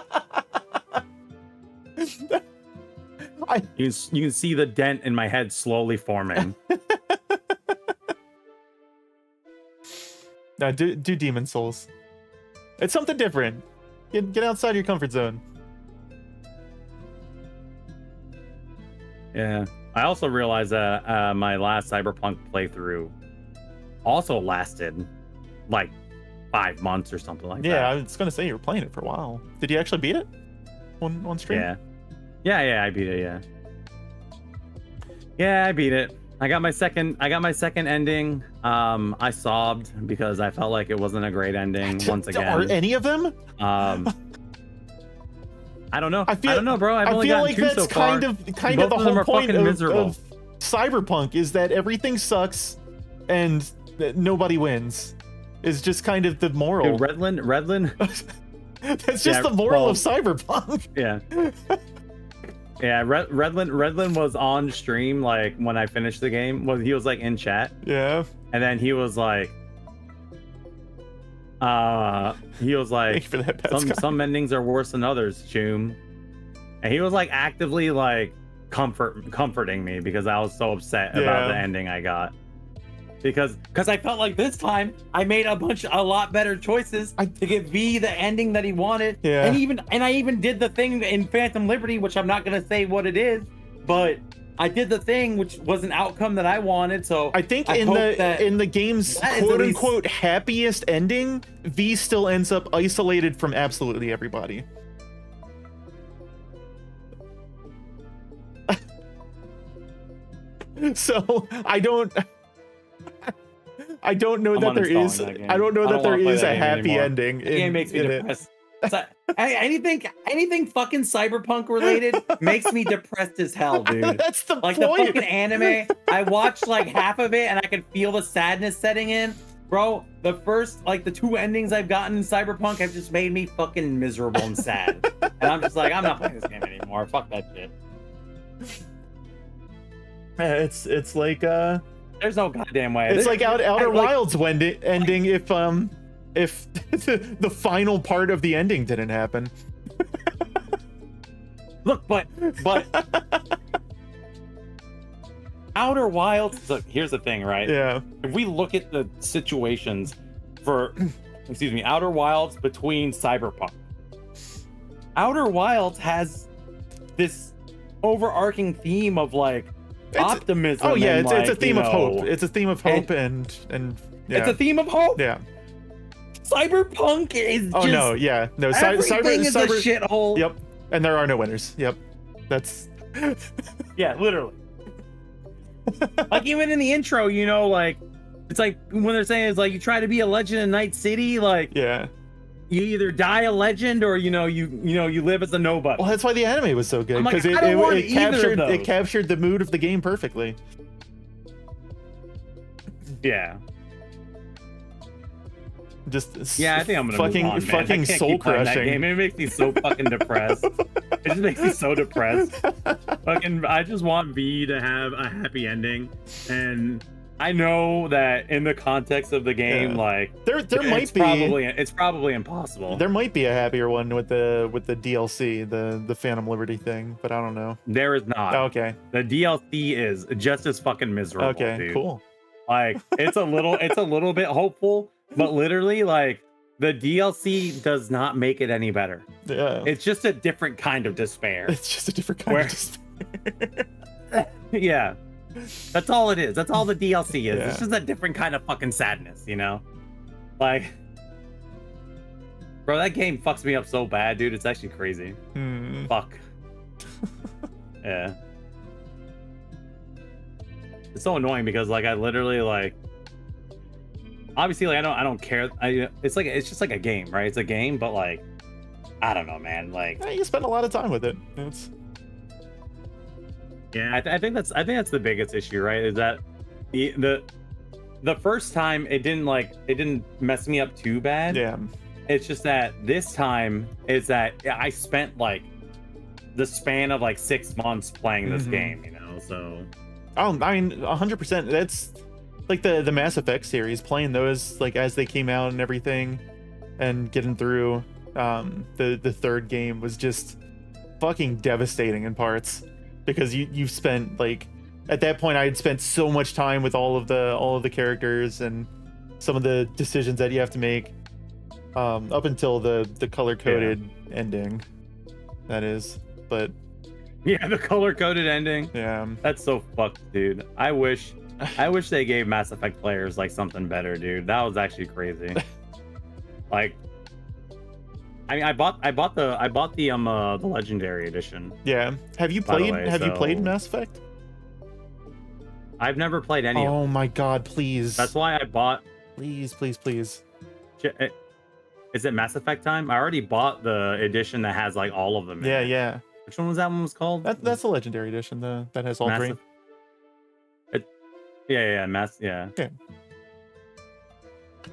You can see the dent in my head slowly forming. No, do Demon Souls. It's something different. Get outside your comfort zone. Yeah. I also realized that my last Cyberpunk playthrough also lasted like 5 months or something like that. Yeah, I was gonna say you were playing it for a while. Did you actually beat it on stream? Yeah, I beat it. Yeah, I beat it. I got my second ending. I sobbed because I felt like it wasn't a great ending once again. Are any of them? I don't know. I don't know, bro. I feel like that's kind of the whole point of Cyberpunk is that everything sucks and nobody wins. Is just kind of the moral. Dude, Redlin. That's just the moral of Cyberpunk. Yeah. Yeah, Redlin was on stream like when I finished the game. Well, he was like in chat. Yeah. And then he was like some endings are worse than others, Choom. And he was like actively like comforting me because I was so upset about the ending I got. Because I felt like this time I made a lot better choices to give V the ending that he wanted. Yeah. And I even did the thing in Phantom Liberty, which I'm not gonna say what it is, but I did the thing, which was an outcome that I wanted. So I think hope that in the game's that is at quote least- unquote happiest ending, V still ends up isolated from absolutely everybody. So I don't know I'm that there uninstalling is. that game. I don't know I that don't there wanna play is that a game happy anymore. ending. That game makes me in it. depressed. Anything fucking cyberpunk related makes me depressed as hell, dude. That's the Like point. the fucking anime, I watched like half of it and I could feel the sadness setting in. Bro, the first, like the 2 endings I've gotten in Cyberpunk have just made me fucking miserable and sad. And I'm just like, I'm not playing this game anymore. Fuck that shit. It's like There's no goddamn way. it's There's- like Outer like- Wilds ending if the final part of the ending didn't happen. Look, but Outer Wilds. Look, here's the thing, right? Yeah. If we look at the situations for, excuse me, Outer Wilds between Cyberpunk, Outer Wilds has this overarching theme of like optimism. Oh yeah, and, it's a like, theme you of know, hope. It's a theme of hope and yeah. It's a theme of hope. Yeah. Cyberpunk is Oh just no, yeah, no. everything is a shithole. Yep, and there are no winners. Yep, that's Yeah, literally. Like even in the intro, you know, like it's like when they're saying it's like you try to be a legend in Night City, like yeah. you either die a legend or you live as a nobody. Well, that's why the anime was so good I'm like, because I don't want it either of those. captured the mood of the game perfectly. Yeah. Just Yeah, I think I'm gonna fucking move on, man. I fucking can't soul keep playing that crushing. game. It makes me so fucking depressed. It just makes me so depressed. Fucking, I just want V to have a happy ending, and I know that in the context of the game, Yeah. like There might be it's probably impossible. There might be a happier one with the DLC, the Phantom Liberty thing, but I don't know. There is not. Okay. The DLC is just as fucking miserable. Okay. Dude. Cool. Like it's a little bit hopeful, but literally like the DLC does not make it any better. Yeah. It's just a different kind of despair. It's just a different kind of despair. Yeah. That's all it is. That's all the DLC is. Yeah. It's just a different kind of fucking sadness, you know? Like bro, that game fucks me up so bad, dude. It's actually crazy. Fuck. Yeah. It's so annoying because like I literally like obviously like I don't care. It's just like a game, right? It's a game, but like I don't know, man. Like Yeah, you spend a lot of time with it. It's yeah, I think that's the biggest issue, right? Is that the first time it didn't mess me up too bad. yeah. It's just that this time is that I spent like the span of like 6 months playing this Mhm. game, you know. So Oh, I mean, 100%. That's like the Mass Effect series, playing those like as they came out and everything, and getting through the third game was just fucking devastating in parts because you've spent like at that point I had spent so much time with all of the characters and some of the decisions that you have to make up until the color coded ending. That is, but yeah, the color coded ending. yeah. That's so fucked, dude. I wish they gave Mass Effect players like something better, dude. That was actually crazy. Like, I mean, I bought the Legendary Edition. Yeah. Have you By the played way, have you played so- Mass Effect? I've never played any of them. Oh my god, please. That's why I bought. Please, please, please. Is it Mass Effect time? I already bought the edition that has like all of them. in Yeah, it. yeah. Which one was that one was called? That's a legendary edition, that has all three. Yeah, Mass. Yeah.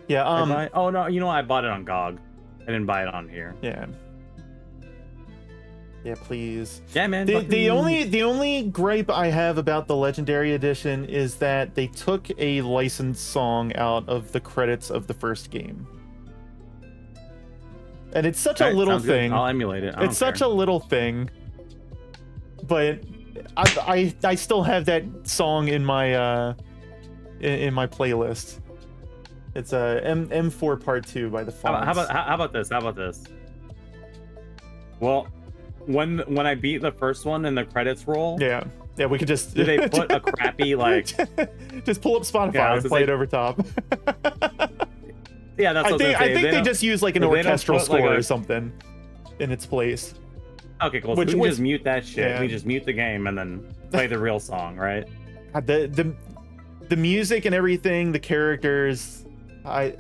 Yeah, Oh no, you know what? I bought it on GOG. I didn't buy it on here. yeah. Yeah, please. Yeah, man. The only gripe I have about the legendary edition is that they took a licensed song out of the credits of the first game. And it's such a little thing. I'll emulate it. It's such a little thing. But I still have that song in my playlist. It's M4 Part 2 by the Fonts. How about this? Well, when I beat the first one and the credits roll, Yeah. Yeah, we could just Do they put a crappy like? just pull up Spotify Yeah, I was and gonna play say- it over top. Yeah, that's what I think they don't- just use like an if they don't orchestral put, like, score a- or something in its place. Okay, cool. So Which we can was- just mute that shit. yeah. We just mute the game and then play the real song, right? The music and everything, the characters, I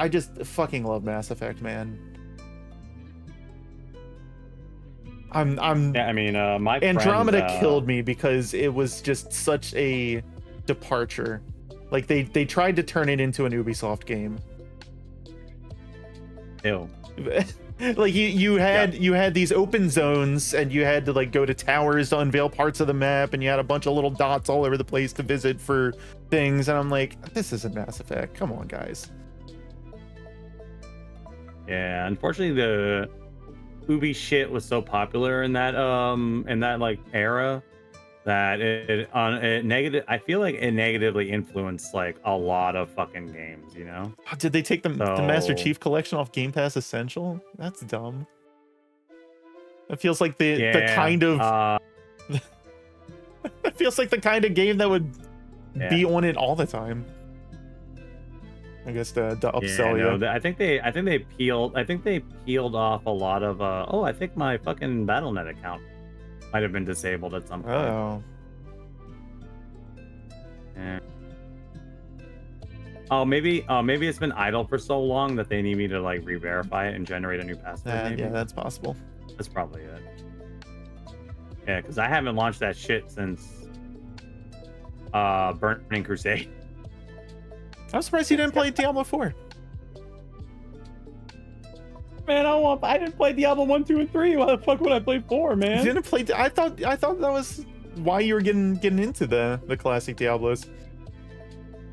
just fucking love Mass Effect, man. Yeah, I mean, my Andromeda friends, killed me because it was just such a departure. Like they tried to turn it into an Ubisoft game. Ew. Like you had these open zones and you had to like go to towers to unveil parts of the map, and you had a bunch of little dots all over the place to visit for things, and I'm like, this isn't Mass Effect. Come on, guys. Yeah, unfortunately, the Ubi shit was so popular in that like era that I feel like it negatively influenced like a lot of fucking games, you know? Did they take the Master So- Chief Collection off Game Pass Essential? That's dumb. It feels like the kind of it feels like the kind of game that would be on it all the time. I guess to upsell you. I think they peeled off a lot of I think my fucking Battle.net account might have been disabled at some point. Oh. Yeah. Maybe it's been idle for so long that they need me to like re-verify it and generate a new password. Maybe. Yeah, that's possible. That's probably it. Yeah, because I haven't launched that shit since Burning Crusade. I'm surprised you didn't play Diablo 4. Man, I didn't play Diablo 1, 2, and 3. Why the fuck would I play 4, man? You didn't play. I thought that was why you were getting into the classic Diablos.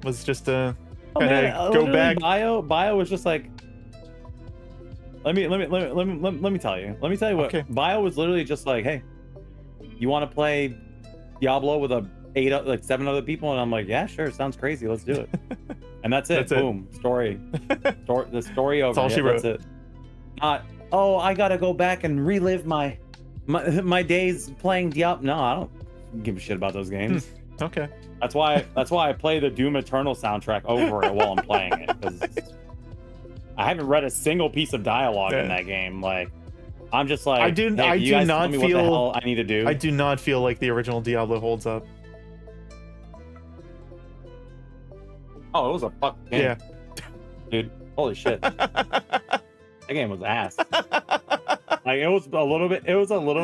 Was just to kind of go back. Bio was just like. Let me tell you. Let me tell you what. Okay. Bio was literally just like, hey, you want to play Diablo with 7 other people? And I'm like, yeah, sure, sounds crazy. Let's do it. And that's it. That's it. Boom. Story. The story over. That's all she wrote. That's it. Not. Oh, I gotta go back and relive my days playing Diablo. No, I don't give a shit about those games. Okay. That's why I play the Doom Eternal soundtrack over it while I'm playing it, because I haven't read a single piece of dialogue in that game. Like, I'm just like, I do not what the hell I need to do. I do not feel like the original Diablo holds up. Oh, it was a fucking game. Yeah. Dude, holy shit. That game was ass. Like it was a little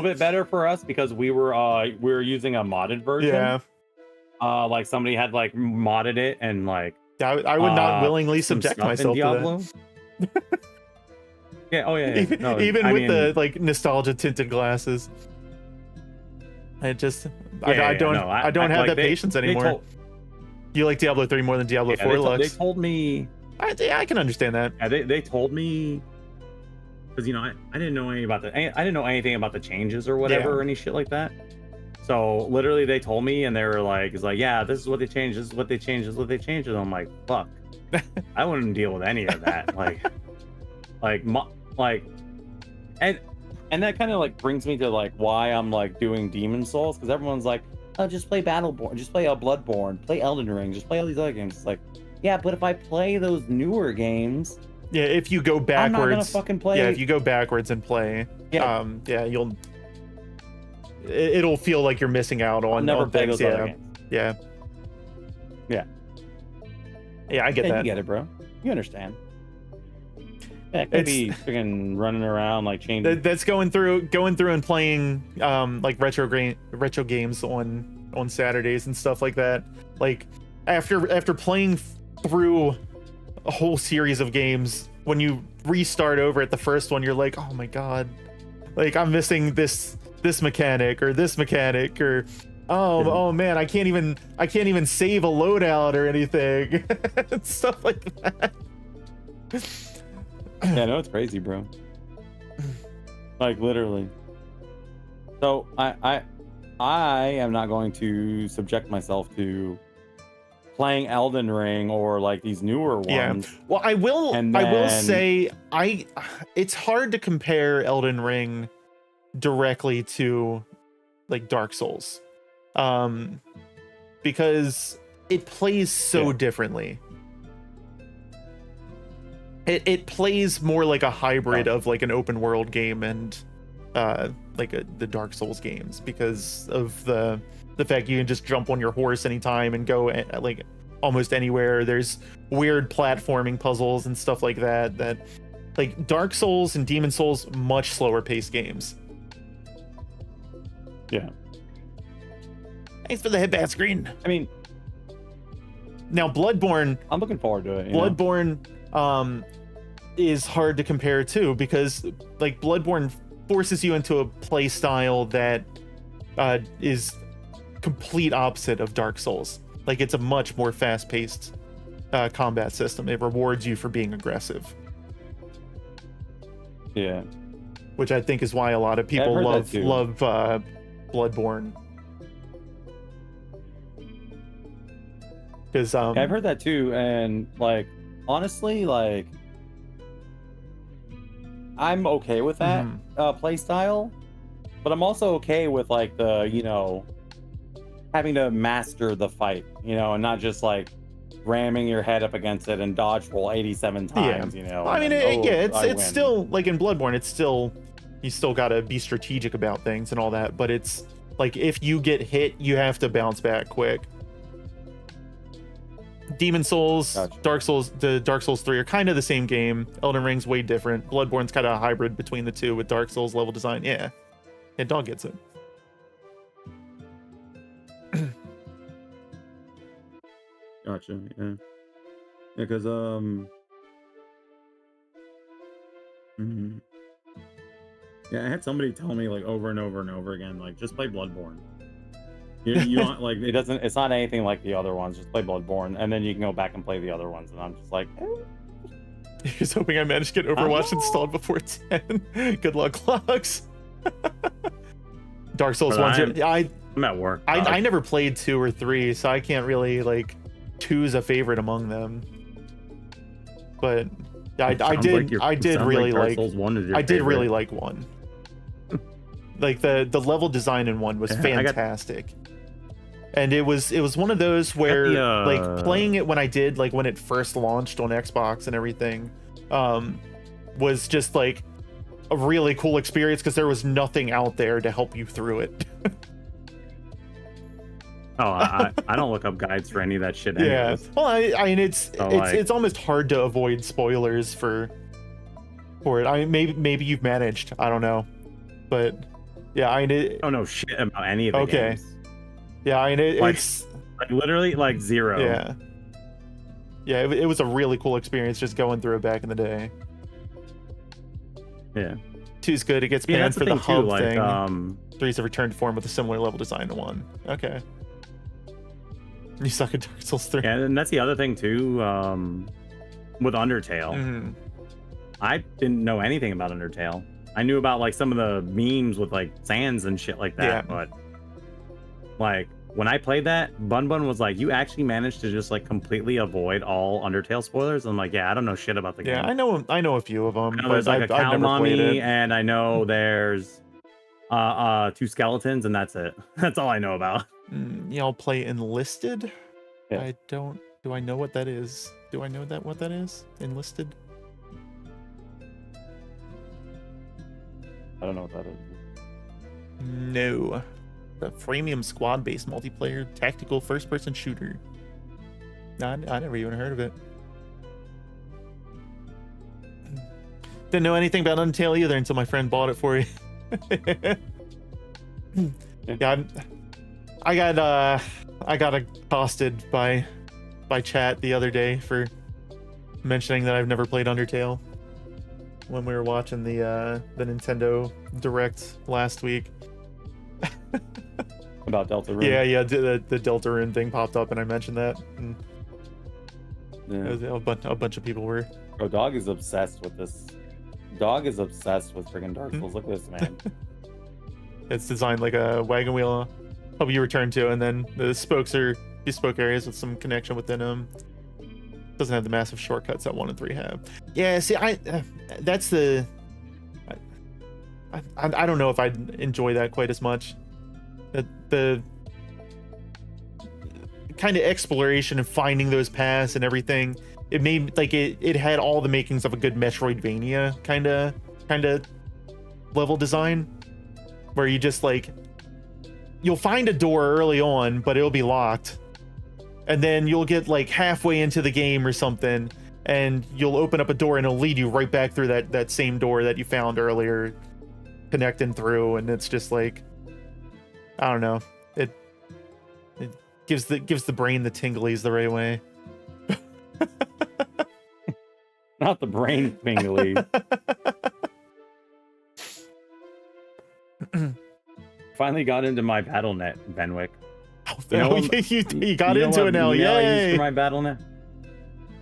bit better for us because we were using a modded version. Yeah. Like somebody had like modded it and like I would not willingly some subject stuff in myself to Diablo. that. Yeah, oh yeah. No, Even I with mean, the like nostalgia tinted glasses. I just I don't have like, that patience anymore. You like Diablo 3 more than Diablo 4, they Lux? told me. I can understand that. Yeah, they told me because I didn't know anything about the changes or whatever or any shit like that. So literally they told me and they were like, it's like, yeah, this is what they changed, this is what they changed, this is what they changed. And I'm like, fuck, I wouldn't deal with any of that. And that kind of like brings me to like why I'm like doing Demon Souls, because everyone's like, oh, just play Battleborn, just play Bloodborne, play Elden Ring, just play all these other games. It's like, yeah, but if I play those newer games, yeah, if you go backwards, I'm not gonna fucking play. Yeah, if you go backwards and play, it'll feel like you're missing out on. I'll never play things. those other games. Yeah, I get Yeah, that. you get it, bro. You understand. Yeah, it could be freaking running around like changing. That's going through and playing like retro games on Saturdays and stuff like that. Like after playing through a whole series of games, when you restart over at the first one, you're like, oh my god, like I'm missing this mechanic or this mechanic, or oh man, I can't even save a loadout or anything. Stuff like that. Yeah, no, it's crazy, bro. Like literally. So I am not going to subject myself to playing Elden Ring or like these newer ones. Yeah. Well, I will say it's hard to compare Elden Ring directly to like Dark Souls, because it plays so differently. It plays more like a hybrid of like an open world game and the Dark Souls games, because of the fact you can just jump on your horse anytime and go like almost anywhere. There's weird platforming puzzles and stuff like that like Dark Souls and Demon Souls, much slower paced games. Yeah. Thanks for the headband screen. I mean, now Bloodborne, I'm looking forward to it. Bloodborne is hard to compare too, because like Bloodborne forces you into a play style that is complete opposite of Dark Souls. Like, it's a much more fast-paced combat system. It rewards you for being aggressive. Yeah. Which I think is why a lot of people love Bloodborne. Because I've heard that too, and like honestly, like I'm okay with that play style, but I'm also okay with like the, you know, having to master the fight, you know, and not just like ramming your head up against it and dodge roll 87 times, you know. I mean, then, it's still like in Bloodborne, it's still, you still gotta be strategic about things and all that, but it's like if you get hit, you have to bounce back quick. Demon Souls, Dark Souls, the Dark Souls 3 are kind of the same game. Elden Ring's way different. Bloodborne's kind of a hybrid between the two with Dark Souls level design. Yeah, dog gets it. Gotcha. Yeah. Yeah, because yeah, I had somebody tell me like over and over and over again, like just play Bloodborne. You want like it's not anything like the other ones. Just play Bloodborne, and then you can go back and play the other ones. And I'm just like, He's hoping I managed to get Overwatch installed before 10. Good luck, Lux. Dark Souls 1. I'm at work. I never played 2 or 3, so I can't really like choose a favorite among them. But I did really like 1. Like the level design in 1 was fantastic. And it was one of those where like playing it when I did, like when it first launched on Xbox and everything, was just like a really cool experience because there was nothing out there to help you through it. I don't look up guides for any of that shit anyways. Yeah. Well, I mean it's almost hard to avoid spoilers for it. I mean maybe you've managed. I don't know. But yeah, I mean I don't know shit about any of the games. Yeah, I mean it's like literally like zero. Yeah. Yeah, it was a really cool experience just going through it back in the day. Yeah. 2's good. It gets banned for the hub too, thing. Like, 3's a return to form with a similar level design to 1. Okay. You suck at Dark Souls 3. Yeah, and that's the other thing too, with Undertale. I didn't know anything about Undertale. I knew about like some of the memes with like Sans and shit like that, but like when I played that, Bun Bun was like, "You actually managed to just like completely avoid all Undertale spoilers." I'm like, "Yeah, I don't know shit about the game." Yeah, I know a few of them. I know there's like a cow mommy, and I know there's 2 skeletons, and that's it. That's all I know about. Y'all play Enlisted? Yeah. Do I know what that is? Do I know what that is? Enlisted? I don't know what that is. No. The freemium squad-based multiplayer tactical first-person shooter. I never even heard of it. Didn't know anything about Undertale either until my friend bought it for you. Yeah, I got accosted by chat the other day for mentioning that I've never played Undertale when we were watching the Nintendo Direct last week. About Deltarune. Yeah, the Deltarune thing popped up and I mentioned that. And a bunch of people were. Bro, Dog is obsessed with this. Dog is obsessed with friggin' Dark Souls. Look at this, man. It's designed like a wagon wheel hub you return to, and then the spokes are bespoke areas with some connection within them. Doesn't have the massive shortcuts that 1 and 3 have. Yeah, see, I don't know if I'd enjoy that quite as much. The kind of exploration and finding those paths and everything. It made like it had all the makings of a good Metroidvania kind of level design, where you just like you'll find a door early on, but it'll be locked, and then you'll get like halfway into the game or something, and you'll open up a door and it'll lead you right back through that same door that you found earlier, connecting through, and it's just like, I don't know, it gives the brain the tinglies the right way. Not the brain tingly. Finally got into my BattleNet, Benwick. You got into it now, email I use yay! for my BattleNet?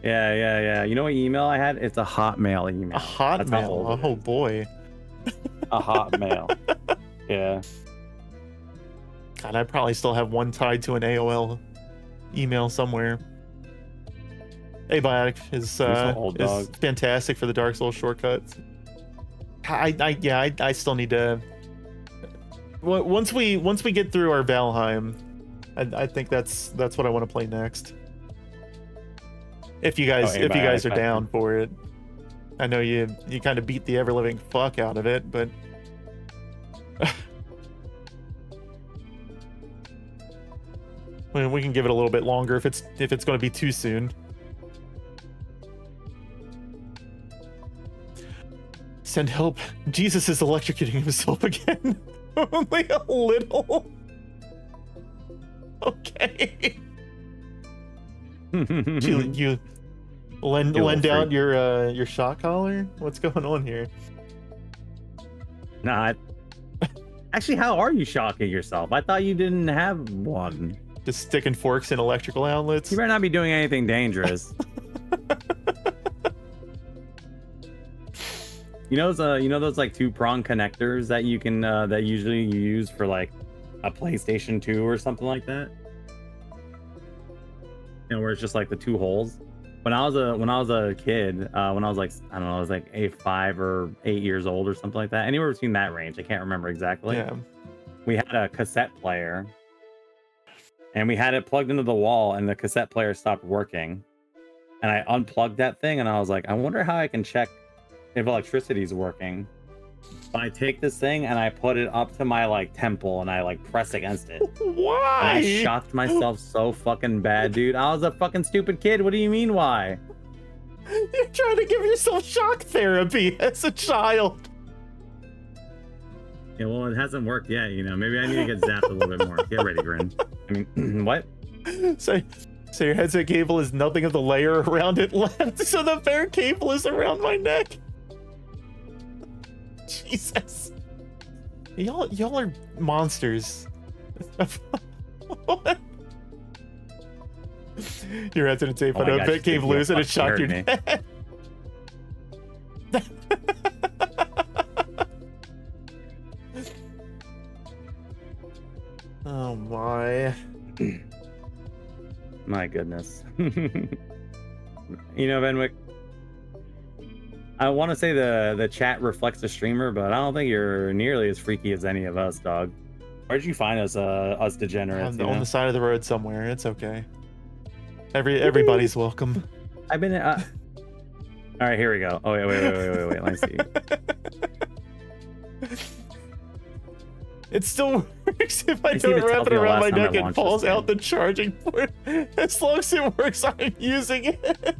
Yeah. You know what email I had? It's a Hotmail email. A Hotmail? Oh boy. A Hotmail. Yeah. God, I probably still have one tied to an AOL email somewhere. Abiotic is fantastic for the Dark Souls shortcuts. I still need to. Once we get through our Valheim, I think that's what I want to play next. If you guys are down for it, I know you kind of beat the ever living fuck out of it, but. We can give it a little bit longer if it's going to be too soon. Send help. Jesus is electrocuting himself again. Only a little. Okay. you lend out your shock collar? What's going on here? Not. Actually, how are you shocking yourself? I thought you didn't have one. Just sticking forks in electrical outlets. You better not be doing anything dangerous. You know those like 2-prong connectors that you can that usually you use for like a PlayStation 2 or something like that. You know, where it's just like the 2 holes. When I was a kid, when I was like, I don't know, I was like 5 or 8 years old or something like that. Anywhere between that range, I can't remember exactly. Yeah. We had a cassette player, and we had it plugged into the wall, and the cassette player stopped working. And I unplugged that thing, and I was like, I wonder how I can check if electricity's working. But I take this thing and I put it up to my like temple and I like press against it. Why? And I shocked myself so fucking bad, dude. I was a fucking stupid kid. What do you mean why? You're trying to give yourself shock therapy as a child. Yeah, well, it hasn't worked yet, you know. Maybe I need to get zapped a little bit more. Get ready, Grin. I mean, what? So your headset cable is nothing of the layer around it left, so the bare cable is around my neck. Jesus. Y'all are monsters. What? Your resident tape on a bit came loose and it shocked your neck. Oh my. My goodness. You know, Benwick, I want to say the chat reflects the streamer, but I don't think you're nearly as freaky as any of us, dog. Where'd you find us degenerates? On the side of the road somewhere. It's okay. Everybody's welcome. I've been. All right, here we go. Oh wait. Let me see. It still works if I don't wrap it around my neck and falls out the charging port. As long as it works, I'm using it.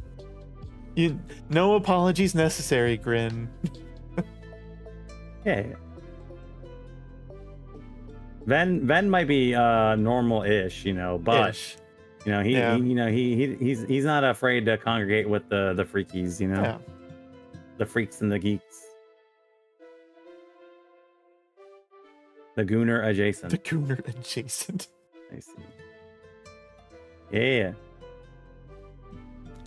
No apologies necessary, Grin. Yeah. Ven might be normal-ish, you know, but you know he's not afraid to congregate with the freakies, you know, the freaks and the geeks. The Gooner adjacent. The Gooner adjacent. I see. Yeah.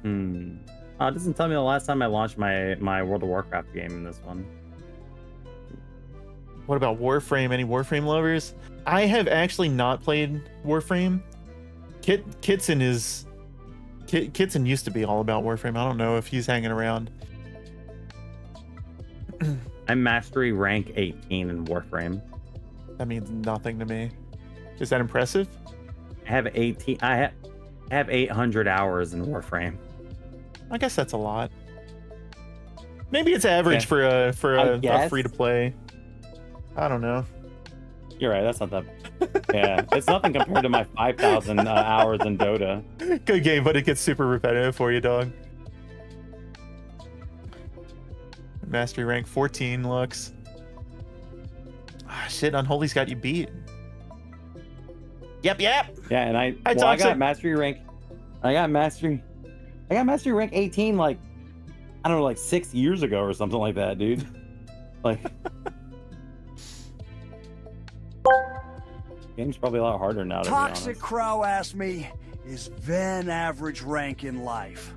Oh, it doesn't tell me the last time I launched my World of Warcraft game in this one. What about Warframe? Any Warframe lovers? I have actually not played Warframe. Kitson used to be all about Warframe. I don't know if he's hanging around. I'm mastery rank 18 in Warframe. That means nothing to me. Is that impressive? I have 18. I have 800 hours in Warframe. I guess that's a lot. Maybe it's average for a free to play. I don't know. You're right. That's not that. Yeah, it's nothing compared to my 5,000 hours in Dota. Good game, but it gets super repetitive for you, dog. Mastery rank 14 looks. Ah, shit, Unholy's got you beat. Yep. Yeah, and I got mastery rank. I got mastery rank 18 like I don't know, like 6 years ago or something like that, dude. Like game's probably a lot harder now, to be honest. Toxic Crow asked me, is Ven average rank in life?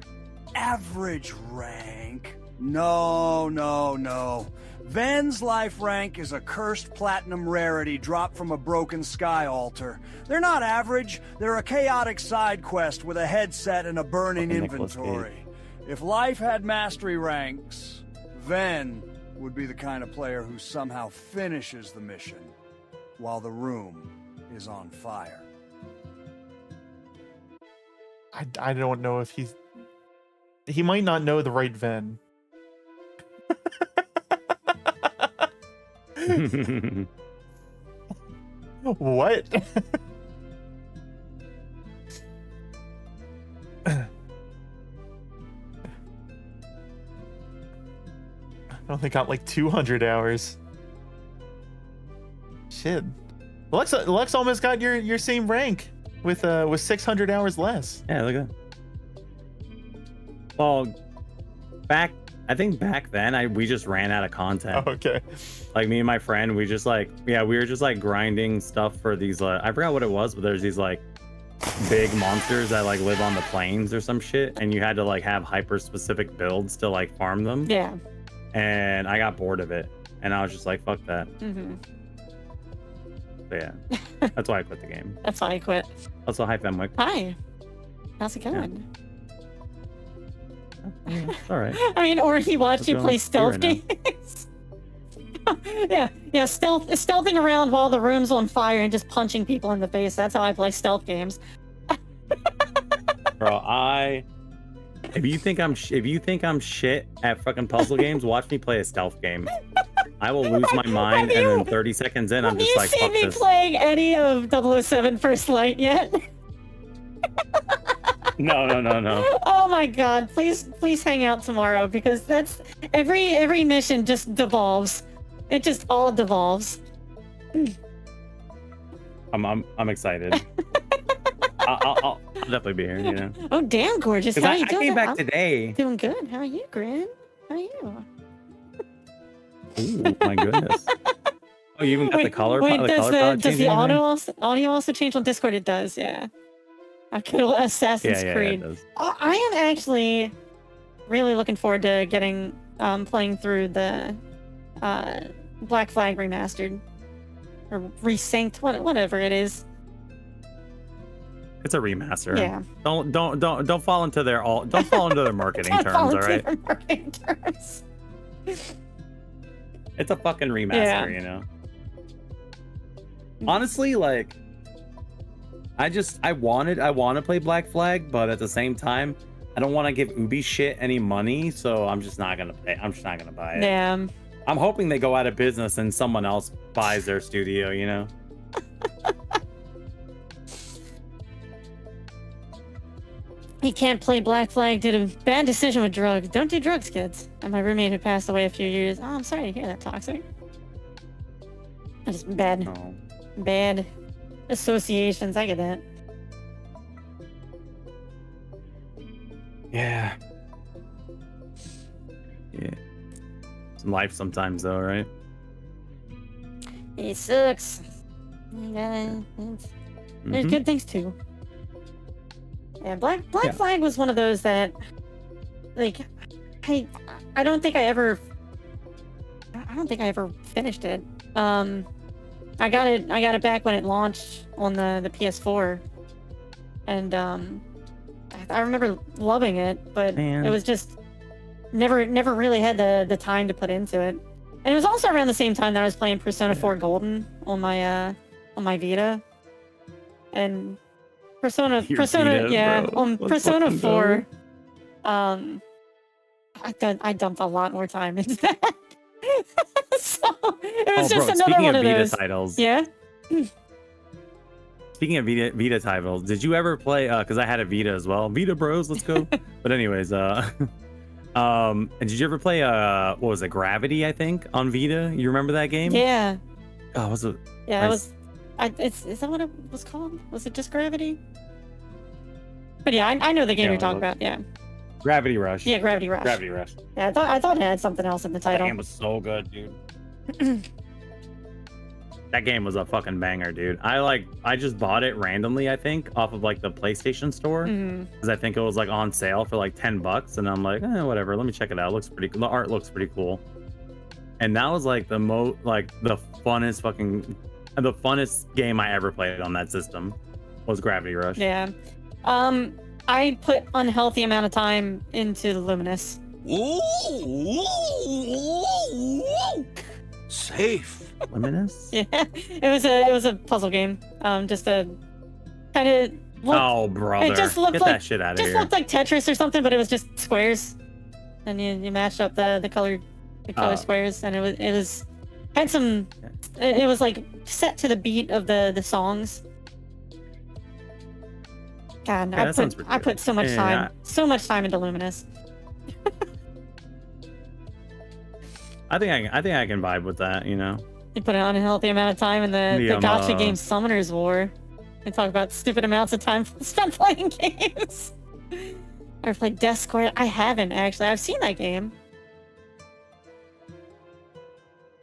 Average rank? No. Ven's life rank is a cursed platinum rarity dropped from a broken sky altar. They're not average, they're a chaotic side quest with a headset and a burning inventory. If life had mastery ranks, Ven would be the kind of player who somehow finishes the mission while the room is on fire. I don't know if he might not know the right Ven. What? I only got like 200 hours. Shit. Lex almost got your same rank with 600 hours less. Yeah, look at that. Well, I think back then we just ran out of content. Oh, okay. Like me and my friend, we were just like grinding stuff for these. I forgot what it was, but there's these like big monsters that like live on the plains or some shit, and you had to like have hyper specific builds to like farm them. Yeah. And I got bored of it, and I was just like, fuck that. Mm-hmm. But yeah, that's why I quit the game. That's why I quit. Also, hi Fenwick. Hi. How's it going? Yeah, all right. I mean, or he watched you play stealth right games. yeah, stealthing around while the room's on fire and just punching people in the face. That's how I play stealth games. Bro, if you think I'm shit at fucking puzzle games, watch me play a stealth game. I will lose my mind, and then 30 seconds in, I'm just like, fuck this. Have you seen me playing any of 007 First Light yet? No. Oh my god, please hang out tomorrow, because that's every mission just devolves. It just all devolves. I'm excited. I'll definitely be here, you know. Oh damn, gorgeous. How are you doing? I came back today. Doing good. How are you, Grin? How are you? Ooh, my goodness. Oh, you even got the color. Does the audio also change on Discord? It does, yeah. I kill Assassin's Creed. Yeah, it does. I am actually really looking forward to getting playing through the Black Flag remastered or resynced, whatever it is. It's a remaster. Yeah. Don't fall into their marketing terms, all right? Their marketing terms. It's a fucking remaster, you know. Honestly, like I want to play Black Flag, but at the same time, I don't want to give Ubi shit any money, so I'm just not gonna pay. I'm just not gonna buy it. Damn. I'm hoping they go out of business and someone else buys their studio, you know. He can't play Black Flag. Did a bad decision with drugs. Don't do drugs, kids. And my roommate who passed away a few years. Oh, I'm sorry to hear that, Toxic. That's just bad associations. I get that. Yeah. Some life sometimes, though, right? It sucks. There's good things too. Yeah, Black Flag was one of those that, like, I don't think I ever finished it. I got it back when it launched on the PS4, and I remember loving it, but it was just never really had the time to put into it. And it was also around the same time that I was playing Persona 4 Golden on my Vita, and Persona, Your Persona, Vita, yeah. bro. Let's Persona fucking 4. go. I dumped a lot more time into that. So it was Oh, just bro. another Speaking one of of Vita those. titles, Yeah. speaking of Vita titles, did you ever play? Because I had a Vita as well. Vita Bros, let's go. But anyways, and did you ever play what was it, Gravity? I think on Vita. You remember that game? Yeah. Oh, was it? Yeah, it was. Is that what it was called? Was it just Gravity? But yeah, I know the game Yeah, you're talking look. about. Yeah. Gravity Rush. Yeah, Gravity Rush. Gravity Rush. Yeah, I thought it had something else in the That title. game was so good, dude. That game was a fucking banger, dude. I just bought it randomly, I think, off of like the PlayStation store, because I think it was like on sale for like $10, and I'm like, whatever. Let me check it out. It looks pretty. The art looks pretty cool. And that was like the funnest game I ever played on that system was Gravity Rush. Yeah. I put unhealthy amount of time into the Luminous. Safe. Luminous? Yeah, it was a puzzle game. Just a kind of. Oh, brother! It just looked Get like that shit out of just here. looked like Tetris or something, but it was just squares, and you mashed up the color squares, and it had some. It was like set to the beat of the songs. God, Yeah, that sounds pretty I good. put so much Yeah. time into Luminous. I think I can vibe with that. You know. You put an unhealthy amount of time in the gacha game Summoner's War. And talk about stupid amounts of time spent playing games. Or played Death Square. I haven't actually. I've seen that game.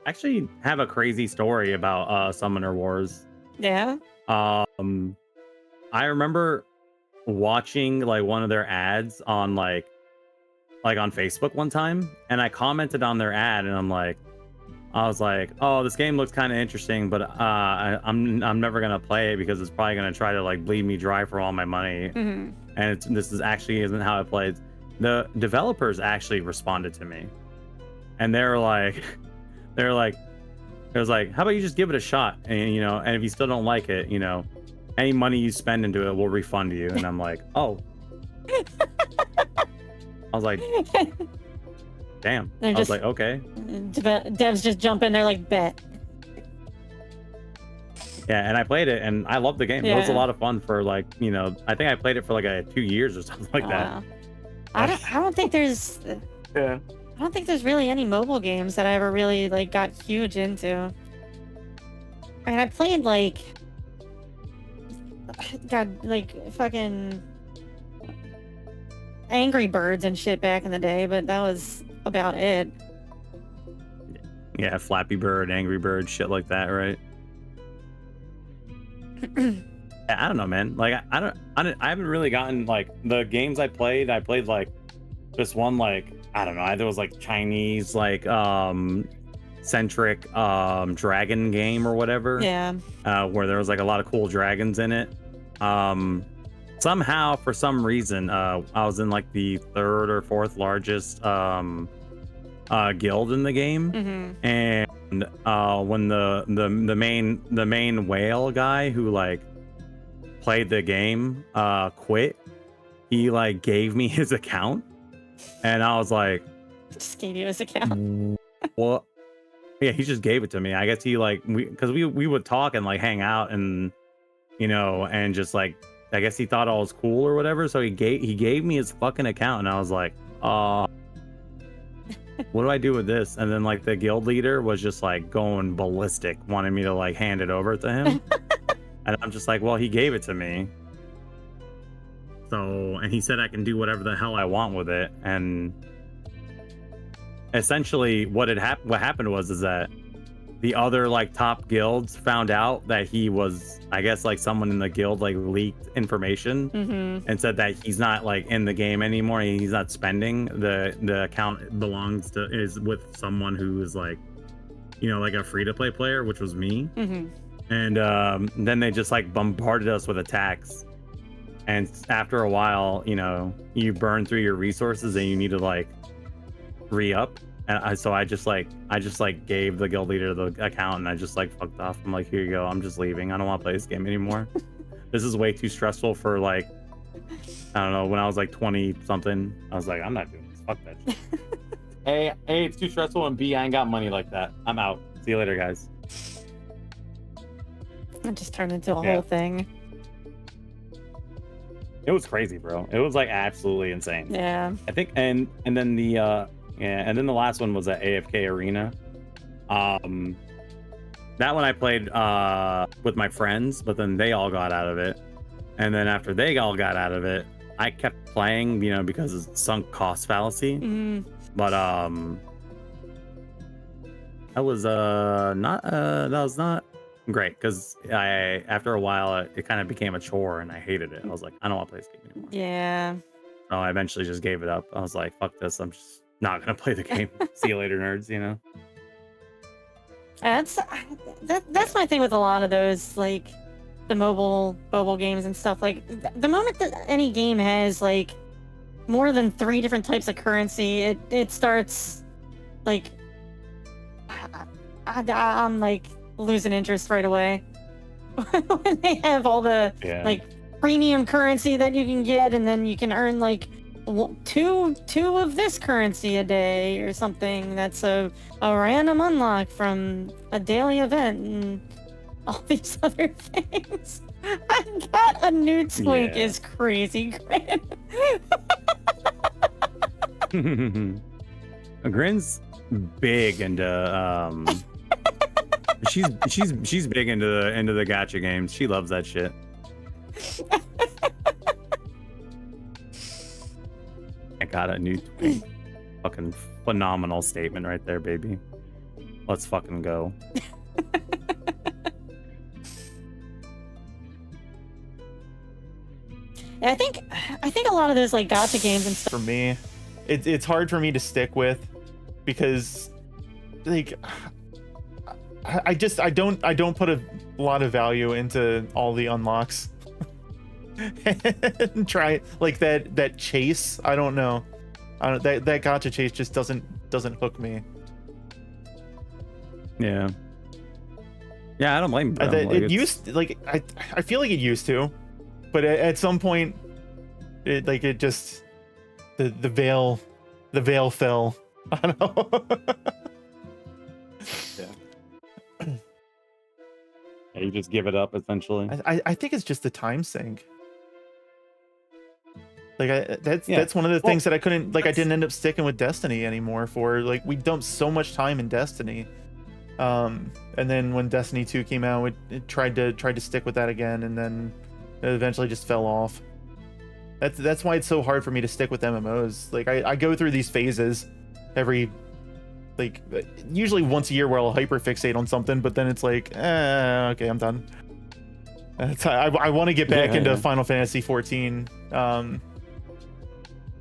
I actually have a crazy story about Summoner Wars. Yeah. I remember watching like one of their ads on like on Facebook one time, and I commented on their ad, and I was like, oh, this game looks kind of interesting, but I'm never gonna play it because it's probably gonna try to like bleed me dry for all my money. And this is actually isn't how it plays. The developers actually responded to me, and it was like, how about you just give it a shot, and and if you still don't like it, any money you spend into it will refund you. And I'm like, oh. I was like, damn. I was like, okay. Devs just jump in there like, bet. Yeah, and I played it, and I loved the game. Yeah. It was a lot of fun for I think I played it for like 2 years or something like that. Wow. I don't think there's. Yeah. I don't think there's really any mobile games that I ever really like got huge into. I mean, I played fucking Angry Birds and shit back in the day, but that was about it. Yeah, Flappy Bird, Angry Bird, shit like that, right? I don't know, man. Like, I haven't really gotten like the games I played like this one, like, I don't know, either was like Chinese centric dragon game or whatever. Yeah. Where there was like a lot of cool dragons in it. Somehow, for some reason, I was in like the 3rd or 4th largest guild in the game. And when the main whale guy who like played the game quit, he like gave me his account, and I was like, just gave you his account. Well, yeah, he just gave it to me. I guess he like because we would talk and like hang out and and just like I guess he thought I was cool or whatever, so he gave me his fucking account, and I was like, what do I do with this? And then like the guild leader was just like going ballistic, wanting me to like hand it over to him. And I'm just like, well, he gave it to me. So, and he said I can do whatever the hell I want with it. And essentially what happened was that the other like top guilds found out that he was, I guess, like someone in the guild like leaked information and said that he's not like in the game anymore. He's not spending. The account is with someone who is like, like a free to play player, which was me. And then they just like bombarded us with attacks. And after a while, you burn through your resources and you need to like re-up. And so I just gave the guild leader the account, and I just like fucked off. I'm like, here you go. I'm just leaving. I don't want to play this game anymore. this is way too stressful for like, I don't know, when I was like 20 something, I was like, I'm not doing this. Fuck that shit. A, it's too stressful, and B, I ain't got money like that. I'm out. See you later, guys. It just turned into a whole thing. It was crazy, bro. It was like absolutely insane. Yeah. I think, and then the and then the last one was at AFK Arena. That one I played with my friends, but then they all got out of it. And then after they all got out of it, I kept playing, you know, because it's sunk cost fallacy. But that was not great, because after a while it kind of became a chore and I hated it. I was like, I don't want to play this game anymore. Yeah. So I eventually just gave it up. I was like, fuck this, I'm just not gonna play the game. See you later, nerds, you know. That's my thing with a lot of those, like the mobile games and stuff. Like the moment that any game has like more than 3 different types of currency, it starts like I'm like losing interest right away. When they have all the like premium currency that you can get, and then you can earn like two of this currency a day or something. That's a random unlock from a daily event and all these other things. I got a nude squink is crazy great. Grin's big into she's big into the gacha games. She loves that shit. I got a new tweet. Fucking phenomenal statement right there, baby. Let's fucking go. I think a lot of those like gacha games and stuff. For me, it's hard for me to stick with, because like I don't put a lot of value into all the unlocks. And try like that chase. I don't know. That gacha chase just doesn't hook me. Yeah, I don't blame them. It used like I feel like it used to, but at some point, it just the veil fell. I don't know. You just give it up essentially. I think it's just the time sink. Like that's one of the things that I couldn't I didn't end up sticking with Destiny anymore for. Like, we dumped so much time in Destiny, and then when Destiny 2 came out, it tried to stick with that again, and then it eventually just fell off. That's why it's so hard for me to stick with MMOs. Like, I go through these phases every usually once a year where I'll hyperfixate on something, but then it's like, okay, I'm done. I want to get back into Final Fantasy 14.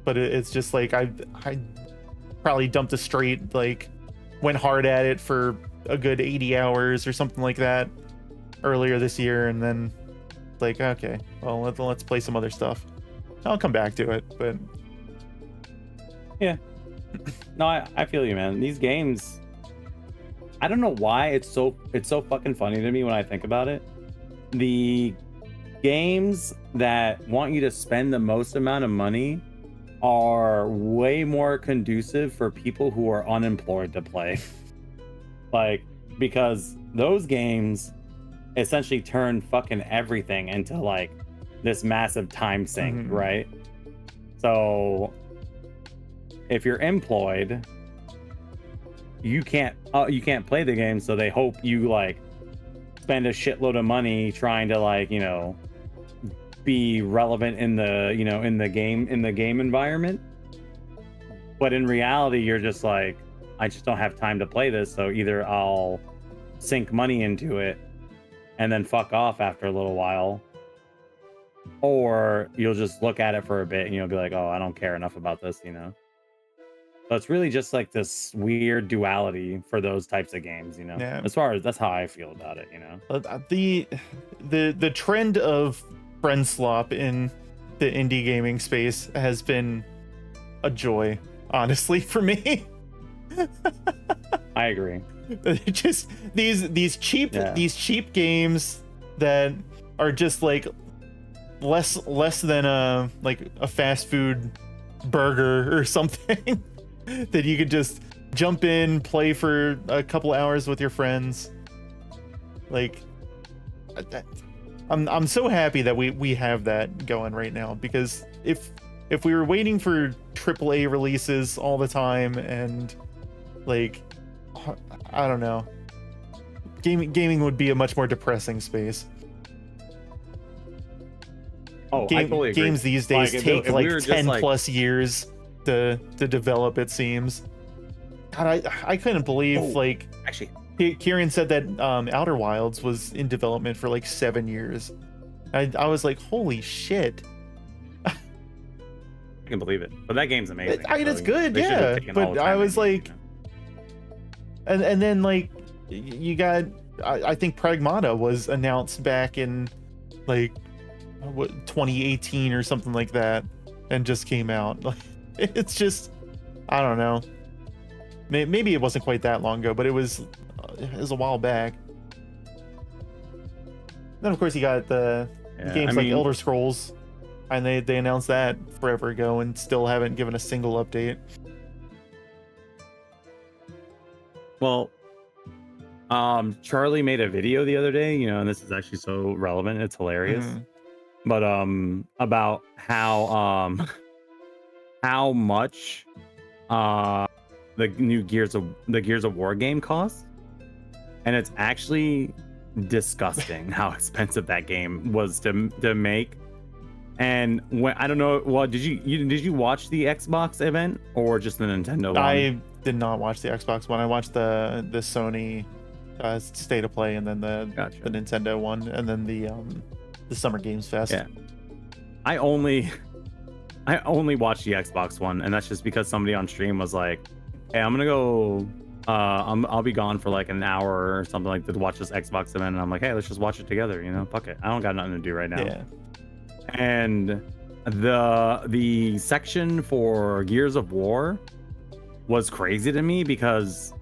But it's just like I probably dumped a straight, like went hard at it for a good 80 hours or something like that earlier this year, and then like, okay, well, let's play some other stuff. I'll come back to it, but yeah. No, I feel you, man. These games, I don't know why it's so fucking funny to me when I think about it. The games that want you to spend the most amount of money are way more conducive for people who are unemployed to play. Like, because those games essentially turn fucking everything into like this massive time sink, right? So if you're employed, you can't play the game, so they hope you like spend a shitload of money trying to like, you know, be relevant in the, you know, in the game environment. But in reality, you're just like, I just don't have time to play this, so either I'll sink money into it and then fuck off after a little while, or you'll just look at it for a bit and you'll be like, oh, I don't care enough about this, you know. So it's really just like this weird duality for those types of games, you know. As far as that's how I feel about it, you know. The trend of friend slop in the indie gaming space has been a joy, honestly, for me. I agree. Just these cheap games that are just like less than a fast food burger or something that you could just jump in, play for a couple hours with your friends. Like, I'm so happy that we have that going right now, because if we were waiting for AAA releases all the time and like, I don't know, gaming would be a much more depressing space. Oh, I totally agree. Games these days take if like we were 10 just, plus years to develop, it seems. God, I couldn't believe actually, Kieran said that Outer Wilds was in development for like 7 years. I was like, holy shit. I can believe it. But that game's amazing. I mean, it's so good, they should have yeah. taken all But the I time was they need, like, and then like you got, I think Pragmata was announced back in like 2018 or something like that, and just came out. Like, it's just, I don't know. Maybe it wasn't quite that long ago, but it was a while back. Then of course you got the games like Elder Scrolls, and they announced that forever ago and still haven't given a single update. Well, Charlie made a video the other day, and this is actually so relevant, it's hilarious. But about how much the new Gears of War game costs, and it's actually disgusting how expensive that game was to make. And when, I don't know, well, did you watch the Xbox event or just the Nintendo one? I did not watch the Xbox one. I watched the Sony State of Play, and then the Nintendo one, and then the Summer Games Fest. Yeah, I only watched the Xbox one, and that's just because somebody on stream was like, "Hey, I'm gonna go. I'll be gone for like an hour or something like that to watch this Xbox event." And I'm like, "Hey, let's just watch it together. Fuck it. I don't got nothing to do right now." Yeah. And the section for Gears of War was crazy to me, because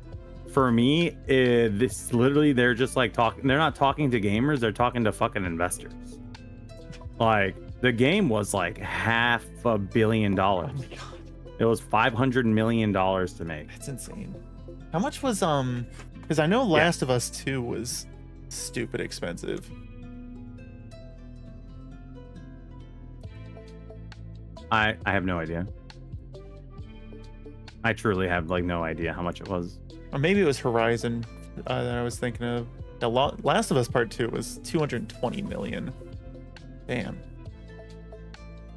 for me, this literally, they're just like talking. They're not talking to gamers. They're talking to fucking investors. Like, the game was like $500 million. Oh my god. It was $500 million to make. That's insane. How much was because I know Last of Us 2 was stupid expensive. I have no idea. I truly have like no idea how much it was. Or maybe it was Horizon that I was thinking of. Last of Us Part 2 was 220 million. Damn.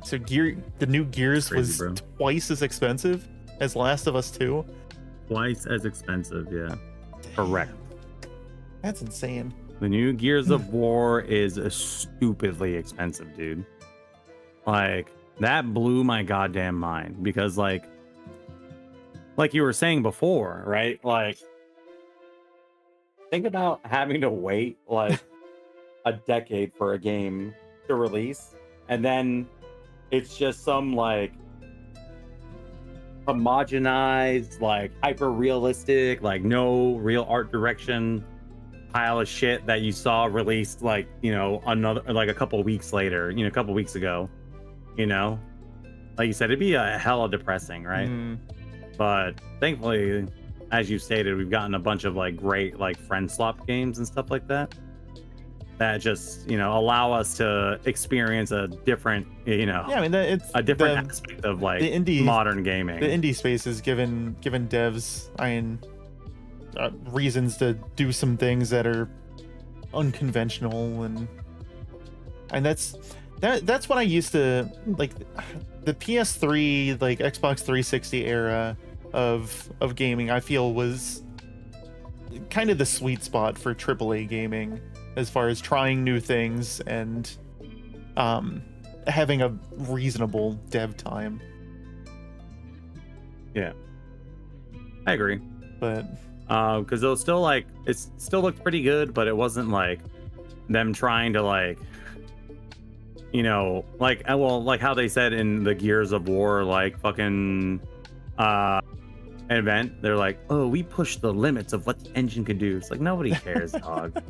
So the new Gears crazy, was bro. twice as expensive as Last of Us 2? Twice as expensive, yeah. Correct. That's insane. The new Gears of War is stupidly expensive, dude. Like, that blew my goddamn mind, because like you were saying before, right? Like, think about having to wait like a decade for a game to release, and then it's just some like homogenized, like hyper realistic, like no real art direction pile of shit that you saw released like, another, like a couple of weeks later, a couple of weeks ago, like you said, it'd be a hella depressing, right? But thankfully, as you stated, we've gotten a bunch of like great like friend swap games and stuff like that just allow us to experience a different it's a different aspect of like modern gaming. The indie space is given devs reasons to do some things that are unconventional, and that's what I used to like. The PS3, like Xbox 360 era of gaming, I feel was kind of the sweet spot for AAA gaming, as far as trying new things and having a reasonable dev time. Yeah, I agree. But because it was still like, it still looked pretty good, but it wasn't like them trying to like, like, well, like how they said in the Gears of War like fucking event, they're like, oh, we pushed the limits of what the engine could do. It's like, nobody cares, dog.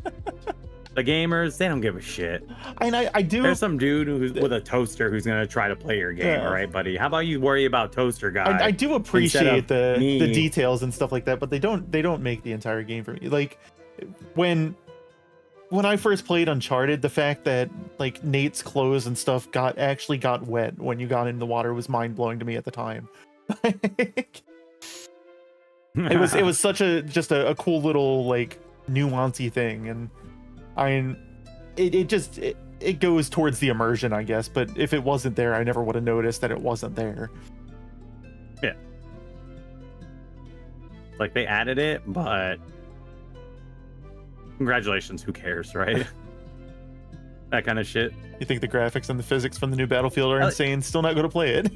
The gamers, they don't give a shit. And I do. There's some dude who's with a toaster who's gonna try to play your game. Yeah. All right, buddy. How about you worry about toaster guy? I do instead appreciate of the me? details and stuff like that, but they don't make the entire game for me. Like when I first played Uncharted, the fact that like Nate's clothes and stuff actually got wet when you got in the water was mind blowing to me at the time. It was such a cool little like nuancy thing, and it goes towards the immersion, I guess. But if it wasn't there, I never would have noticed that it wasn't there. Yeah. Like they added it, but congratulations, who cares, right? That kind of shit. You think the graphics and the physics from the new Battlefield are insane? Still not going to play it.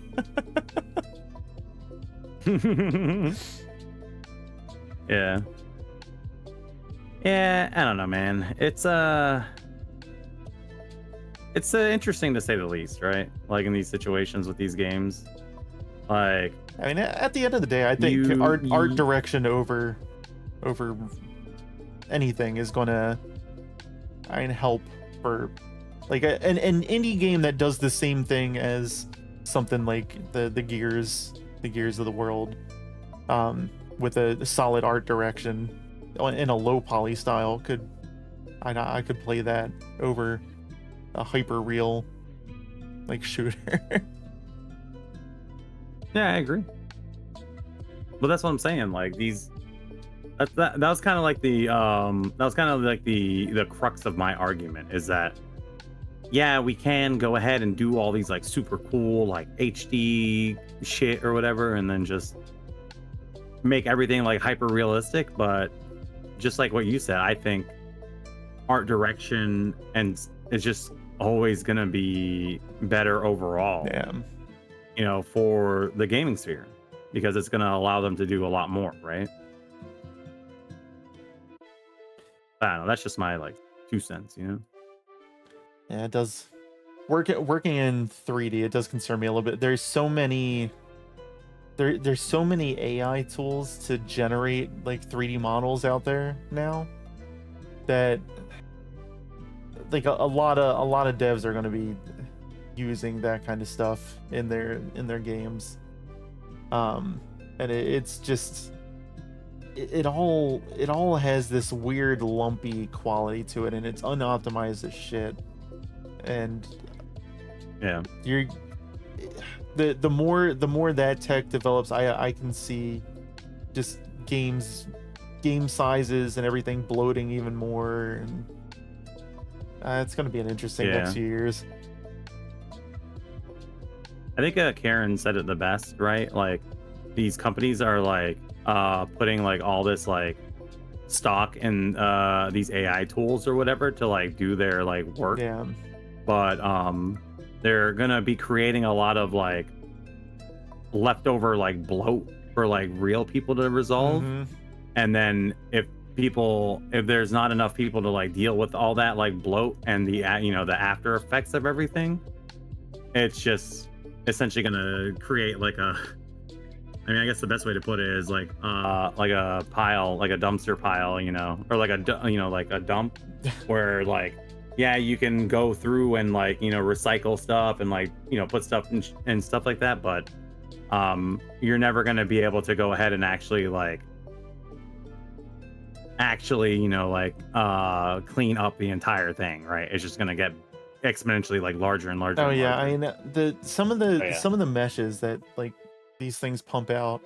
Yeah. Yeah, I don't know, man. It's interesting to say the least, right? Like in these situations with these games. Like, I mean, at the end of the day, I think art direction over anything is gonna help for like an indie game that does the same thing as something like the Gears of the world, with a solid art direction in a low poly style. I could play that over a hyper real like shooter. yeah, I agree. But that's what I'm saying. Like that was kind of like the crux of my argument is that yeah, we can go ahead and do all these like super cool like HD shit or whatever, and then just make everything like hyper realistic. But just like what you said, I think art direction and is just always gonna be better overall. Yeah. You know, for the gaming sphere, because it's gonna allow them to do a lot more, right? I don't know. That's just my like 2 cents, you know. Yeah, it does. Working in 3D, it does concern me a little bit. There's so many. There's so many AI tools to generate like 3D models out there now that like a lot of devs are going to be using that kind of stuff in their games. And it's just it all has this weird lumpy quality to it, and it's unoptimized as shit. And yeah, the more that tech develops, I can see just game sizes and everything bloating even more, and it's going to be an interesting next few years. I think Karen said it the best, right? Like these companies are like putting like all this like stock in these AI tools or whatever to like do their like work. Yeah. But they're gonna be creating a lot of like leftover like bloat for like real people to resolve. Mm-hmm. And then if there's not enough people to like deal with all that like bloat and the the after effects of everything, it's just essentially gonna create like I guess the best way to put it is like a pile, like a dumpster pile, or like a dump where like, yeah, you can go through and like, recycle stuff and like, put stuff and stuff like that. But you're never going to be able to go ahead and actually clean up the entire thing. Right. It's just going to get exponentially like larger and larger. Oh and yeah. larger. I mean, some of the meshes that like these things pump out,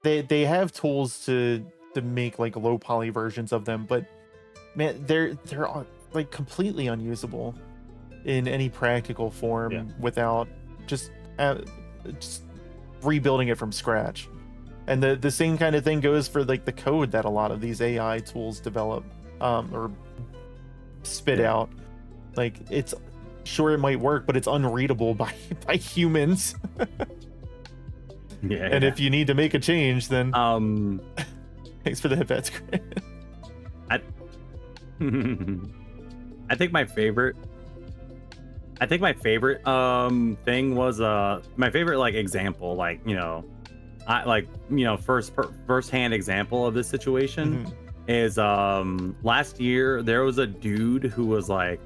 they have tools to make like low poly versions of them, but man, they're like completely unusable in any practical form without just rebuilding it from scratch. And the same kind of thing goes for like the code that a lot of these AI tools develop or spit out. Like it's sure it might work, but it's unreadable by humans. Yeah. And if you need to make a change, then thanks for the hit screen. I think my favorite thing was my favorite like example, like first hand example of this situation is last year there was a dude who was like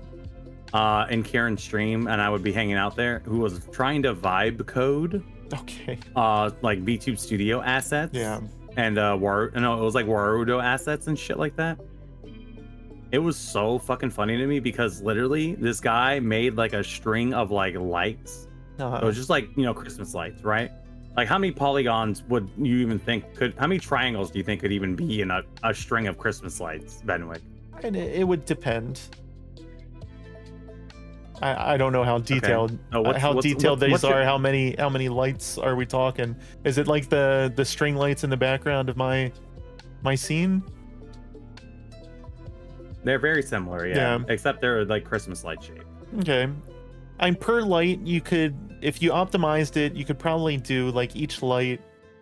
in Karen's stream, and I would be hanging out there, who was trying to vibe code Okay. like VTube Studio assets. Yeah. And it was like Warudo assets and shit like that. It was so fucking funny to me because literally this guy made like a string of like lights. Uh-huh. So it was just like, you know, Christmas lights, right? Like how many polygons would you even think how many triangles do you think could even be in a string of Christmas lights, Benwick? And it would depend. I don't know how detailed these are. How many lights are we talking? Is it like the string lights in the background of my scene? They're very similar, yeah. Except they're like Christmas light shaped. Okay. And per light, you could, if you optimized it, you could probably do like each light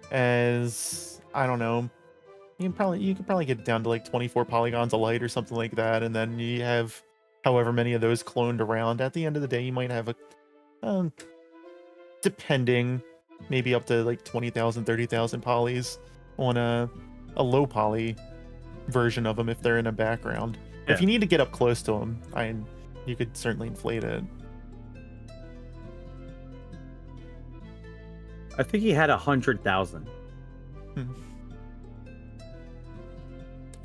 as, I don't know, you could probably get down to like 24 polygons a light or something like that, and then you have however many of those cloned around. At the end of the day, you might have a depending, maybe up to like 20,000, 30,000 polys on a low poly version of them if they're in a background. Yeah. If you need to get up close to them, you could certainly inflate it. I think he had 100,000. Yeah,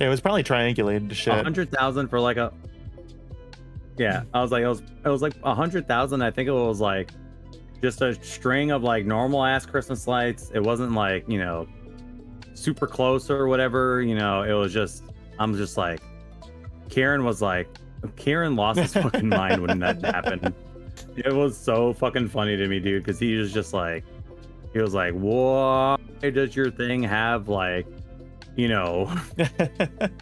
it was probably triangulated to shit. 100,000 for like a. Yeah, I was like, it was like 100,000. I think it was like just a string of like normal ass Christmas lights. It wasn't like, you know, super close or whatever. You know, it was just. I'm just like, Karen lost his fucking mind when that happened. It was so fucking funny to me, dude, because he was just like, why does your thing have like, you know,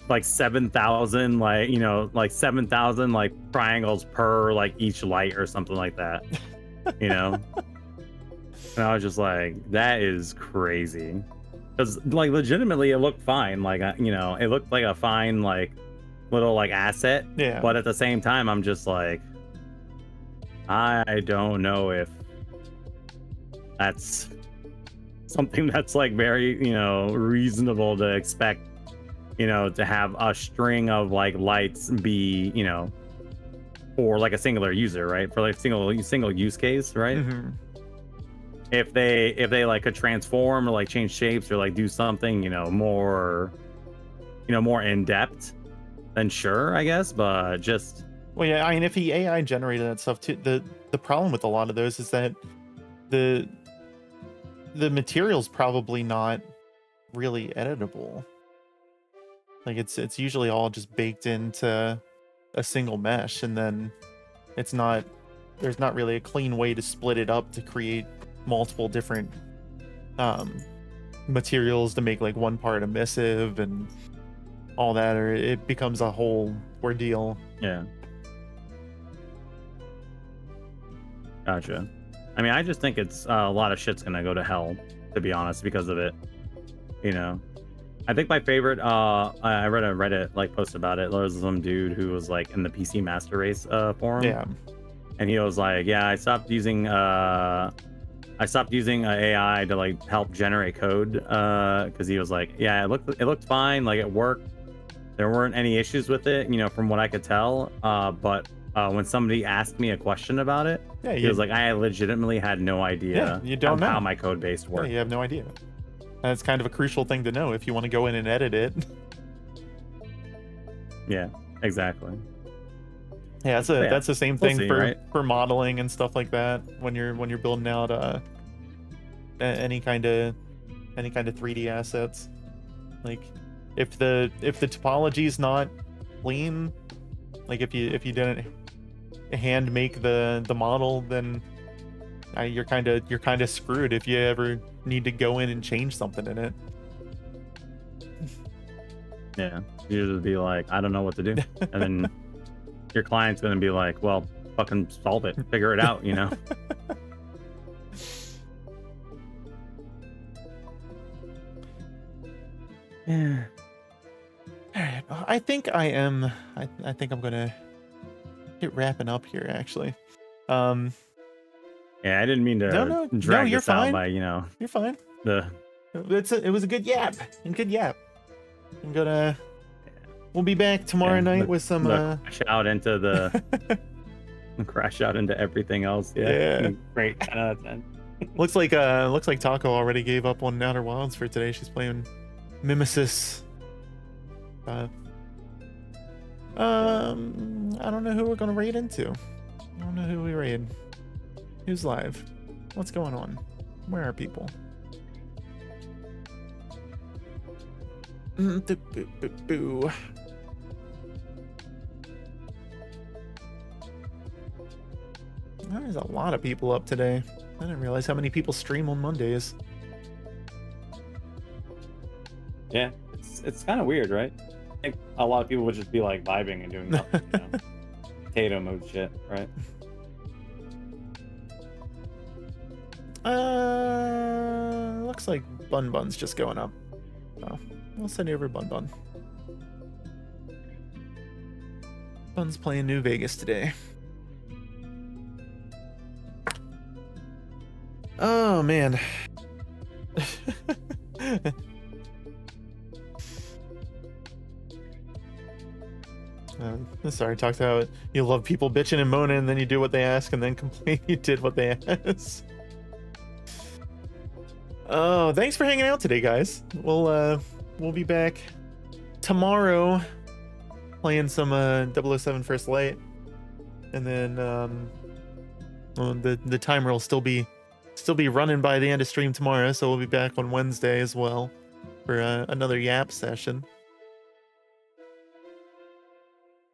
like 7,000, like, you know, like 7,000 like triangles per like each light or something like that, you know? And I was just like, that is crazy. Because like legitimately it looked fine, like, you know, it looked like a fine like little like asset. Yeah. But at the same time, I'm just like, I don't know if that's something that's like very, you know, reasonable to expect, you know, to have a string of like lights be, you know, for like a singular user, right? For like single use case, right? Mm-hmm. If they like could transform or like change shapes or like do something, you know, more in depth, then sure, I guess. But just, well, yeah, I mean, if he AI generated that stuff too, the problem with a lot of those is that the material's probably not really editable. Like it's usually all just baked into a single mesh, and then there's not really a clean way to split it up to create multiple different materials to make like one part emissive and all that, or it becomes a whole ordeal. Yeah. Gotcha. I mean, I just think it's a lot of shit's gonna go to hell, to be honest, because of it. You know, I think my favorite. I read a Reddit like post about it. There was some dude who was like in the PC Master Race forum. Yeah. And he was like, "Yeah, I stopped using AI to like help generate code because he was like, yeah, it looked fine, like it worked. There weren't any issues with it, you know, from what I could tell. But when somebody asked me a question about it, he was like, I legitimately had no idea you don't know how my code base worked. Yeah, you have no idea. That's kind of a crucial thing to know if you want to go in and edit it. Yeah, exactly. Yeah, that's the same thing for modeling and stuff like that when you're building out any kind of 3D assets. Like if the topology is not clean, like if you didn't hand make the model, then you're kind of screwed if you ever need to go in and change something in it. Yeah, you just be like, I don't know what to do, and then your client's gonna be like, well, fucking solve it, figure it out, you know. Yeah. All right. I think I'm gonna get wrapping up here, actually. Yeah, I didn't mean to drag you're this fine. out by, you know. You're fine. It It was a good yap. I'm gonna We'll be back tomorrow night with some crash out into the crash out into everything else. Yeah. Great. 10 out of 10. looks like Taco already gave up on Outer Wilds for today. She's playing Mimesis. I don't know who we're gonna raid into. I don't know who we raid. Who's live? What's going on? Where are people? Boo. There's a lot of people up today. I didn't realize how many people stream on Mondays. Yeah, it's kind of weird, right? I think a lot of people would just be like vibing and doing nothing. Potato mode shit, right? Looks like Bun Bun's just going up. So I'll send you over Bun Bun. Bun's playing New Vegas today. Oh man. Sorry, talked about you love people bitching and moaning, and then you do what they ask, and then complain you did what they asked. Oh, thanks for hanging out today, guys. We'll be back tomorrow playing some 007 First Light, and then the timer will still be running by the end of stream tomorrow, so we'll be back on Wednesday as well for another Yap session.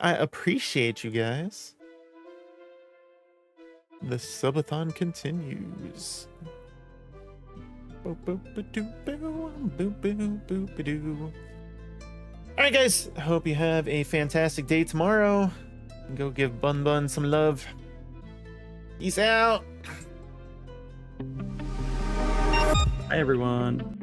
I appreciate you guys. The Subathon continues. Alright guys, I hope you have a fantastic day tomorrow. Go give Bun Bun some love. Peace out. Hi everyone.